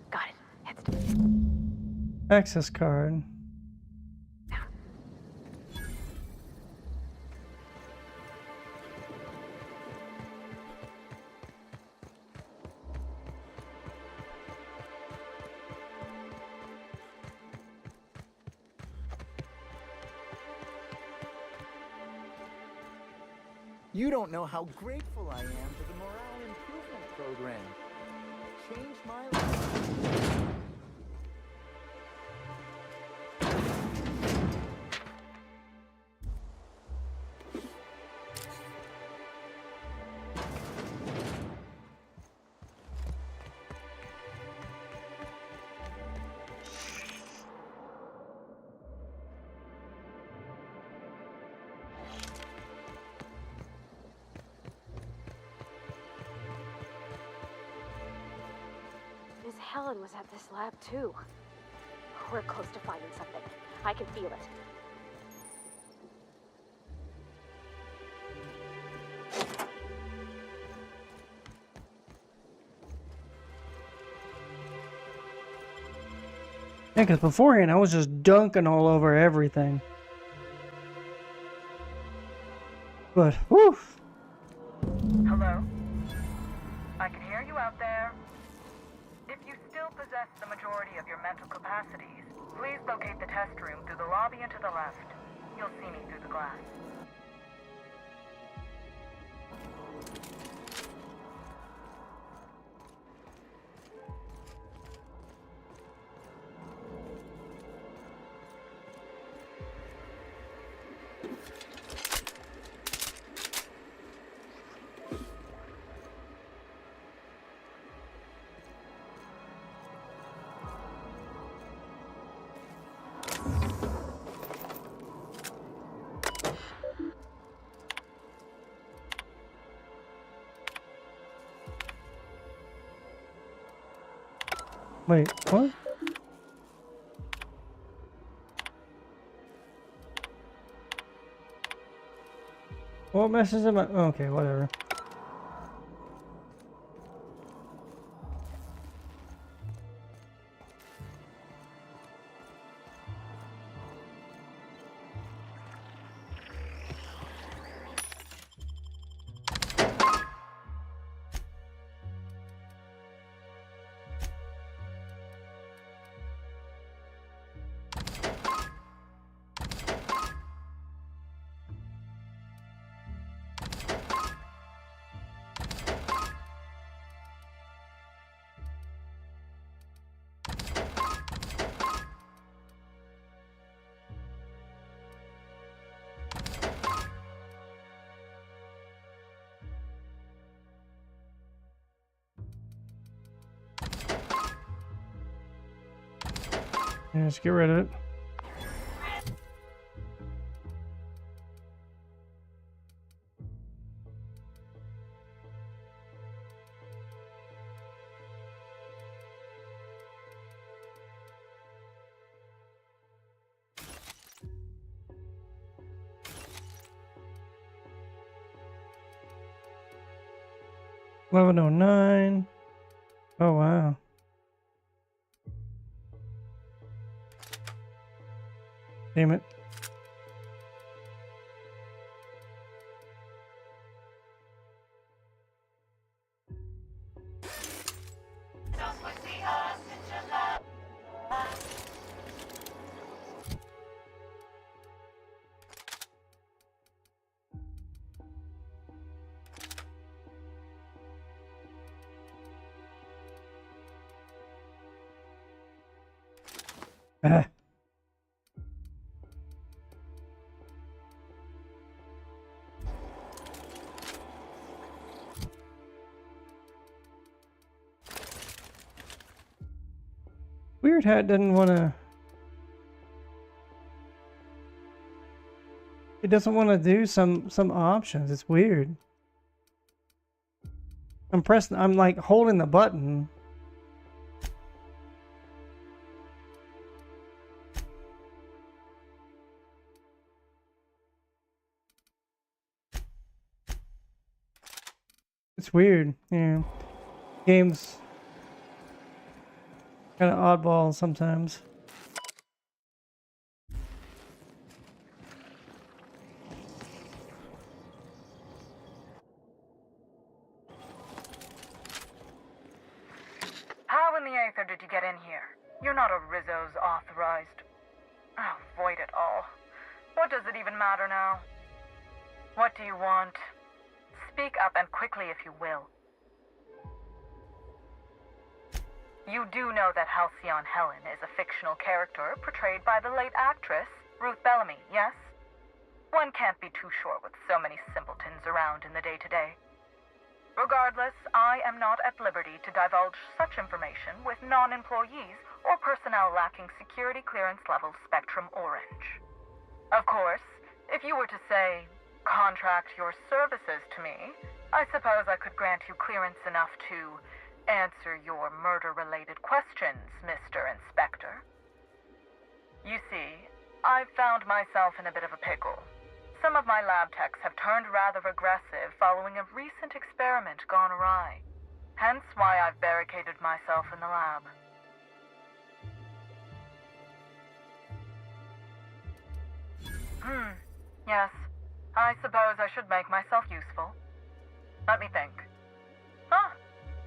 Got it. Access card. You don't know how grateful I am to the morale improvement program. Changed my life. Miss Helen was at this lab too. We're close to finding something. I can feel it. Yeah, because beforehand I was just dunking all over everything. But, whew. Hello? I can hear you out there. If you still possess the majority of your mental capacities, please locate the test room through the lobby and to the left. You'll see me through the glass. Wait, what? What message am I? Okay, whatever. Yeah, just get rid of it. $11.09. Oh wow. Damn it. Ah. Weird how it doesn't want to. It doesn't want to do some options. It's weird. I'm pressing. I'm like holding the button. It's weird. Yeah. Games kind of oddball sometimes. How in the Aether did you get in here? You're not a Rizzo's authorized. Oh, void it all. What does it even matter now? What do you want? Speak up and quickly if you will. You do know that Halcyon Helen is a fictional character portrayed by the late actress, Ruth Bellamy, yes? One can't be too sure with so many simpletons around in the day-to-day. Regardless, I am not at liberty to divulge such information with non-employees or personnel lacking security clearance level Spectrum Orange. Of course, if you were to say, contract your services to me, I suppose I could grant you clearance enough to answer your murder-related questions, Mr. Inspector. You see, I've found myself in a bit of a pickle. Some of my lab techs have turned rather aggressive following a recent experiment gone awry. Hence why I've barricaded myself in the lab. Yes. I suppose I should make myself useful. Let me think.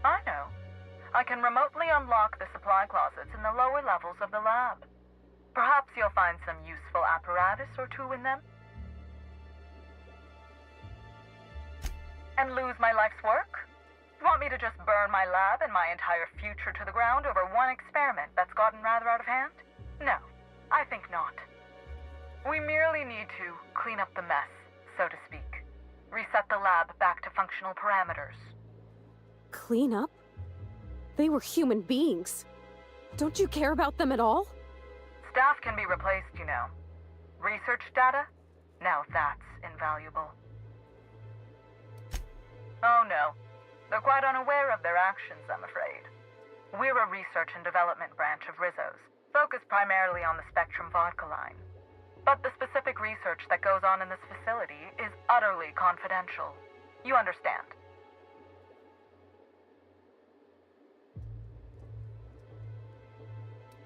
I know. I can remotely unlock the supply closets in the lower levels of the lab. Perhaps you'll find some useful apparatus or two in them. And lose my life's work? You want me to just burn my lab and my entire future to the ground over one experiment that's gotten rather out of hand? No, I think not. We merely need to clean up the mess, so to speak. Reset the lab back to functional parameters. Clean up? They were human beings. Don't you care about them at all? Staff can be replaced, you know. Research data? Now that's invaluable. Oh no. They're quite unaware of their actions, I'm afraid. We're a research and development branch of Rizzo's, focused primarily on the Spectrum vodka line. But the specific research that goes on in this facility is utterly confidential. You understand?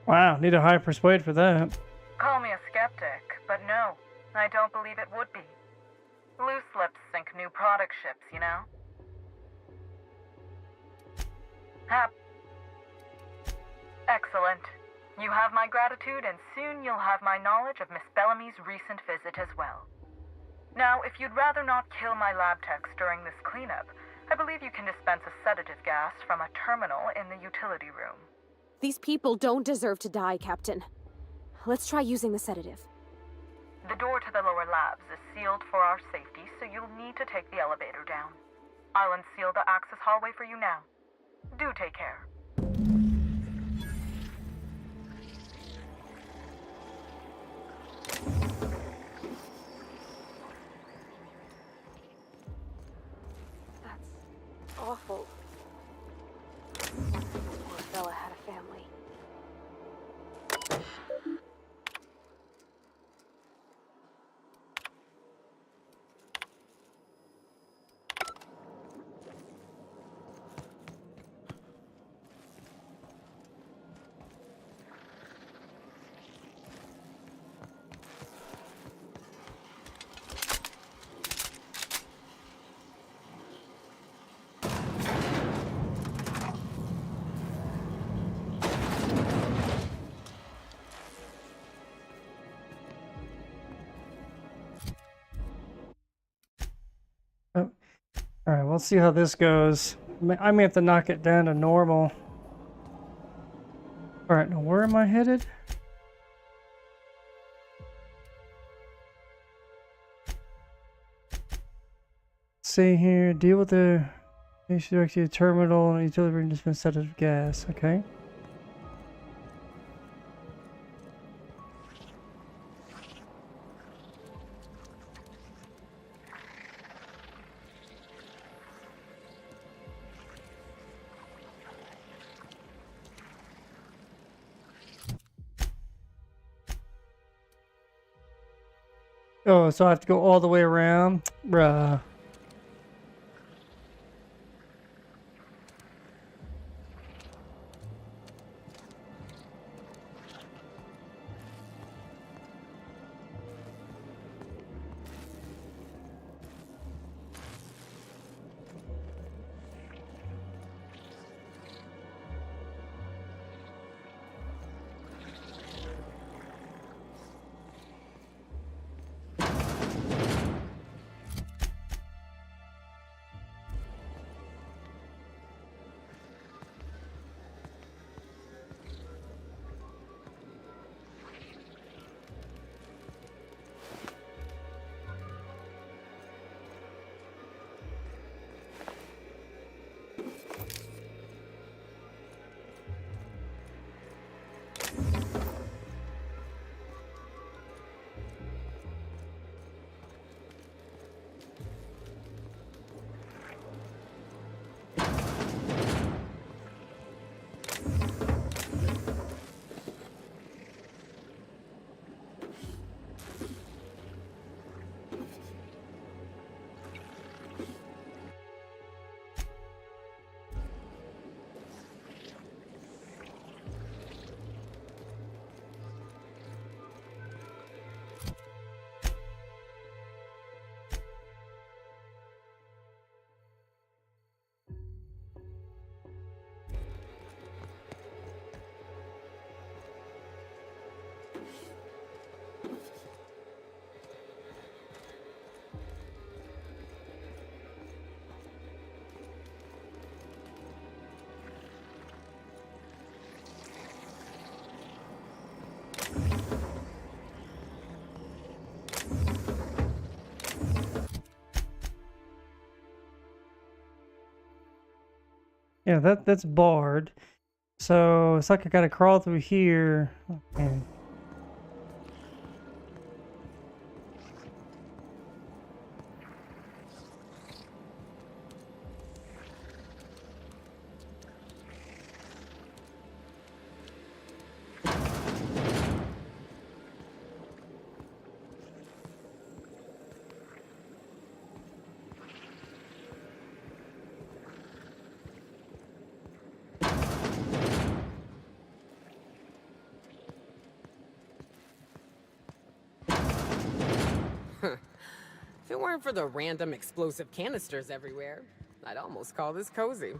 Wow, need a high persuade for that. Call me a skeptic, but no, I don't believe it would be. Loose lips sink new product ships, you know? Excellent. You have my gratitude, and soon you'll have my knowledge of Miss Bellamy's recent visit as well. Now, if you'd rather not kill my lab techs during this cleanup, I believe you can dispense a sedative gas from a terminal in the utility room. These people don't deserve to die, Captain. Let's try using the sedative. The door to the lower labs is sealed for our safety, so you'll need to take the elevator down. I'll unseal the access hallway for you now. Do take care. That's awful. Poor fella had a family. Oh. Alright, we'll see how this goes. I may have to knock it down to normal. Alright, now where am I headed? See here, deal with the directed terminal and utility room dispense sedative gas. Okay. Oh, so I have to go all the way around? Bruh. Yeah, that's barred. So it's like I gotta crawl through here. Okay. it weren't for the random explosive canisters everywhere, I'd almost call this cozy.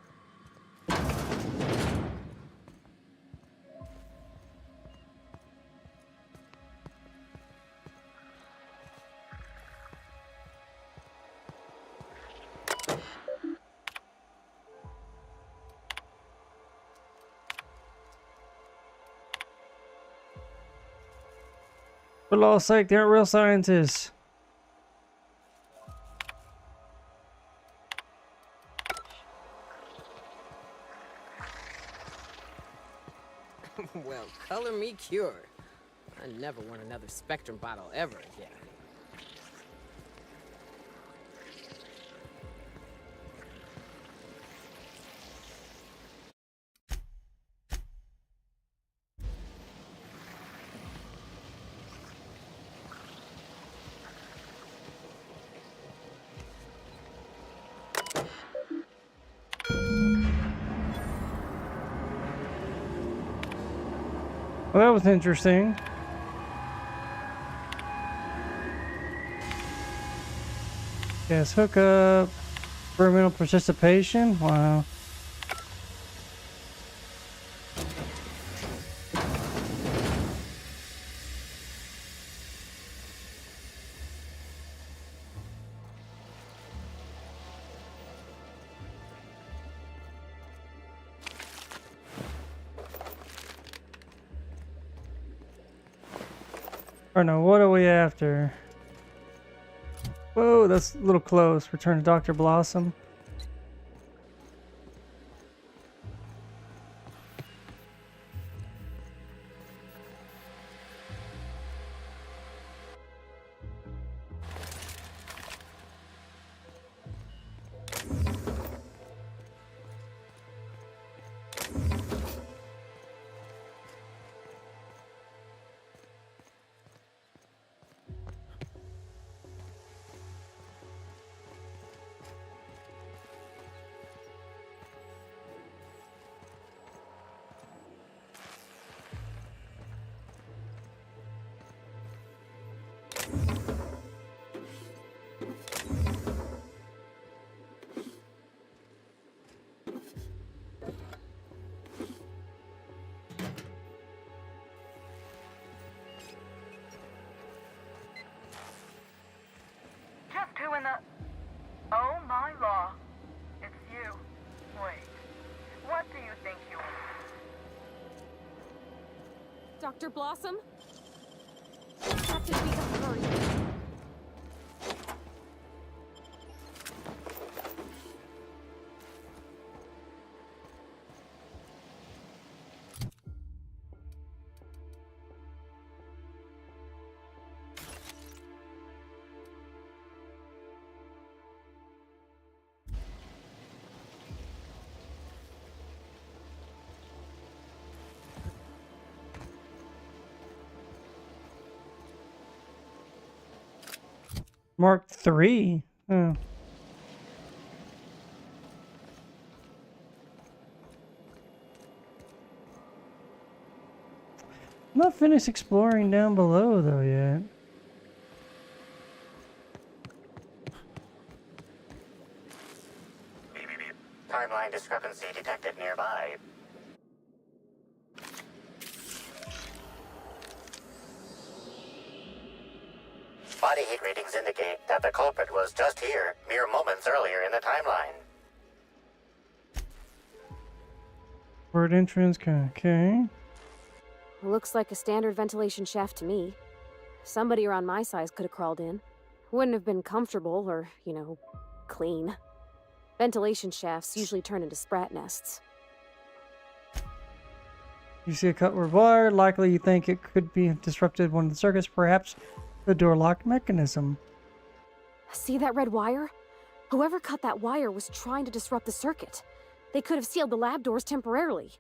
For law's sake, they aren't real scientists. Well, color me cured. I never want another Spectrum bottle ever again. Well, that was interesting. Gas hookup. Experimental participation. Wow. Or no, what are we after? Whoa, that's a little close. Return to Dr. Blossom. Just who in the... Oh my law. It's you. Wait. What do you think you are? Dr. Blossom? Captain, we have to hurry. Mark III. Oh. I'm not finished exploring down below though yet. Timeline discrepancy detected nearby. Body heat readings indicate that the culprit was just here, mere moments earlier in the timeline. Word entrance, okay. Looks like a standard ventilation shaft to me. Somebody around my size could have crawled in. Wouldn't have been comfortable or, you know, clean. Ventilation shafts usually turn into sprat nests. You see a cutward wire, likely you think it could be disrupted one of the circuits, perhaps the door lock mechanism. See that red wire? Whoever cut that wire was trying to disrupt the circuit. They could have sealed the lab doors temporarily.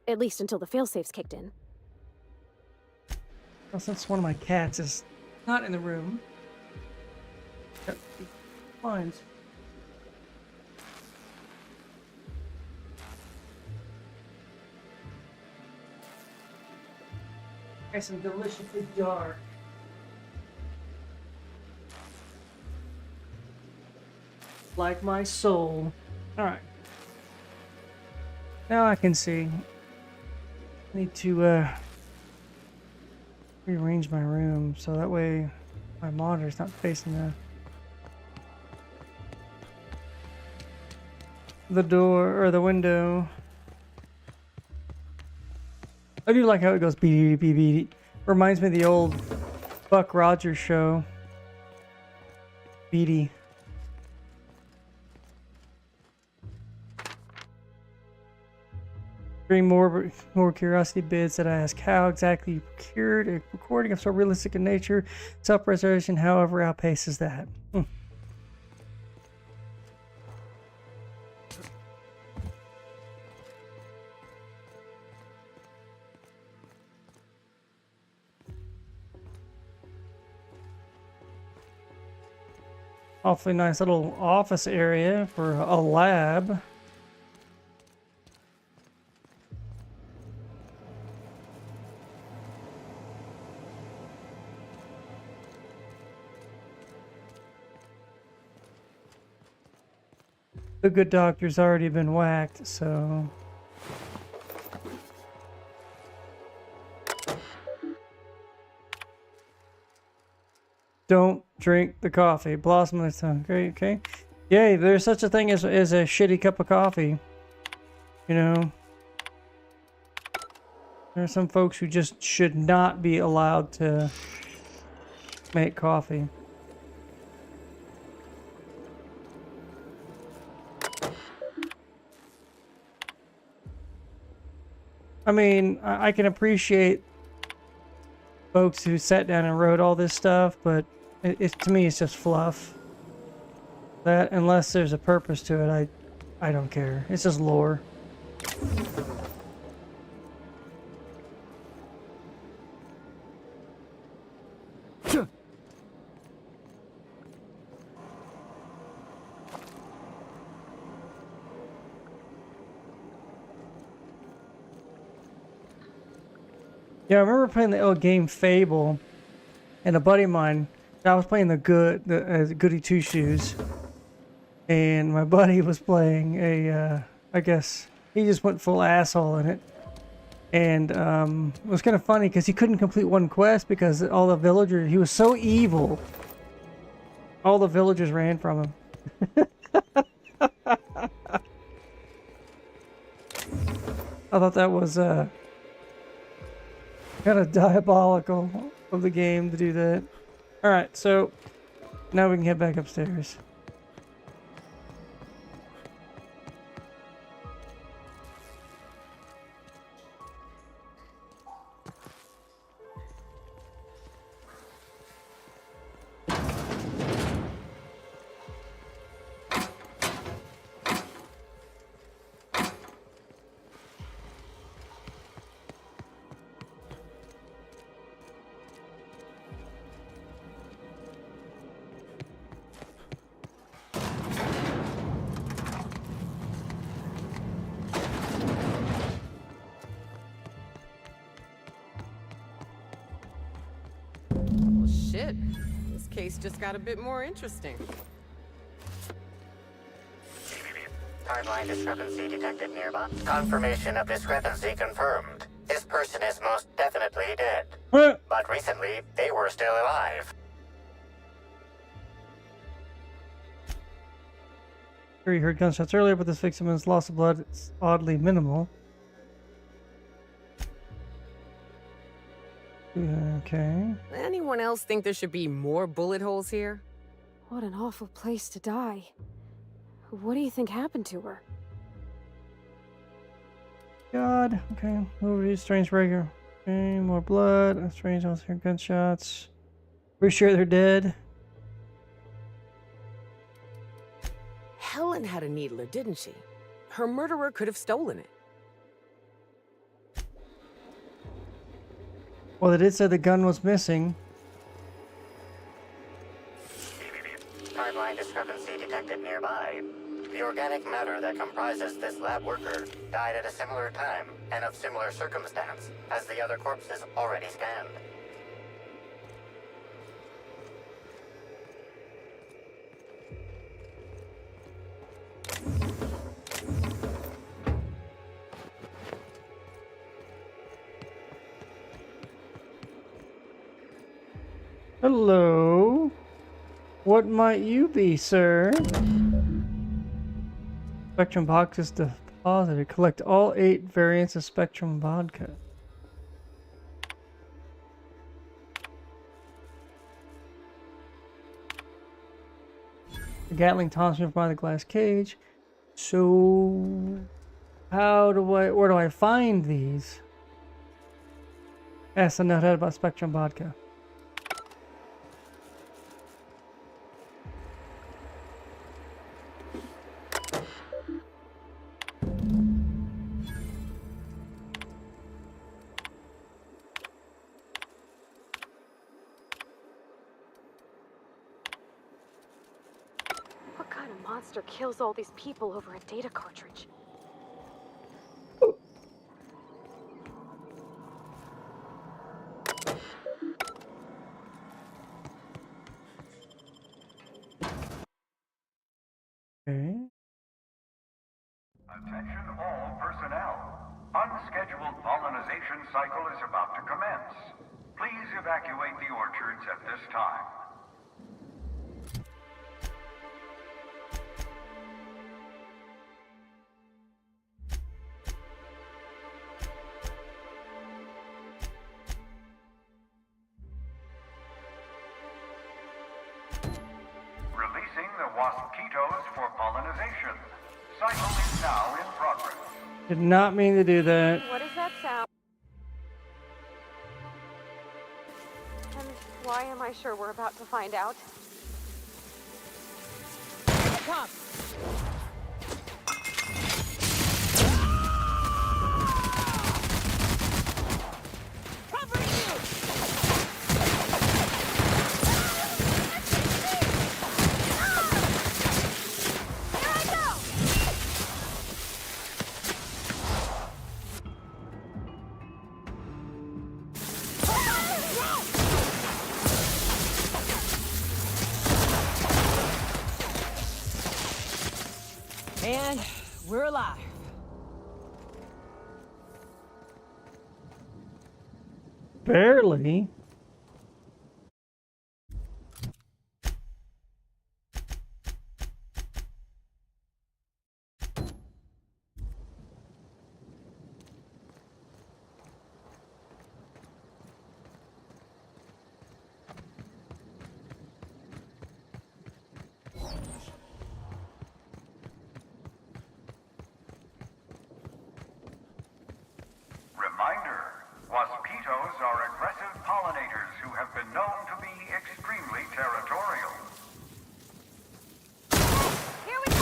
At least until the failsafes kicked in. Well, since one of my cats is not in the room. Blinds. Nice and deliciously dark. like my soul. Alright. Now I can see. I need to rearrange my room so that way my monitor's not facing the door or the window. I do like how it goes beep beep beep. Reminds me of the old Buck Rogers show. Beady. Bring more curiosity bids that I ask how exactly you procured a recording of so realistic in nature. Self-preservation, however, outpaces that. Awfully nice little office area for a lab. The good doctor's already been whacked, so... Don't drink the coffee. Blossom on its tongue. Great, okay. Yay, there's such a thing as a shitty cup of coffee. You know? There are some folks who just should not be allowed to make coffee. I mean, I can appreciate folks who sat down and wrote all this stuff, but to me it's just fluff. That unless there's a purpose to it, I don't care. It's just lore. Yeah, I remember playing the old game Fable, and a buddy of mine, I was playing the Goody Two Shoes, and my buddy was playing I guess, he just went full asshole in it, and it was kind of funny because he couldn't complete one quest because all the villagers, he was so evil, all the villagers ran from him. I thought that was kind of diabolical of the game to do that. Alright, so now we can head back upstairs. Shit, this case just got a bit more interesting. Timeline discrepancy detected nearby. Confirmation of discrepancy confirmed. This person is most definitely dead. But recently, they were still alive. Sure, you heard gunshots earlier, but this victim's loss of blood is oddly minimal. Okay. Anyone else think there should be more bullet holes here? What an awful place to die. What do you think happened to her? God. Okay. Overview. Strange regular. Okay. More blood. Strange house here. Gunshots. We're sure they're dead. Helen had a needler, didn't she? Her murderer could have stolen it. Well, they did say the gun was missing. Timeline discrepancy detected nearby. The organic matter that comprises this lab worker died at a similar time and of similar circumstance as the other corpses already scanned. Hello. What might you be, sir? Spectrum box is deposited. Collect all 8 variants of Spectrum vodka. The Gatling taunts me by the glass cage. So, where do I find these? Ask the nuthead about Spectrum vodka. What kind of monster kills all these people over a data cartridge? Okay. Attention all personnel. Unscheduled pollinization cycle is about to commence. Please evacuate the orchards at this time. Releasing the waspitos for pollinization. Cycle is now in progress. Did not mean to do that. What does that sound? And why am I sure we're about to find out? Come. And we're alive. Barely. Reminder, waspitos are aggressive pollinators who have been known to be extremely territorial. Here we go!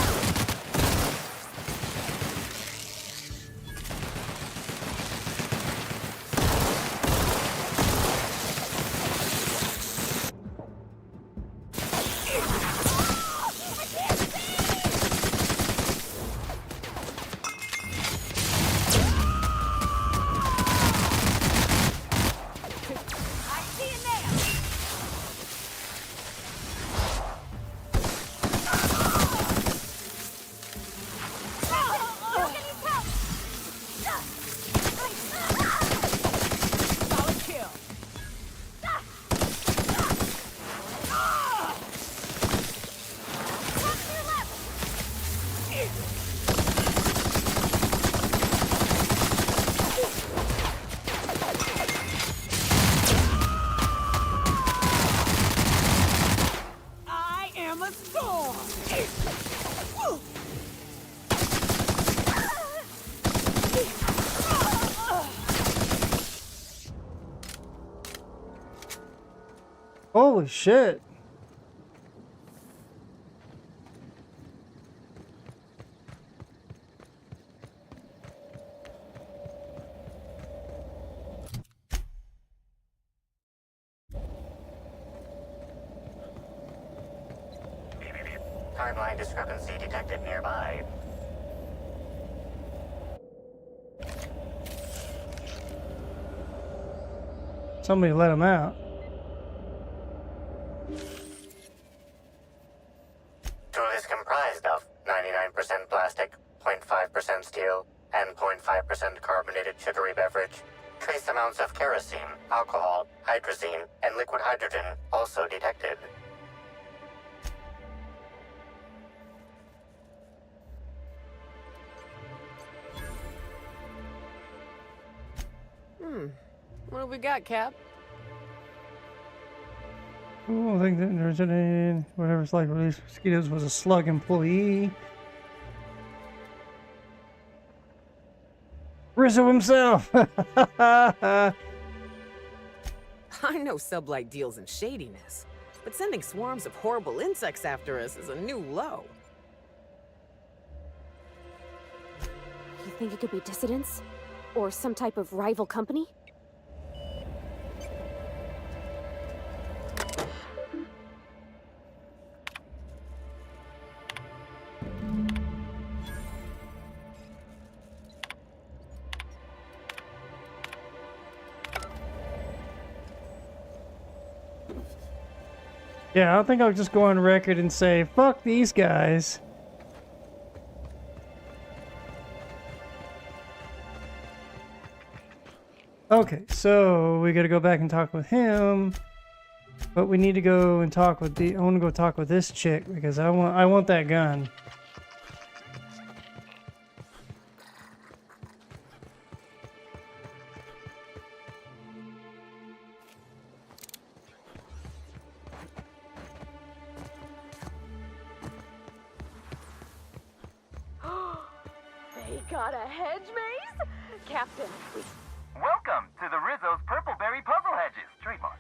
Holy shit. Timeline discrepancy detected nearby. Somebody let him out. Tool is comprised of 99% plastic, 0.5% steel, and 0.5% carbonated sugary beverage, trace amounts of kerosene, alcohol, hydrazine, and liquid hydrogen also detected. What have we got, Cap? Oh, I think that originated whatever's like released mosquitoes was a slug employee. Rizzo himself. I know Sublight deals in shadiness, but sending swarms of horrible insects after us is a new low. You think it could be dissidents? Or some type of rival company? Yeah, I think I'll just go on record and say, fuck these guys. Okay, so we gotta go back and talk with him. But we need to go and talk with I want to go talk with this chick because I want that gun. They got a hedge maze? Captain, Welcome to the Rizzo's Purpleberry Puzzle Hedges, trademark.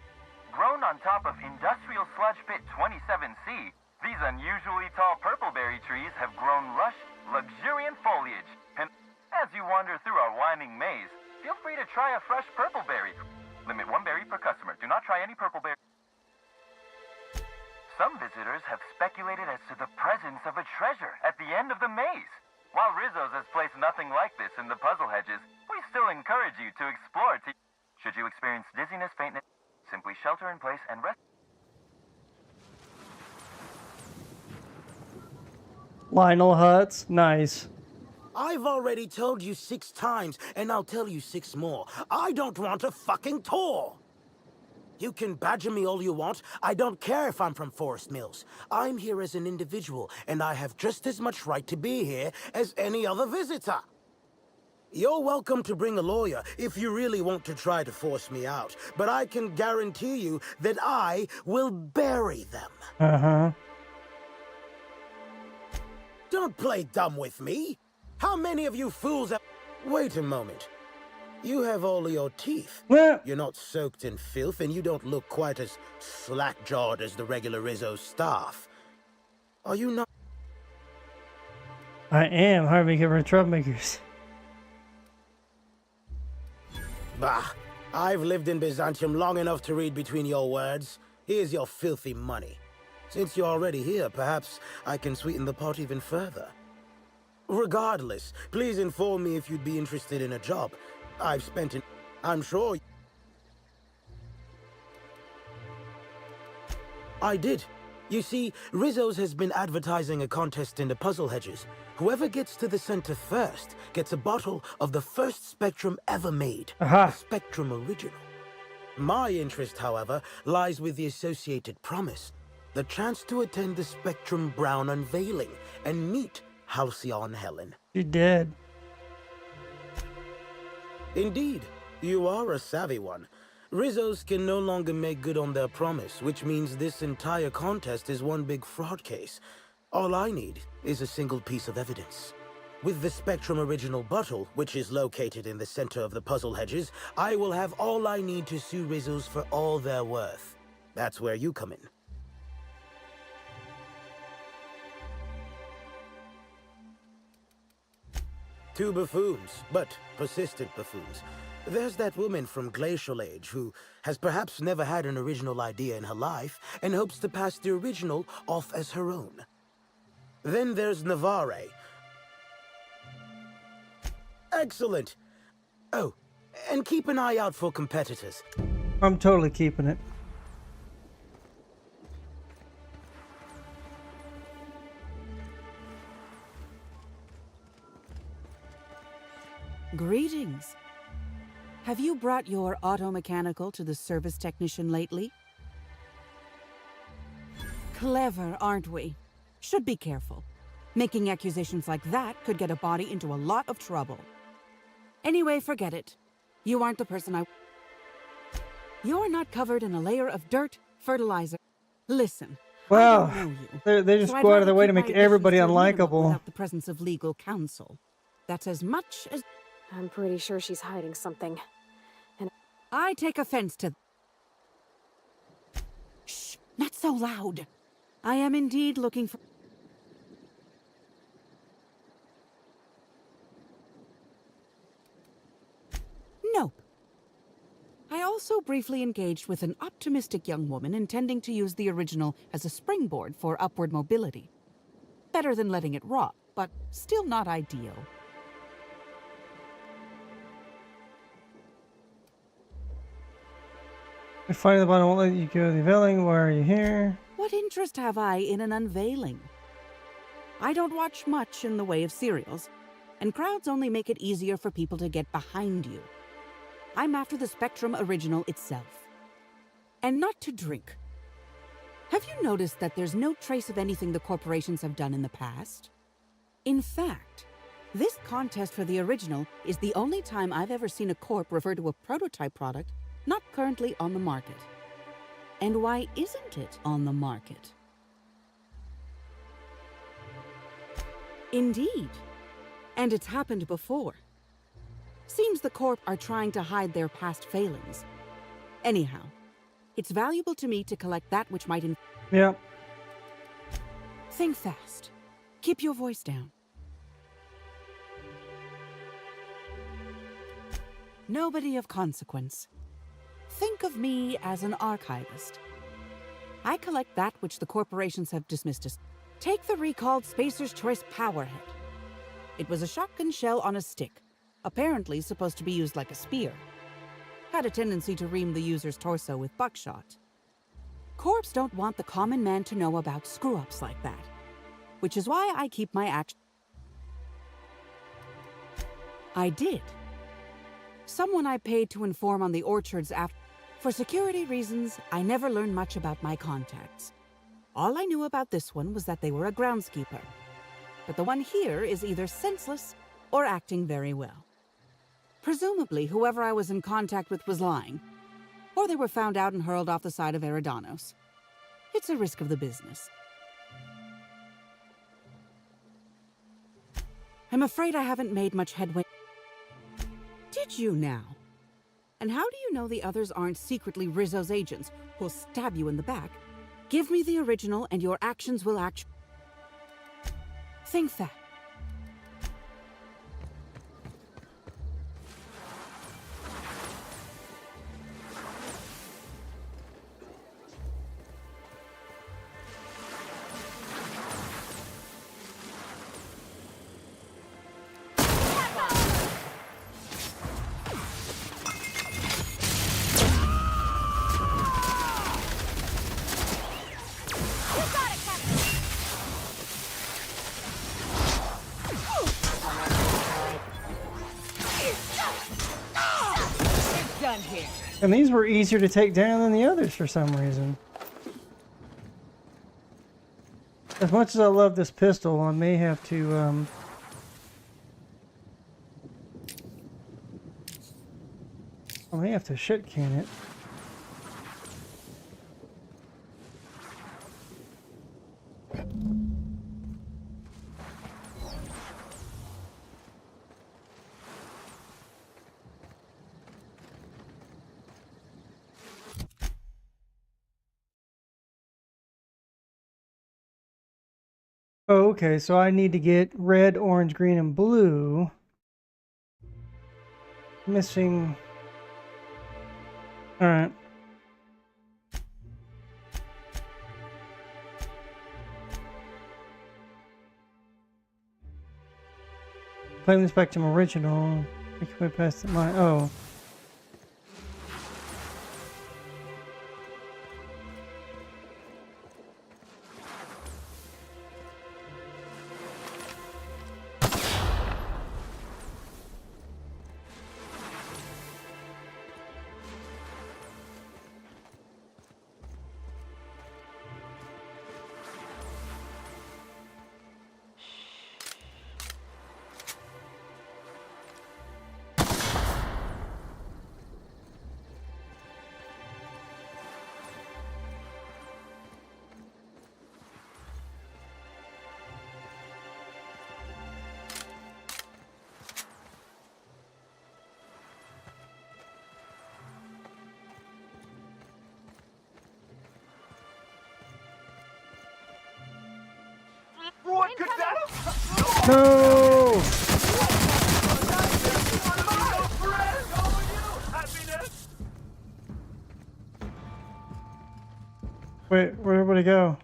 Grown on top of Industrial Sludge Pit 27C, these unusually tall purpleberry trees have grown lush, luxuriant foliage. And as you wander through our winding maze, feel free to try a fresh purpleberry. Limit 1 berry per customer. Do not try any purpleberry. Some visitors have speculated as to the presence of a treasure at the end of the maze. While Rizzo's has placed nothing like this in the puzzle hedges, we still encourage you to explore. Should you experience dizziness, faintness, simply shelter in place and rest. Lionel Hutz, nice. I've already told you 6 times, and I'll tell you 6 more. I don't want a fucking tour! You can badger me all you want. I don't care if I'm from Forest Mills. I'm here as an individual, and I have just as much right to be here as any other visitor. You're welcome to bring a lawyer if you really want to try to force me out, but I can guarantee you that I will bury them. Uh-huh. Don't play dumb with me. How many of you fools have... Wait a moment. You have all your teeth. You're not soaked in filth, and you don't look quite as slack-jawed as the regular Rizzo staff. Are you not... I am hardly ever troublemakers. Bah, I've lived in Byzantium long enough to read between your words. Here's your filthy money. Since you're already here, perhaps I can sweeten the pot even further. Regardless, please inform me if you'd be interested in a job. I've spent it. I'm sure... I did. You see, Rizzo's has been advertising a contest in the puzzle hedges. Whoever gets to the center first gets a bottle of the first Spectrum ever made. Aha. A Spectrum original. My interest, however, lies with the associated promise. The chance to attend the Spectrum Brown unveiling and meet Halcyon Helen. You're dead. Indeed, you are a savvy one. Rizzo's can no longer make good on their promise, which means this entire contest is one big fraud case. All I need is a single piece of evidence. With the Spectrum original bottle, which is located in the center of the puzzle hedges, I will have all I need to sue Rizzo's for all they're worth. That's where you come in. Two buffoons, but persistent buffoons. There's that woman from Glacial Age who has perhaps never had an original idea in her life and hopes to pass the original off as her own. Then there's Navarre. Excellent. Oh, and keep an eye out for competitors. I'm totally keeping it. Greetings. Have you brought your auto mechanical to the service technician lately? Clever, aren't we? Should be careful. Making accusations like that could get a body into a lot of trouble. Anyway, forget it. You aren't the person I... You're not covered in a layer of dirt, fertilizer. Listen, Wow. I don't know you. They just so go I'd out of their rather way to keep make my everybody additions to a minimum unlikable. Without the presence of legal counsel. That's as much as... I'm pretty sure she's hiding something. And I take offense to... Shh, not so loud. I am indeed looking for... Nope. I also briefly engaged with an optimistic young woman intending to use the original as a springboard for upward mobility. Better than letting it rot, but still not ideal. I find the bottom won't let you go to the unveiling. Why are you here? What interest have I in an unveiling? I don't watch much in the way of serials, and crowds only make it easier for people to get behind you. I'm after the Spectrum original itself. And not to drink. Have you noticed that there's no trace of anything the corporations have done in the past? In fact, this contest for the original is the only time I've ever seen a corp refer to a prototype product not currently on the market. And why isn't it on the market? Indeed. And it's happened before. Seems the Corp are trying to hide their past failings. Anyhow, it's valuable to me to collect that which might... Yeah. Think fast. Keep your voice down. Nobody of consequence. Think of me as an archivist. I collect that which the corporations have dismissed as... Take the recalled Spacer's Choice Powerhead. It was a shotgun shell on a stick, apparently supposed to be used like a spear. Had a tendency to ream the user's torso with buckshot. Corps don't want the common man to know about screw-ups like that, which is why I keep my action. I did. Someone I paid to inform on the orchards after... For security reasons, I never learned much about my contacts. All I knew about this one was that they were a groundskeeper. But the one here is either senseless or acting very well. Presumably, whoever I was in contact with was lying. Or they were found out and hurled off the side of Eridanos. It's a risk of the business. I'm afraid I haven't made much headway. Did you now? And how do you know the others aren't secretly Rizzo's agents who'll stab you in the back? Give me the original and your actions will act... Think fast. And these were easier to take down than the others for some reason. As much as I love this pistol, I may have to shit can it. Oh, okay, so I need to get red, orange, green, and blue. Missing. Alright. Claim the Spectrum original. Make your way past my. Oh. What could that? No! Wait, where'd everybody go?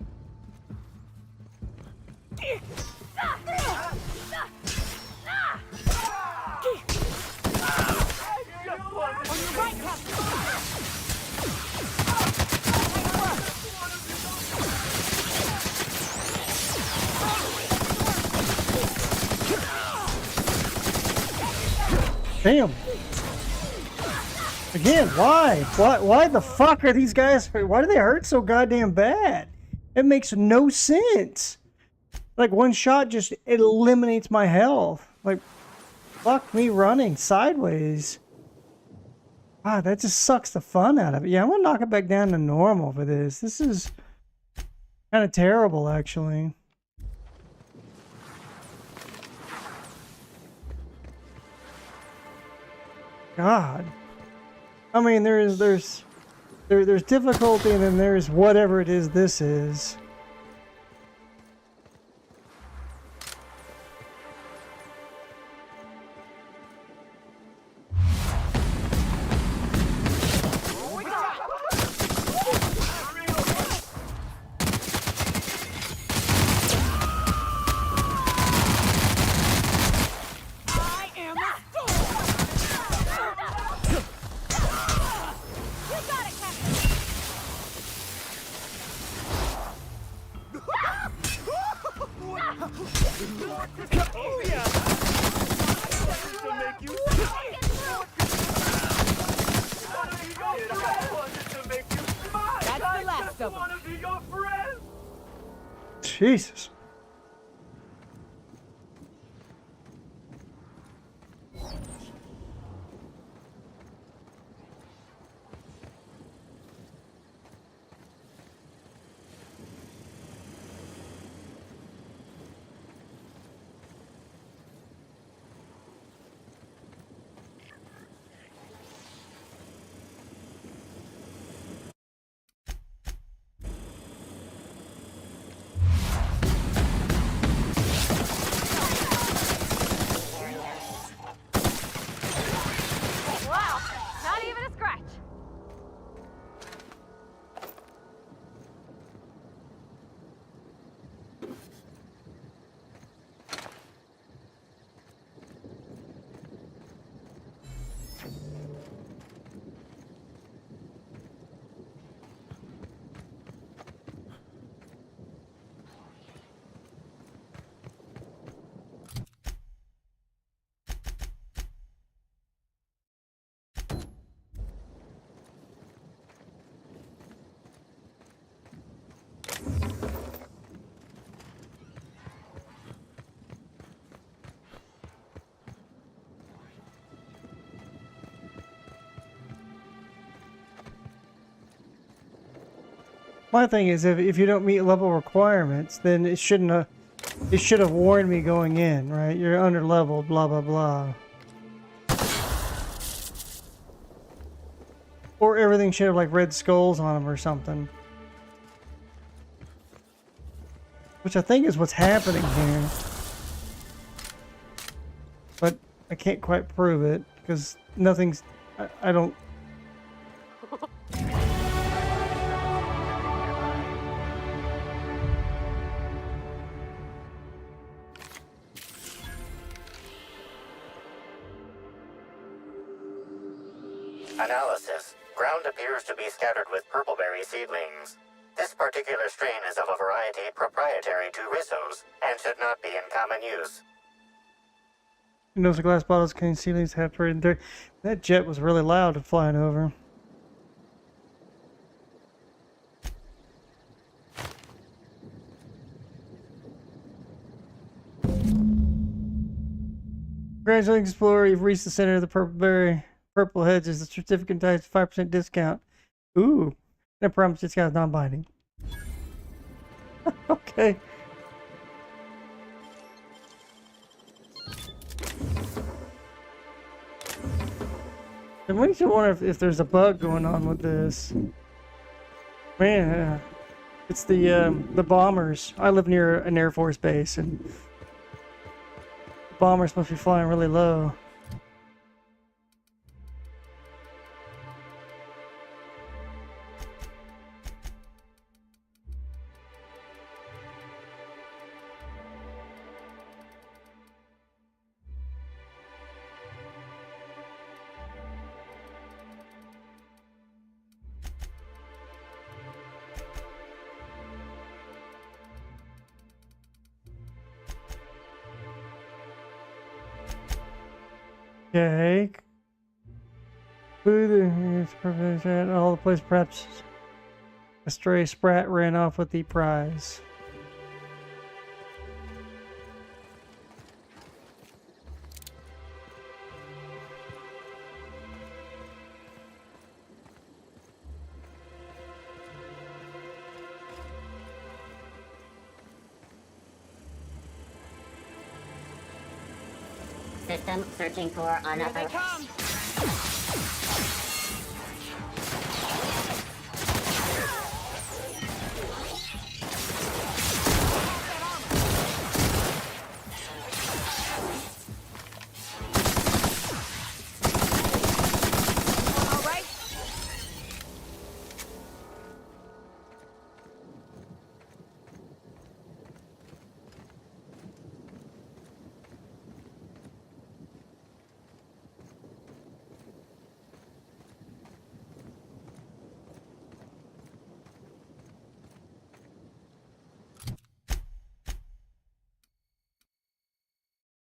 Damn. Again, why? Why the fuck are these guys? Why do they hurt so goddamn bad? It makes no sense. Like, one shot just eliminates my health. Like, fuck me running sideways. Ah, that just sucks the fun out of it. Yeah, I'm gonna knock it back down to normal for this. This is kind of terrible, actually. God. I mean, there's difficulty, and then there's whatever it is this is. Jesus. My thing is, if you don't meet level requirements, then it should have warned me going in, right? You're under leveled, blah blah blah. Or everything should have like red skulls on them or something. Which I think is what's happening here. But I can't quite prove it because nothing's. I don't. Analysis. Ground appears to be scattered with purpleberry seedlings. This particular strain is of a variety proprietary to Rizzo's and should not be in common use. Those glass bottles containing seedlings have parade there. That jet was really loud flying over. Congratulations, Explorer. You've reached the center of the purple hedges. The certificate entitled 5% discount. Ooh. That promise discount is non-binding. Okay. It makes you wonder if there's a bug going on with this. Man, It's the bombers. I live near an Air Force base, and the bombers must be flying really low. Okay. All the place, perhaps a stray sprat ran off with the prize. System searching for another. Here they come. All right.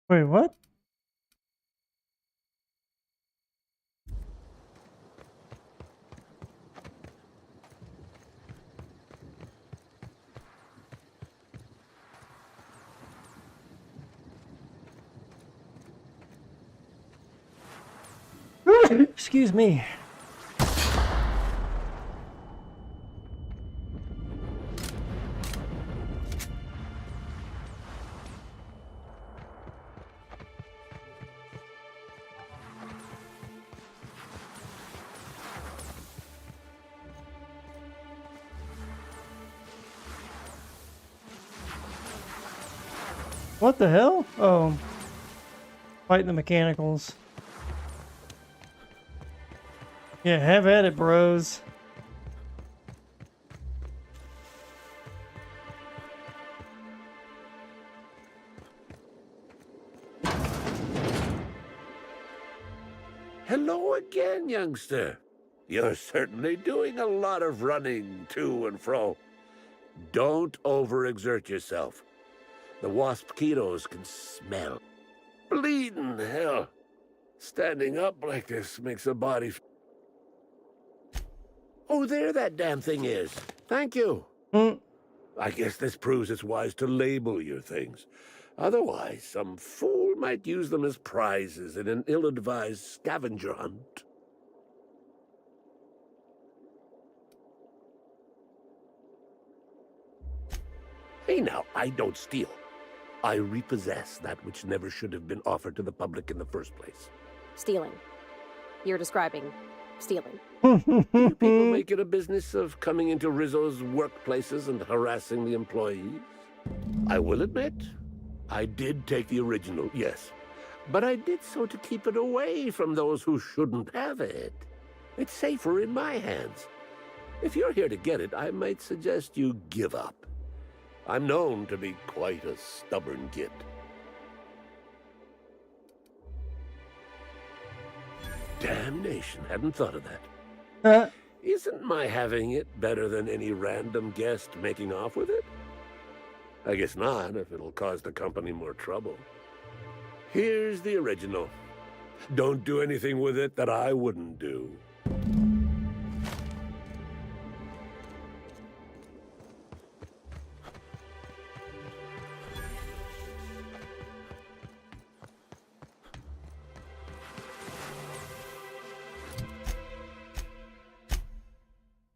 Wait, what? Excuse me. What the hell? Oh. Fighting the mechanicals. Yeah, have at it, bros. Hello again, youngster. You're certainly doing a lot of running to and fro. Don't overexert yourself. The mosquitoes can smell. Bleeding hell. Standing up like this makes a body... Oh, there that damn thing is. Thank you. I guess this proves it's wise to label your things. Otherwise, some fool might use them as prizes in an ill-advised scavenger hunt. Hey now, I don't steal. I repossess that which never should have been offered to the public in the first place. Stealing. You're describing stealing. Do you people make it a business of coming into Rizzo's workplaces and harassing the employees? I will admit, I did take the original, yes. But I did so to keep it away from those who shouldn't have it. It's safer in my hands. If you're here to get it, I might suggest you give up. I'm known to be quite a stubborn git. Damnation, hadn't thought of that. Isn't my having it better than any random guest making off with it? I guess not, if it'll cause the company more trouble. Here's the original. Don't do anything with it that I wouldn't do.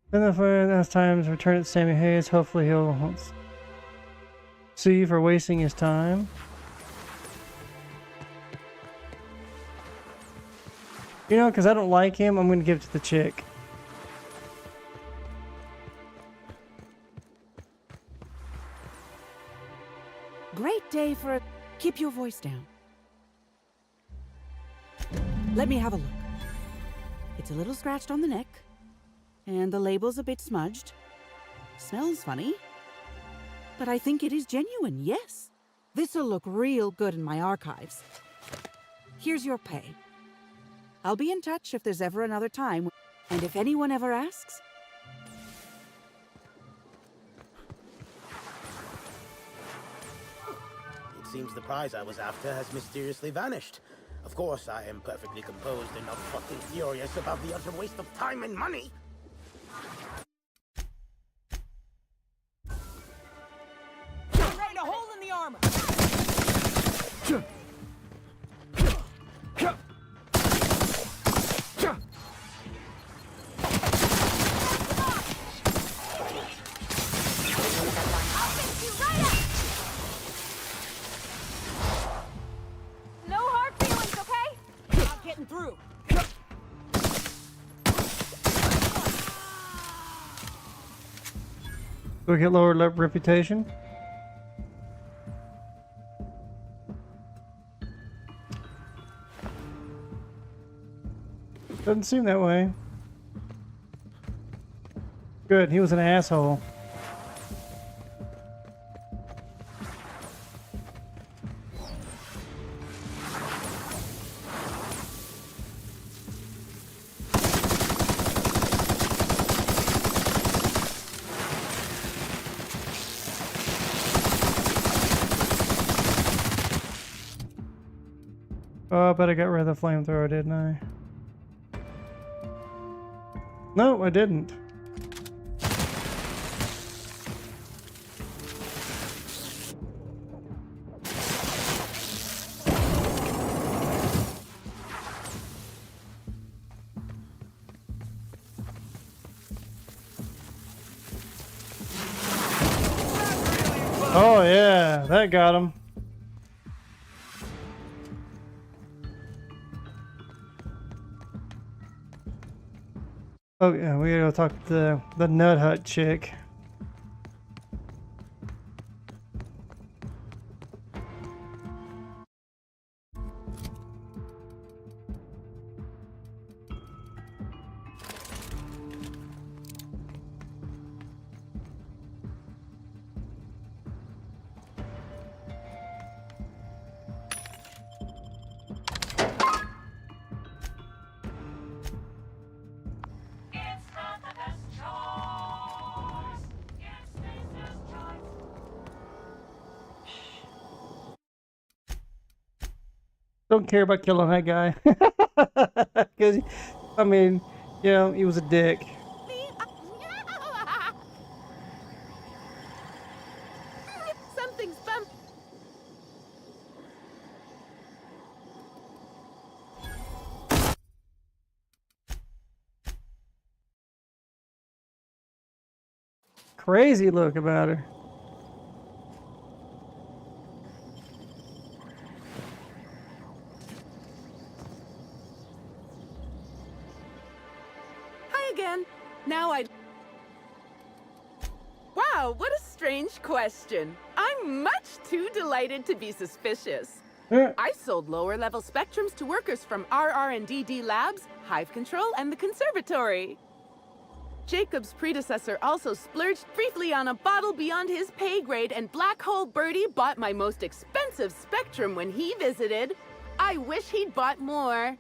Then if that's time to return it to Sammy Hayes, hopefully he'll sue you for wasting his time. You know, because I don't like him, I'm going to give it to the chick. Great day for a... Keep your voice down. Let me have a look. It's a little scratched on the neck, and the label's a bit smudged. Smells funny, but I think it is genuine, yes. This'll look real good in my archives. Here's your pay. I'll be in touch if there's ever another time, and if anyone ever asks... It seems the prize I was after has mysteriously vanished. Of course, I am perfectly composed and not fucking furious about the utter waste of time and money. Right a hole in the armor. No hard feelings, okay? Not getting through. Do we get lower reputation? Doesn't seem that way. Good, he was an asshole. Oh, I bet I got rid of the flamethrower, didn't I? No, I didn't. Oh yeah, that got him. Oh yeah, we gotta go talk to the Nut Hut chick. Don't care about killing that guy. Because, I mean, you know, he was a dick. Something's bumped. Crazy look about her. Now Wow, what a strange question. I'm much too delighted to be suspicious. I sold lower-level spectrums to workers from RR&DD Labs, Hive Control, and the Conservatory. Jacob's predecessor also splurged briefly on a bottle beyond his pay grade, and Black Hole Birdie bought my most expensive spectrum when he visited. I wish he'd bought more.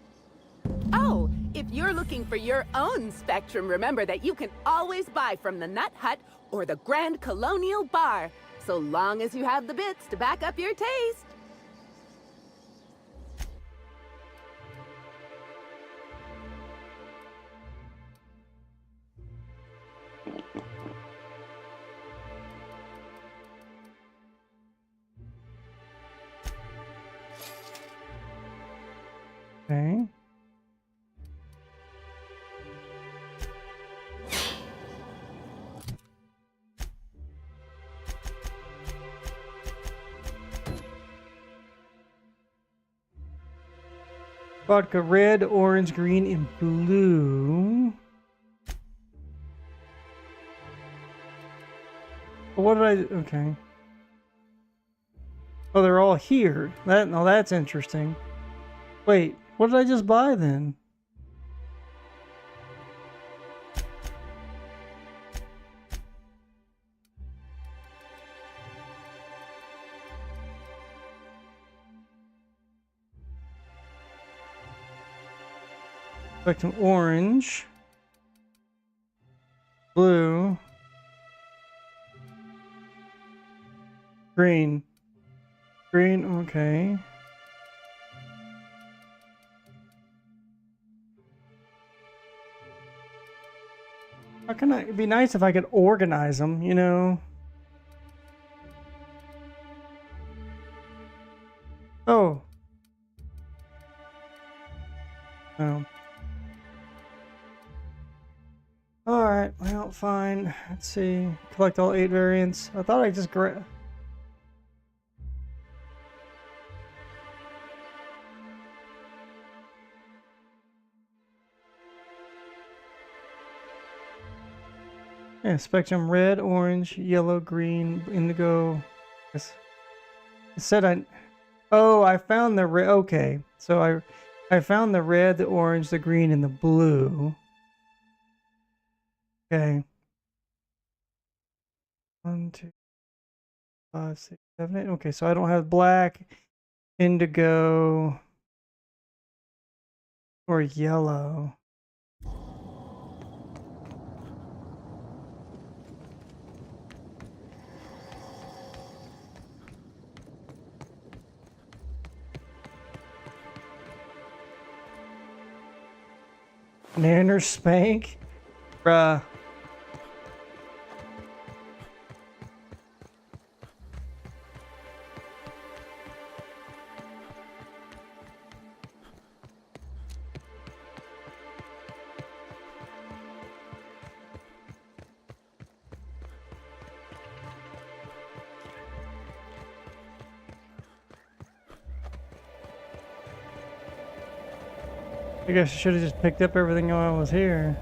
Oh, if you're looking for your own spectrum, remember that you can always buy from the Nut Hut or the Grand Colonial Bar, so long as you have the bits to back up your taste. Okay. Vodka red, orange, green, and blue. What did I do? Okay. Oh, they're all here. No, that's interesting. Wait, what did I just buy then? Spectrum orange, blue, green. Green, okay. How can I? It'd be nice if I could organize them, you know? Oh. Oh. Alright, well, fine. Let's see. Collect all 8 variants. I thought I just grabbed. Yeah, spectrum red, orange, yellow, green, indigo. Yes. It said I. Oh, I found the red. Okay, so I found the red, the orange, the green, and the blue. Okay. 1, 2, 5, 6, 7, 8. Okay, so I don't have black, indigo, or yellow. Nanner spank? Bruh. I guess I should have just picked up everything while I was here.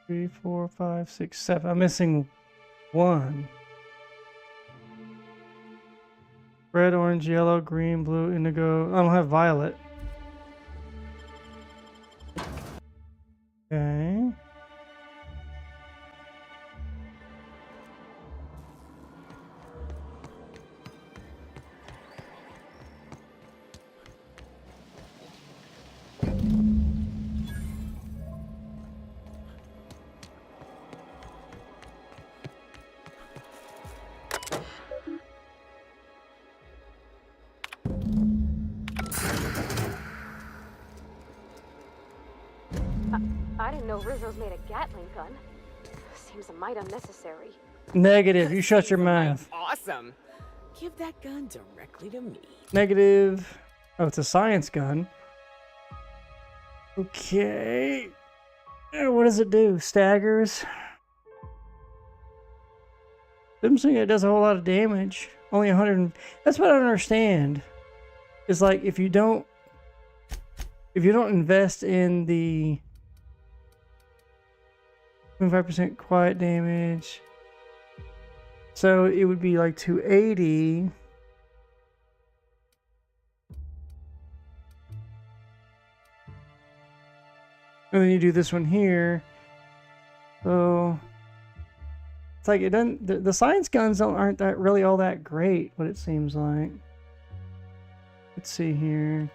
Three, 4, 5, 6, 7. I'm missing 1. Red, orange, yellow, green, blue, indigo. I don't have violet. Okay. I didn't know Rizzo's made a Gatling gun. Seems a mite unnecessary. Negative. You shut your mouth. Awesome. Give that gun directly to me. Negative. Oh, it's a science gun. Okay. What does it do? Staggers. I'm saying it does a whole lot of damage. Only 100. That's what I don't understand. It's like if you don't invest in the 25% quiet damage. So it would be like 280. And then you do this one here. So it's like it doesn't. The science guns aren't that really all that great. What it seems like. Let's see here.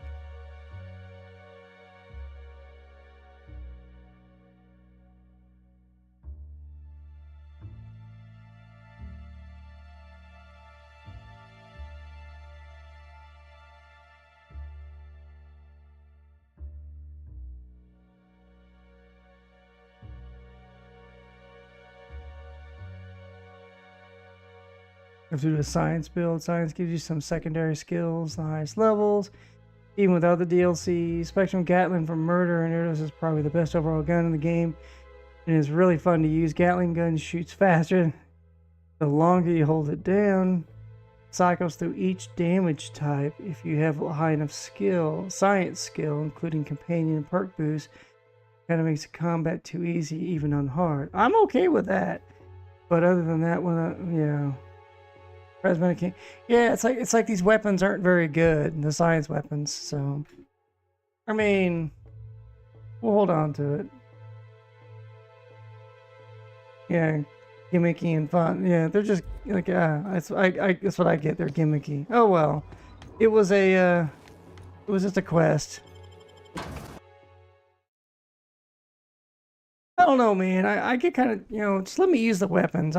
If you do a science build, science gives you some secondary skills, the highest levels. Even without the DLC, Spectrum Gatling for murder and Erdos is probably the best overall gun in the game. And it's really fun to use. Gatling gun shoots faster the longer you hold it down. Cycles through each damage type if you have a high enough skill, science skill, including companion and perk boost. Kind of makes the combat too easy, even on hard. I'm okay with that. But other than that, yeah. Prismatic King. Yeah, it's like these weapons aren't very good, the science weapons, so I mean, we'll hold on to it. Yeah, gimmicky and fun. Yeah, they're just like that's what I get. They're gimmicky. Oh well. It was just a quest. I don't know, man. I get kind of, just let me use the weapons.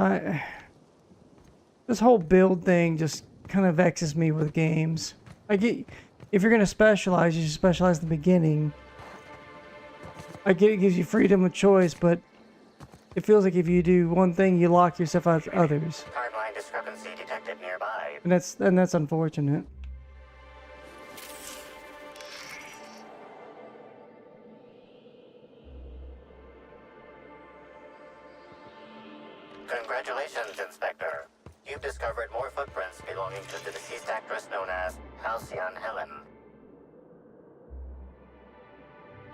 This whole build thing just kind of vexes me with games. I get, if you're gonna specialize, you should specialize in the beginning. I get it gives you freedom of choice, but it feels like if you do one thing, you lock yourself out to others. Timeline discrepancy detected nearby. And that's unfortunate. Congratulations, Inspector. You've discovered more footprints belonging to the deceased actress known as Halcyon Helen.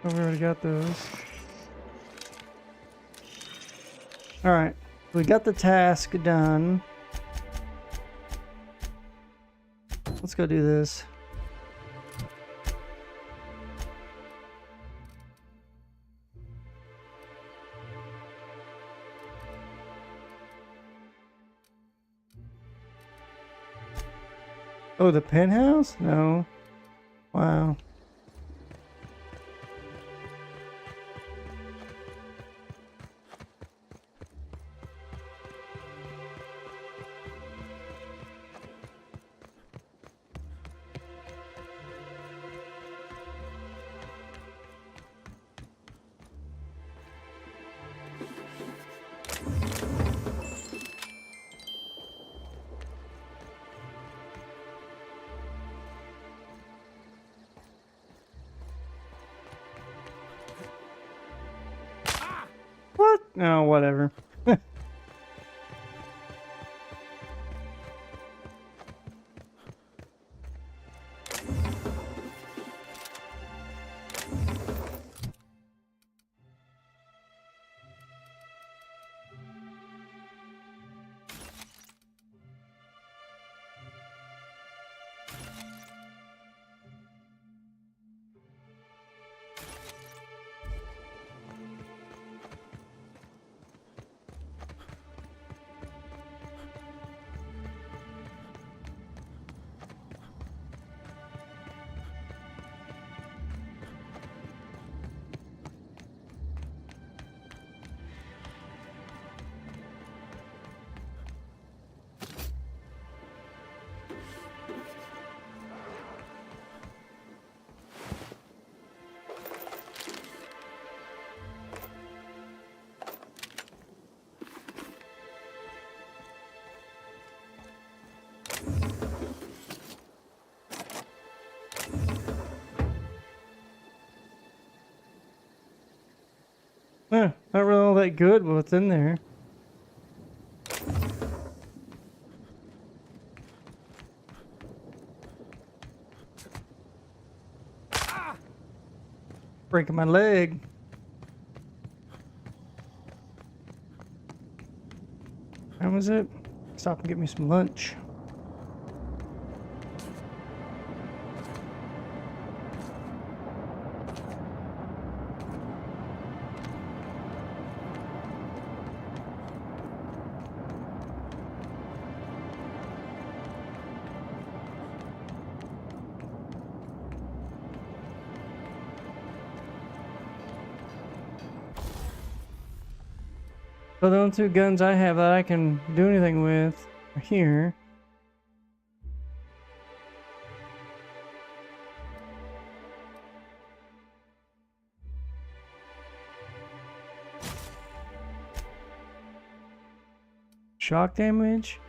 Oh, we already got those. Alright, we got the task done. Let's go do this. Oh, the penthouse? No. Wow. What? No, whatever. Not really all that good with what's in there. Breaking my leg. is it? Stop and get me some lunch. So the only two guns I have that I can do anything with are here. Shock damage.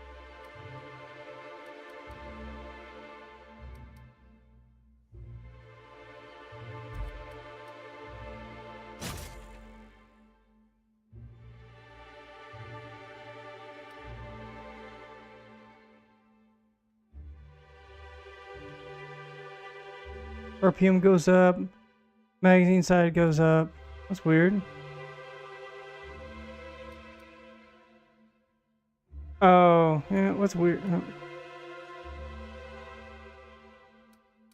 RPM goes up, magazine side goes up. That's weird. Oh, yeah, what's weird?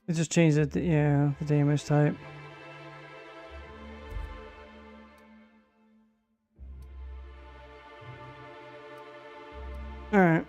It just changed it, yeah, the damage type. Alright.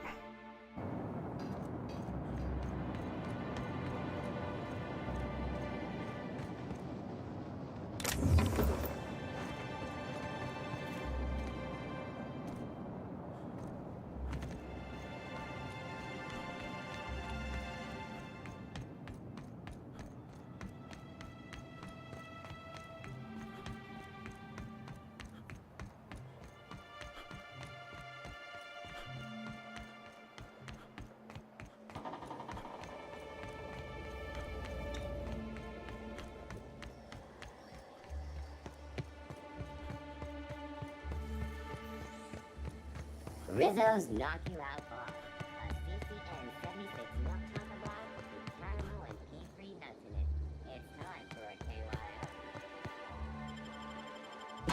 Rizzo's knock you out off. A CCN 76 milk chocolate bar with caramel and pea-free nuts in it. It's time for a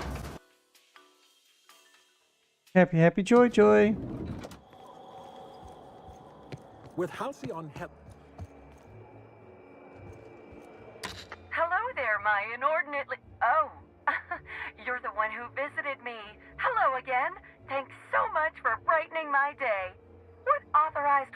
KYO. Happy, happy, joy, joy. With Halcyon Help. Hello there, my inordinately... Oh, you're the one who visited me. Hello again. Thanks so much for brightening my day. What authorized...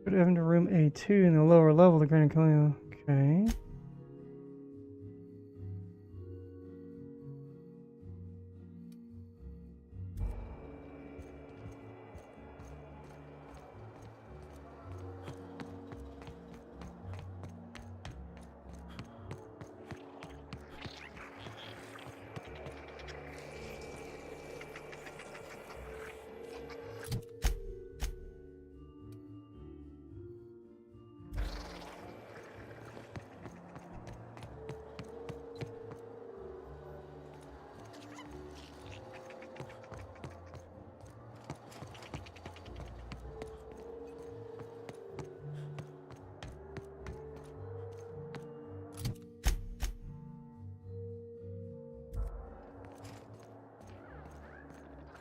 Put Evan to room A2 in the lower level, the Grand Canyon. Okay.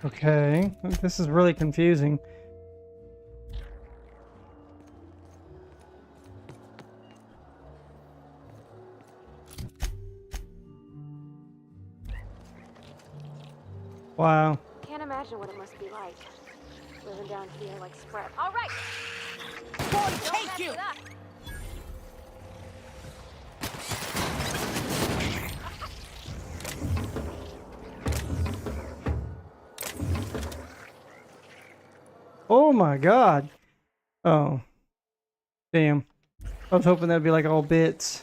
Okay, this is really confusing. Wow. Can't imagine what it must be like. Living down here like spread. All right! Boy, take you! Oh my god. Oh. Damn. I was hoping that'd be like all bits.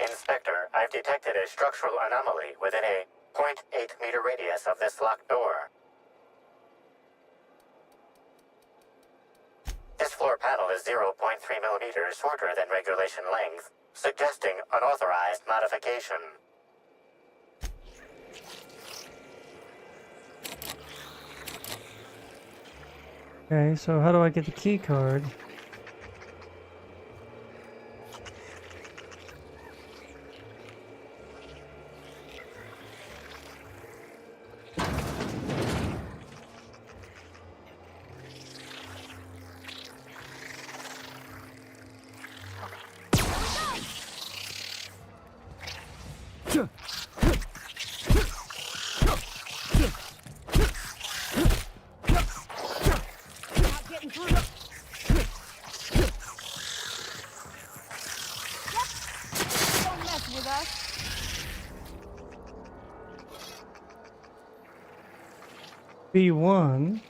Inspector, I've detected a structural anomaly within a 0.8 meter radius of this locked door. This floor panel is 0.3 millimeters shorter than regulation length. suggesting unauthorized modification. Okay, so how do I get the key card? B1.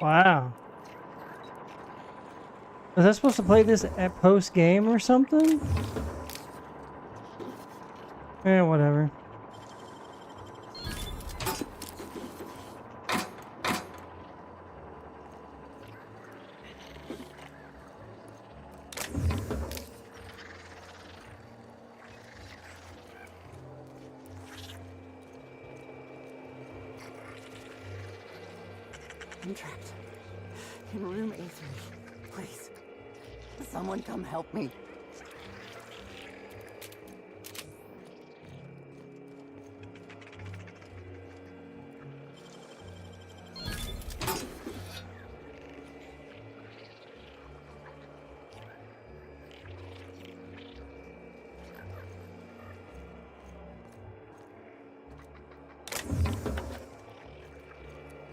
Wow. Was I supposed to play this at post game or something? Eh, whatever. I'm trapped in room A3. Please, someone come help me.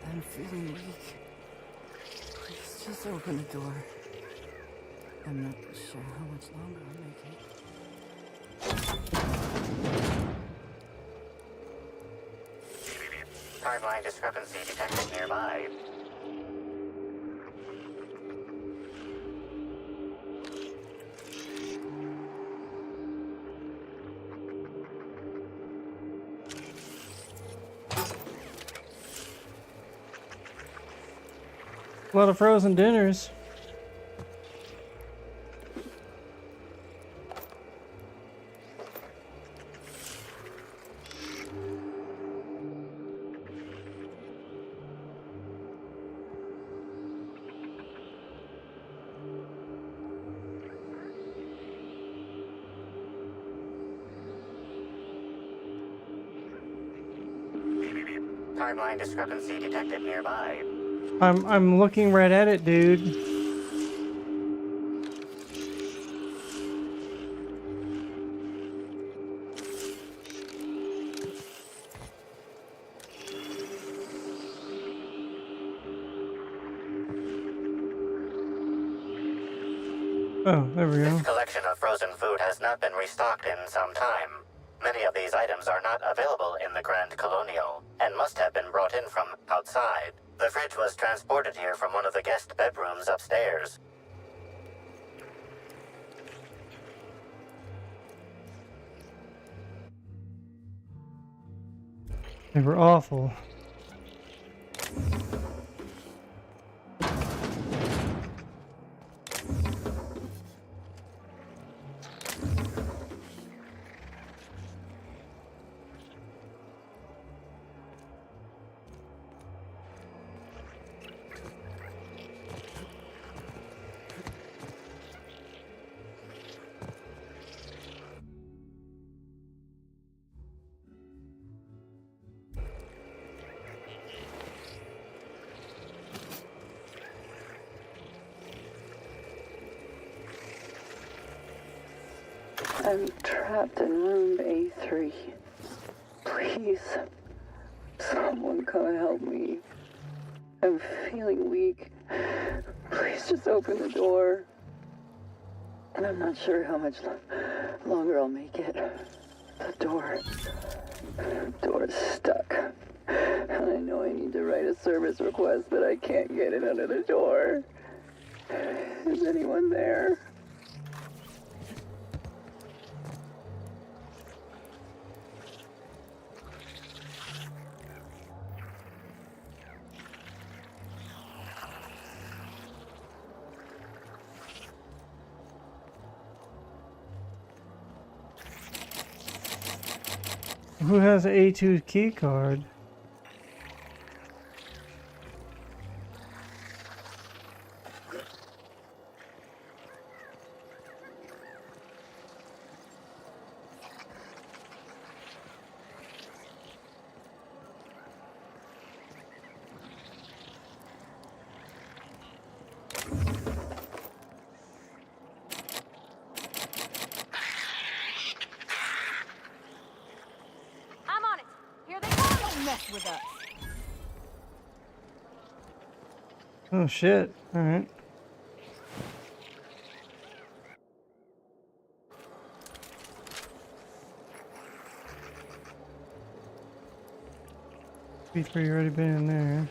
I'm feeling weak. Please just open the door. I'm not sure how much longer I'll make it. Timeline discrepancy detected nearby. A lot of frozen dinners. Timeline discrepancy detected nearby. I'm looking right at it, dude. Oh, there we go. This collection of frozen food has not been restocked in some time. Many of these items are not available in the Grand Colonial, and must have been brought in from outside. The fridge was transported here from one of the guest bedrooms upstairs. They were awful. I'm trapped in room A3. Please, someone come help me. I'm feeling weak. Please just open the door. I'm not sure how much longer I'll make it. The door's stuck. And I know I need to write a service request, but I can't get it under the door. Is anyone there? Who has an A2 key card? I'm on it. Here they come. Don't mess with us. Oh shit. Alright. B3 already been in there.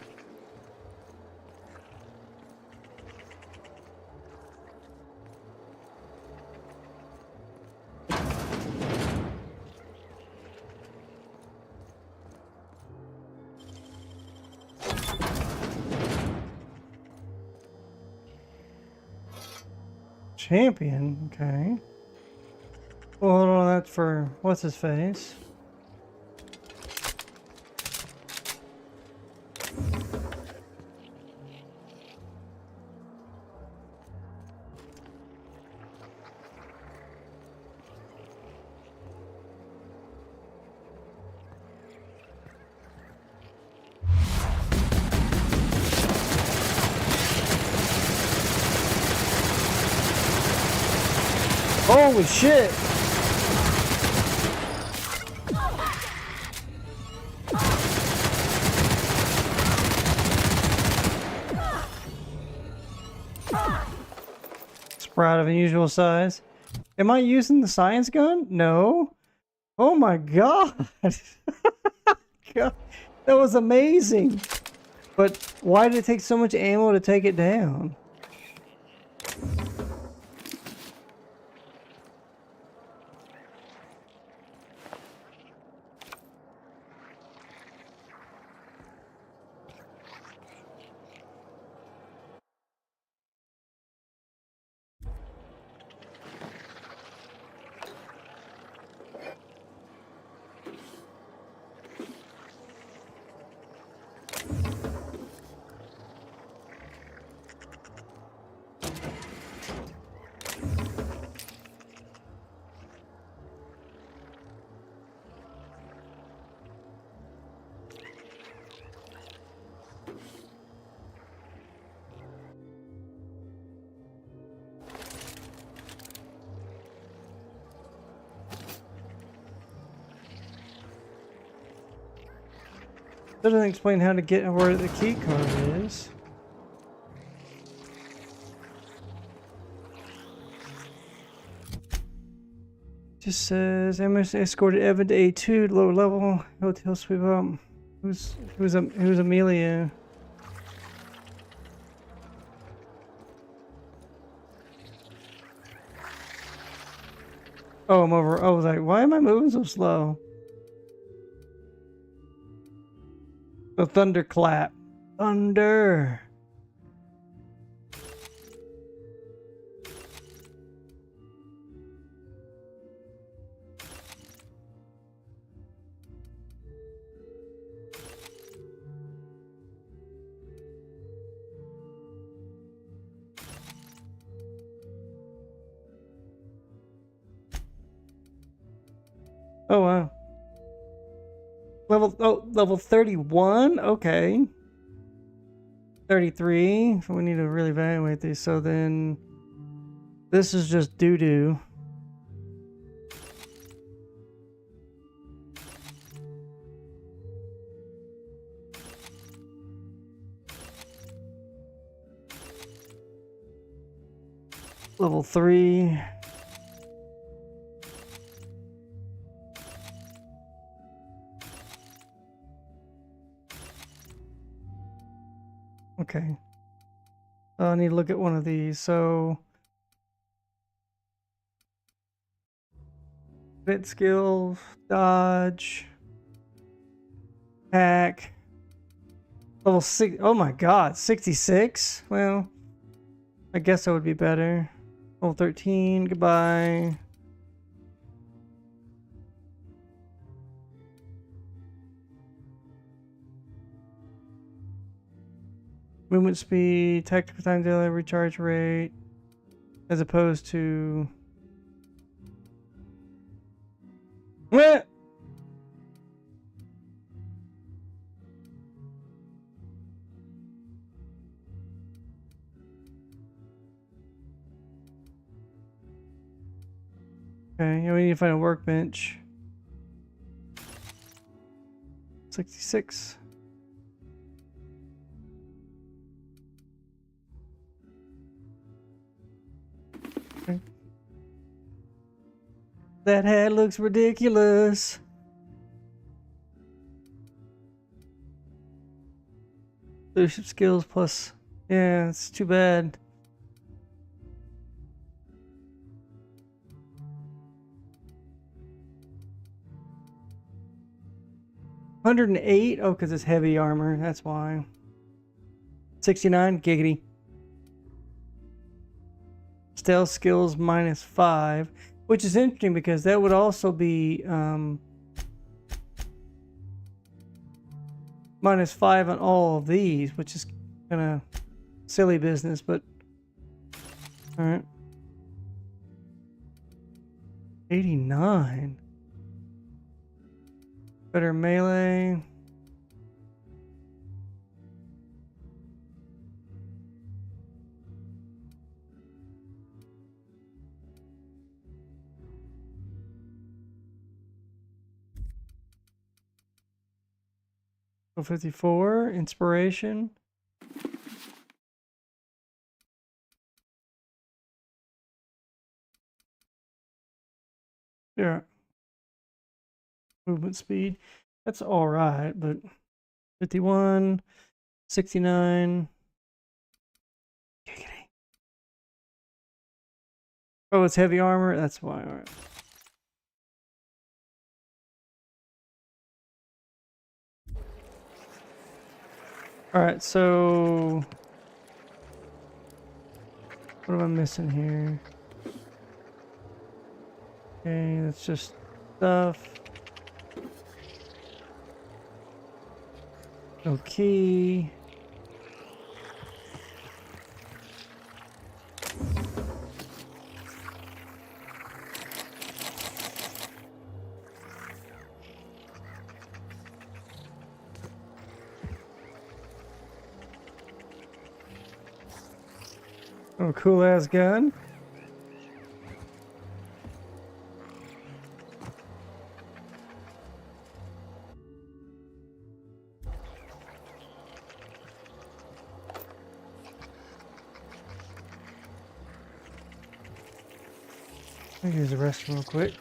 Champion, okay. Well, hold on, that's for what's his face? Holy shit! Sprout of unusual size. Am I using the science gun? No. Oh my god. God, that was amazing. But why did it take so much ammo to take it down? Doesn't explain how to get where the key card is. Just says MS escorted Evan to A2, lower level hotel sweep up. Who's Amelia? Oh, I'm over. I was like, why am I moving so slow? The thunderclap. Thunder. Oh wow. Level 31? Okay. 33. So we need to really evaluate these. So then this is just doo-doo. Level 3. Okay. I need to look at one of these. So, bit skills, dodge, hack, level 6. Oh my god, 66? Well, I guess that would be better. Level 13, goodbye. Movement speed, tactical time delay, recharge rate, as opposed to... What? Okay, yeah, we need to find a workbench. 66. Okay. That hat looks ridiculous. Leadership skills plus... Yeah, it's too bad. $108? Oh, because it's heavy armor. That's why. 69? Giggity. Stealth skills -5. Which is interesting because that would also be... -5 on all of these, which is kind of silly business, but... Alright. 89. Better melee. So 54, inspiration. Yeah. Movement speed. That's all right, but 51, 69. Giggity. Oh, it's heavy armor. That's why. All right. All right, so what am I missing here? Okay, that's just stuff. No key. Oh, cool ass gun. Let me use the restroom real quick.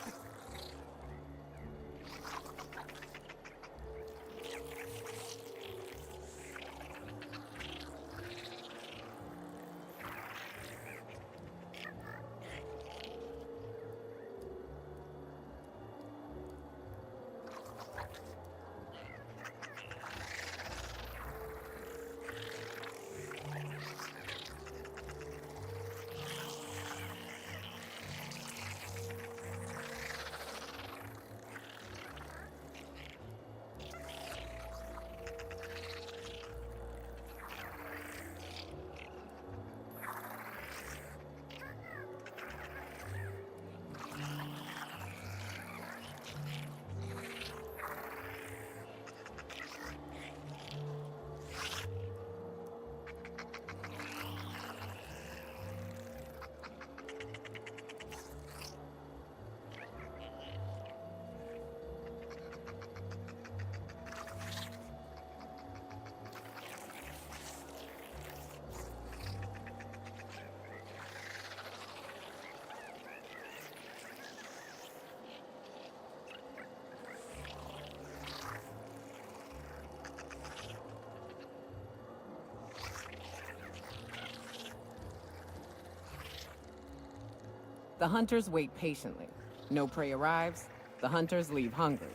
The hunters wait patiently. No prey arrives, the hunters leave hungry.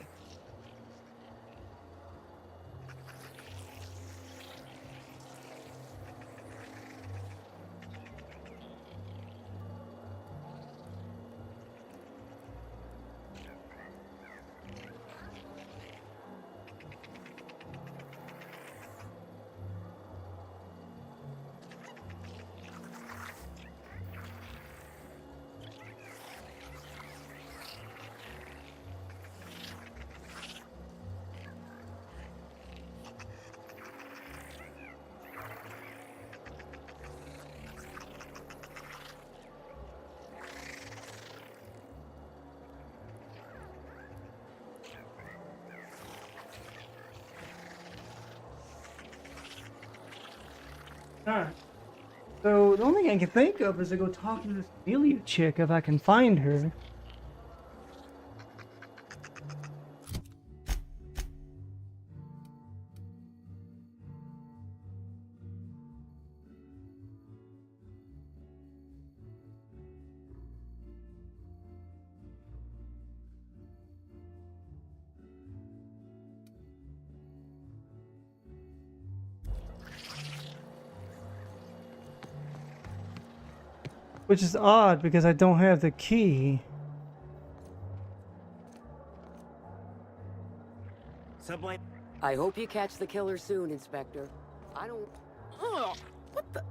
Alright. So the only thing I can think of is to go talk to this Amelia chick if I can find her. Which is odd because I don't have the key. Subway. I hope you catch the killer soon, Inspector. I don't... Ugh, what the...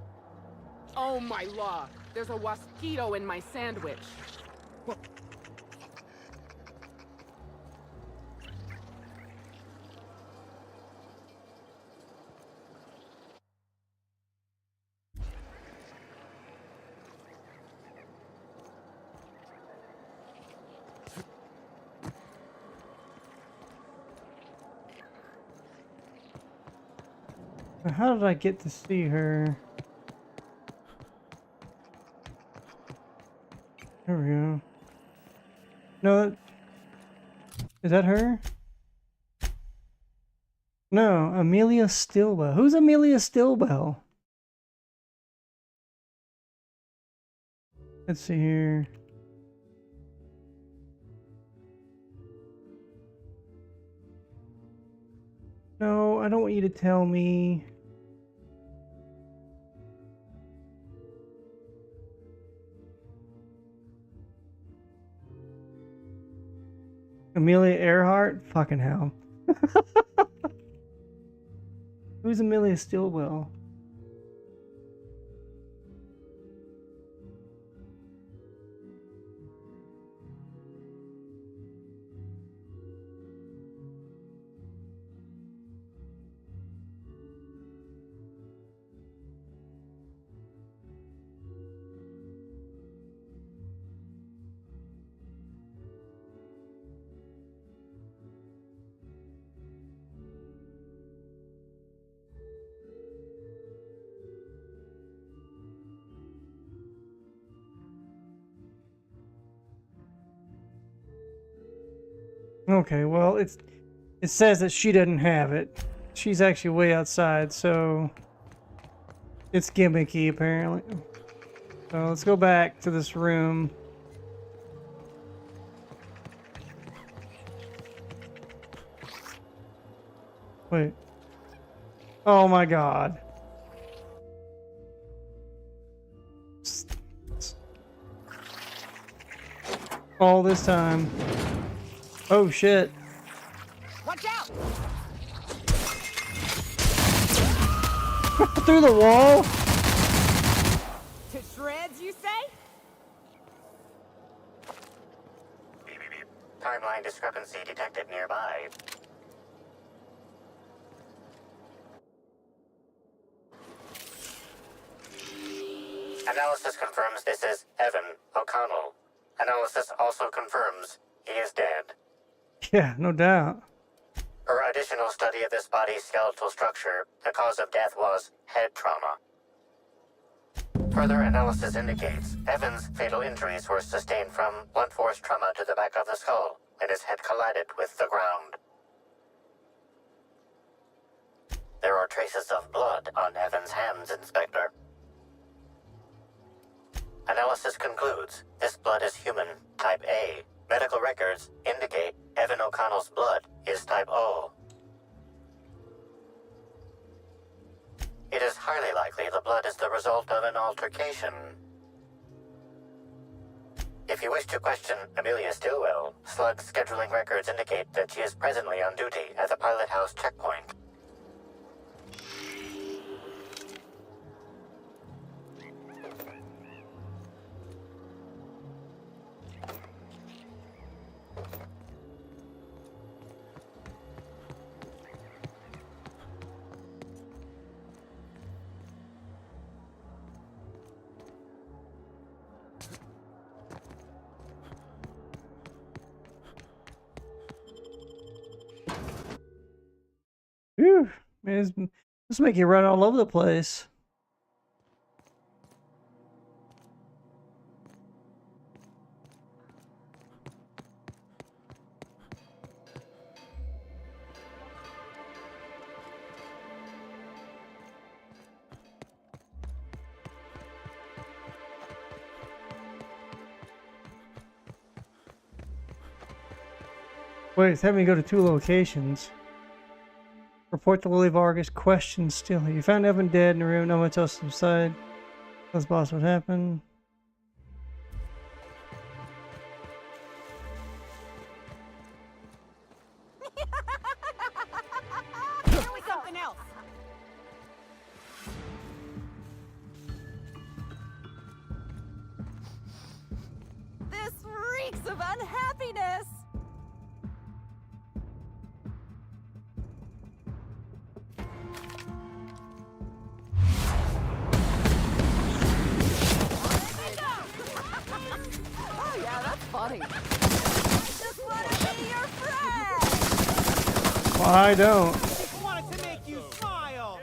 Oh my law, there's a mosquito in my sandwich. How did I get to see her? There we go. No, is that her? No, Amelia Stillwell. Who's Amelia Stillwell? Let's see here. No, I don't want you to tell me. Amelia Earhart? Fucking hell. Who's Amelia Stillwell? Okay, well, it says that she doesn't have it. She's actually way outside, so it's gimmicky apparently. So let's go back to this room. Wait. Oh my god. All this time. Oh shit. Watch out! Through the wall? To shreds, you say? Timeline discrepancy detected nearby. Analysis confirms this is Evan O'Connell. Analysis also confirms he is dead. Yeah, no doubt. Per additional study of this body's skeletal structure, the cause of death was head trauma. Further analysis indicates Evan's fatal injuries were sustained from blunt force trauma to the back of the skull when his head collided with the ground. There are traces of blood on Evan's hands, Inspector. Analysis concludes this blood is human, type A. Medical records indicate Evan O'Connell's blood is type O. It is highly likely the blood is the result of an altercation. If you wish to question Amelia Stillwell, Slug's scheduling records indicate that she is presently on duty at the Pilot House checkpoint. Whew. Man, this make you run all over the place. Wait, it's having me go to 2 locations. Report to Lily Vargas. Question still. You found Evan dead in the room. No one else subside. Tell us boss what happened. Here we go. Something else. This reeks of unhappiness. Oh yeah, that's funny. I just want to be your friend. Well, I don't. Just wanted to make you smile.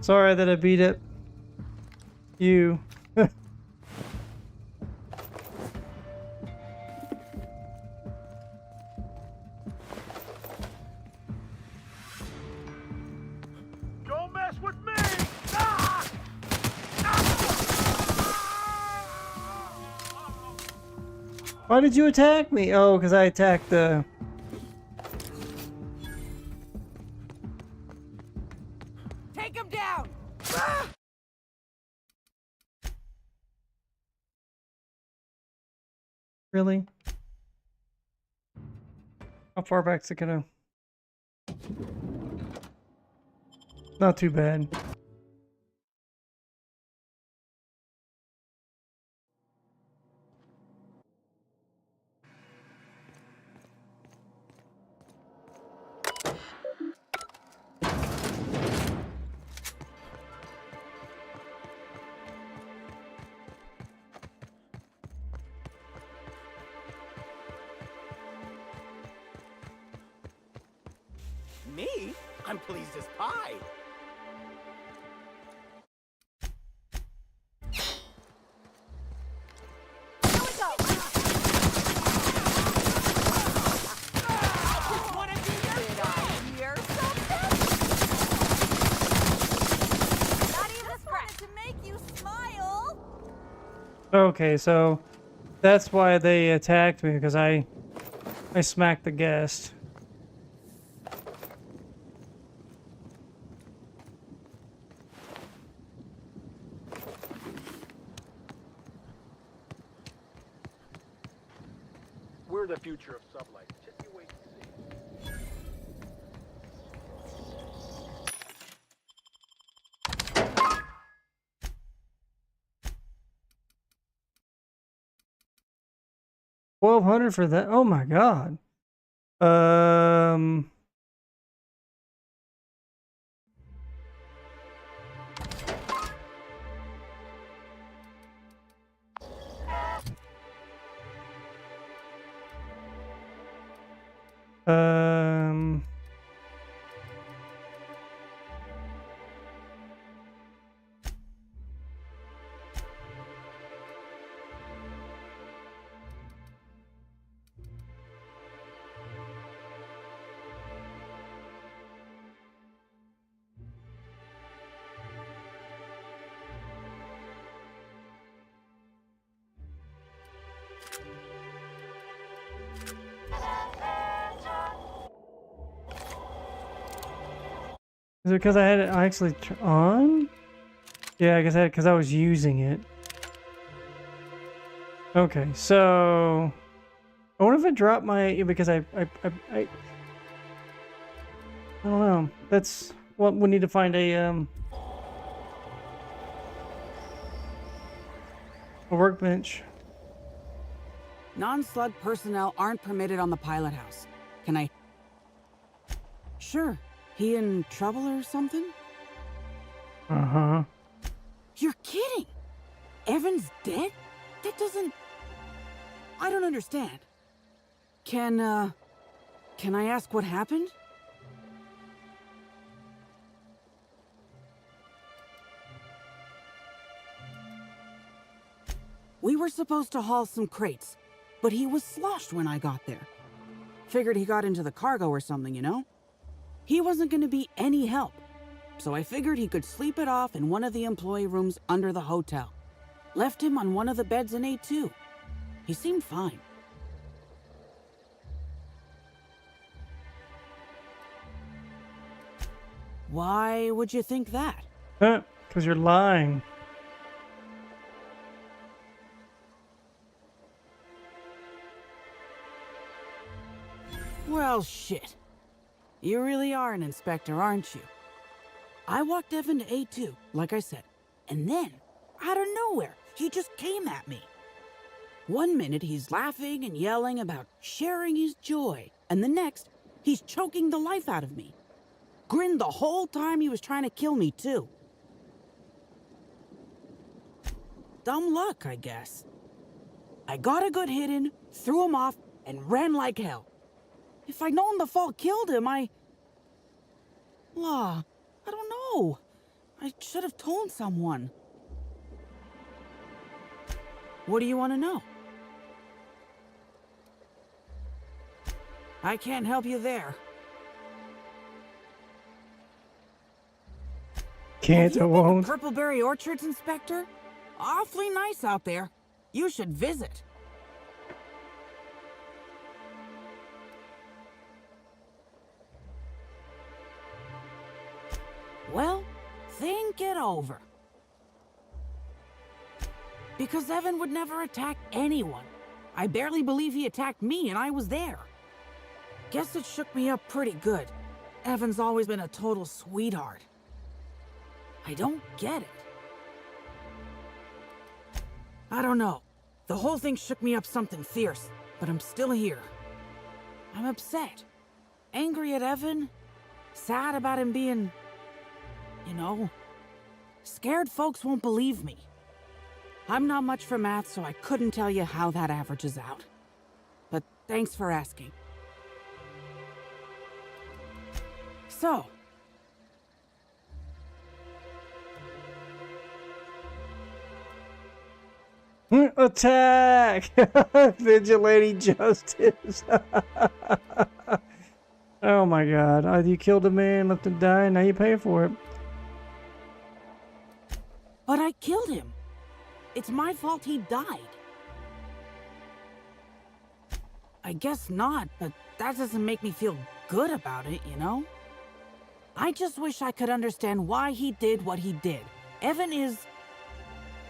Sorry that I beat up you. Don't mess with me! Why did you attack me? Oh, because I attacked the... Take him down. Really? How far back's it gonna... Not too bad. Me? I'm pleased as pie. Okay, so that's why they attacked me, because I smacked the guest. We're the future of sublight. Just you wait and see. $1,200 for that? Oh my god. Is it because I had it actually on? Yeah, I guess I had because I was using it. Okay, so I wonder if it dropped my because I don't know. That's what we need to find a workbench. Non-slug personnel aren't permitted on the pilot house. Can I? Sure. He in trouble or something? Uh-huh. You're kidding! Evan's dead? That doesn't... I don't understand. Can I ask what happened? We were supposed to haul some crates, but he was sloshed when I got there. Figured he got into the cargo or something, you know? He wasn't going to be any help, so I figured he could sleep it off in one of the employee rooms under the hotel. Left him on one of the beds in A2. He seemed fine. Why would you think that? Because you're lying. Well, shit. You really are an inspector, aren't you? I walked Evan to A2, like I said, and then, out of nowhere, he just came at me. One minute he's laughing and yelling about sharing his joy, and the next, he's choking the life out of me. Grinned the whole time he was trying to kill me, too. Dumb luck, I guess. I got a good hit in, threw him off, and ran like hell. If I'd known the fall killed him, I don't know. I should have told someone. What do you want to know? I can't help you there. Can't or won't. Purpleberry Orchards, Inspector? Awfully nice out there. You should visit. Well, think it over. Because Evan would never attack anyone. I barely believe he attacked me, and I was there. Guess it shook me up pretty good. Evan's always been a total sweetheart. I don't get it. I don't know. The whole thing shook me up something fierce, but I'm still here. I'm upset. Angry at Evan. Sad about him being... you know, scared folks won't believe me. I'm not much for math, so I couldn't tell you how that averages out. But thanks for asking. So... attack! Vigilante justice. Oh my god. You killed a man, left him die, now you pay for it. But I killed him. It's my fault he died. I guess not, but that doesn't make me feel good about it, you know? I just wish I could understand why he did what he did. Evan is...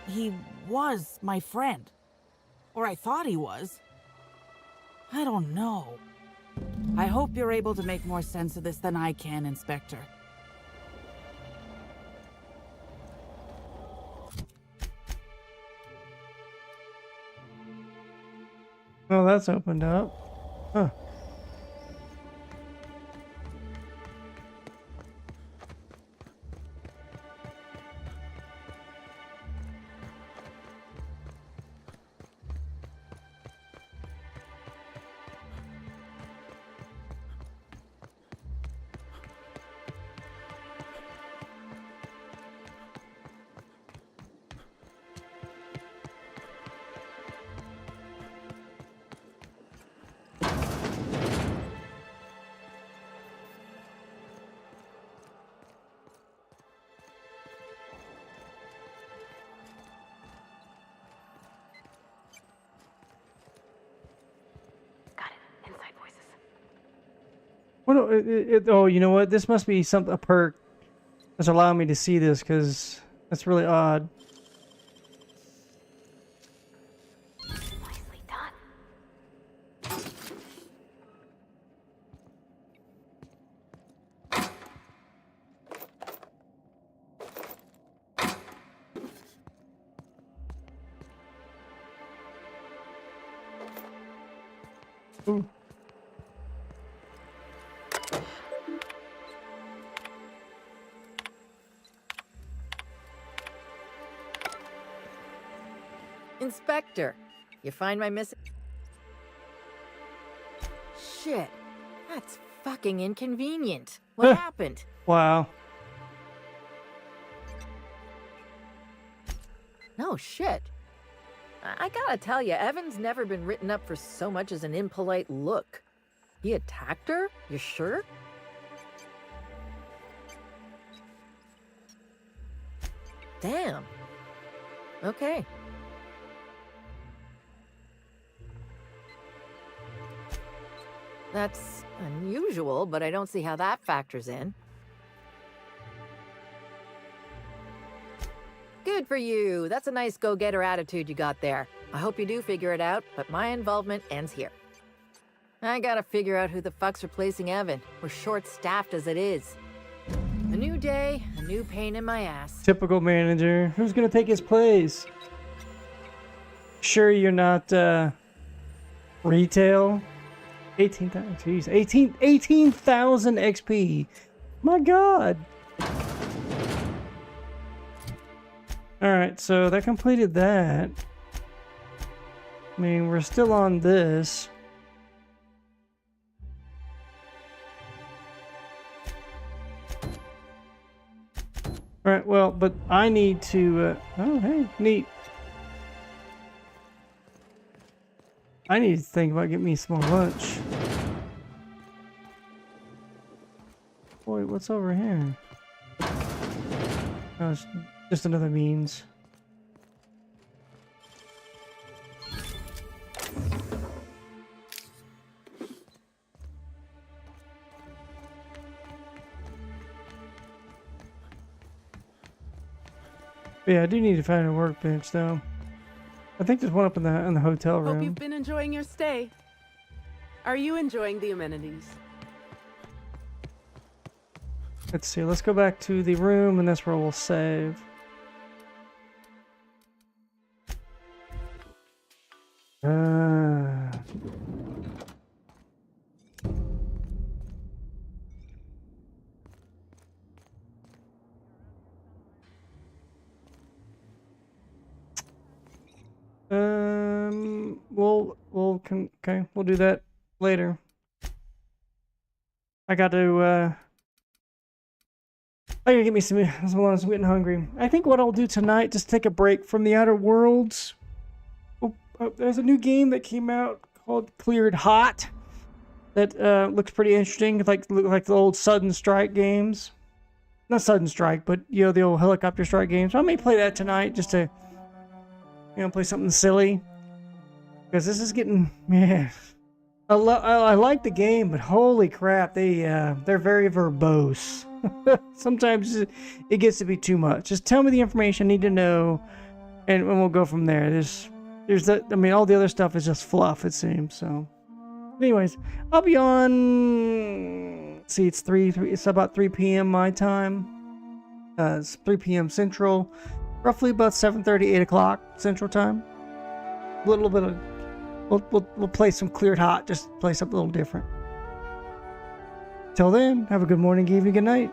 he was my friend. Or I thought he was. I don't know. I hope you're able to make more sense of this than I can, Inspector. Well, that's opened up. Huh. What? Oh, you know what? This must be a perk. That's allowing me to see this because that's really odd. Nicely done. Ooh. Inspector, you find my missing... Shit, that's fucking inconvenient. What happened? Wow. No shit. I gotta tell you, Evan's never been written up for so much as an impolite look. He attacked her? You sure? Damn. Okay. That's unusual, but I don't see how that factors in. Good for you. That's a nice go-getter attitude you got there. I hope you do figure it out, but my involvement ends here. I gotta figure out who the fuck's replacing Evan. We're short-staffed as it is. A new day, a new pain in my ass. Typical manager. Who's gonna take his place? Sure you're not, retail? 18,000, jeez. 18,000 XP. My god. Alright, so that completed that. I mean, we're still on this. Alright, well, but I need to, oh, hey, neat. I need to think about getting me some more lunch. Boy, what's over here? Oh, it's just another means. Yeah, I do need to find a workbench though. I think there's one up in the hotel room. Hope you've been enjoying your stay. Are you enjoying the amenities? Let's see, let's go back to the room and that's where we'll save. Okay, we'll do that later. I gotta get me some lunch. I'm getting hungry. I think what I'll do tonight, just take a break from the Outer Worlds. There's a new game that came out called Cleared Hot that looks pretty interesting, like the old Sudden Strike games. Not Sudden Strike, but you know, the old helicopter strike games. I may play that tonight just to, you know, play something silly. Because this is getting, yeah. I like the game, but holy crap, they're very verbose. Sometimes it gets to be too much. Just tell me the information I need to know, and we'll go from there. There's that. I mean, all the other stuff is just fluff, it seems. So, anyways, I'll be on. Let's see, it's it's about 3 p.m. my time. It's 3 p.m. Central, roughly about 7:30, 8 o'clock Central time. A little bit of. We'll play some Cleared Hot. Just play something a little different. Till then, have a good morning, evening, good night.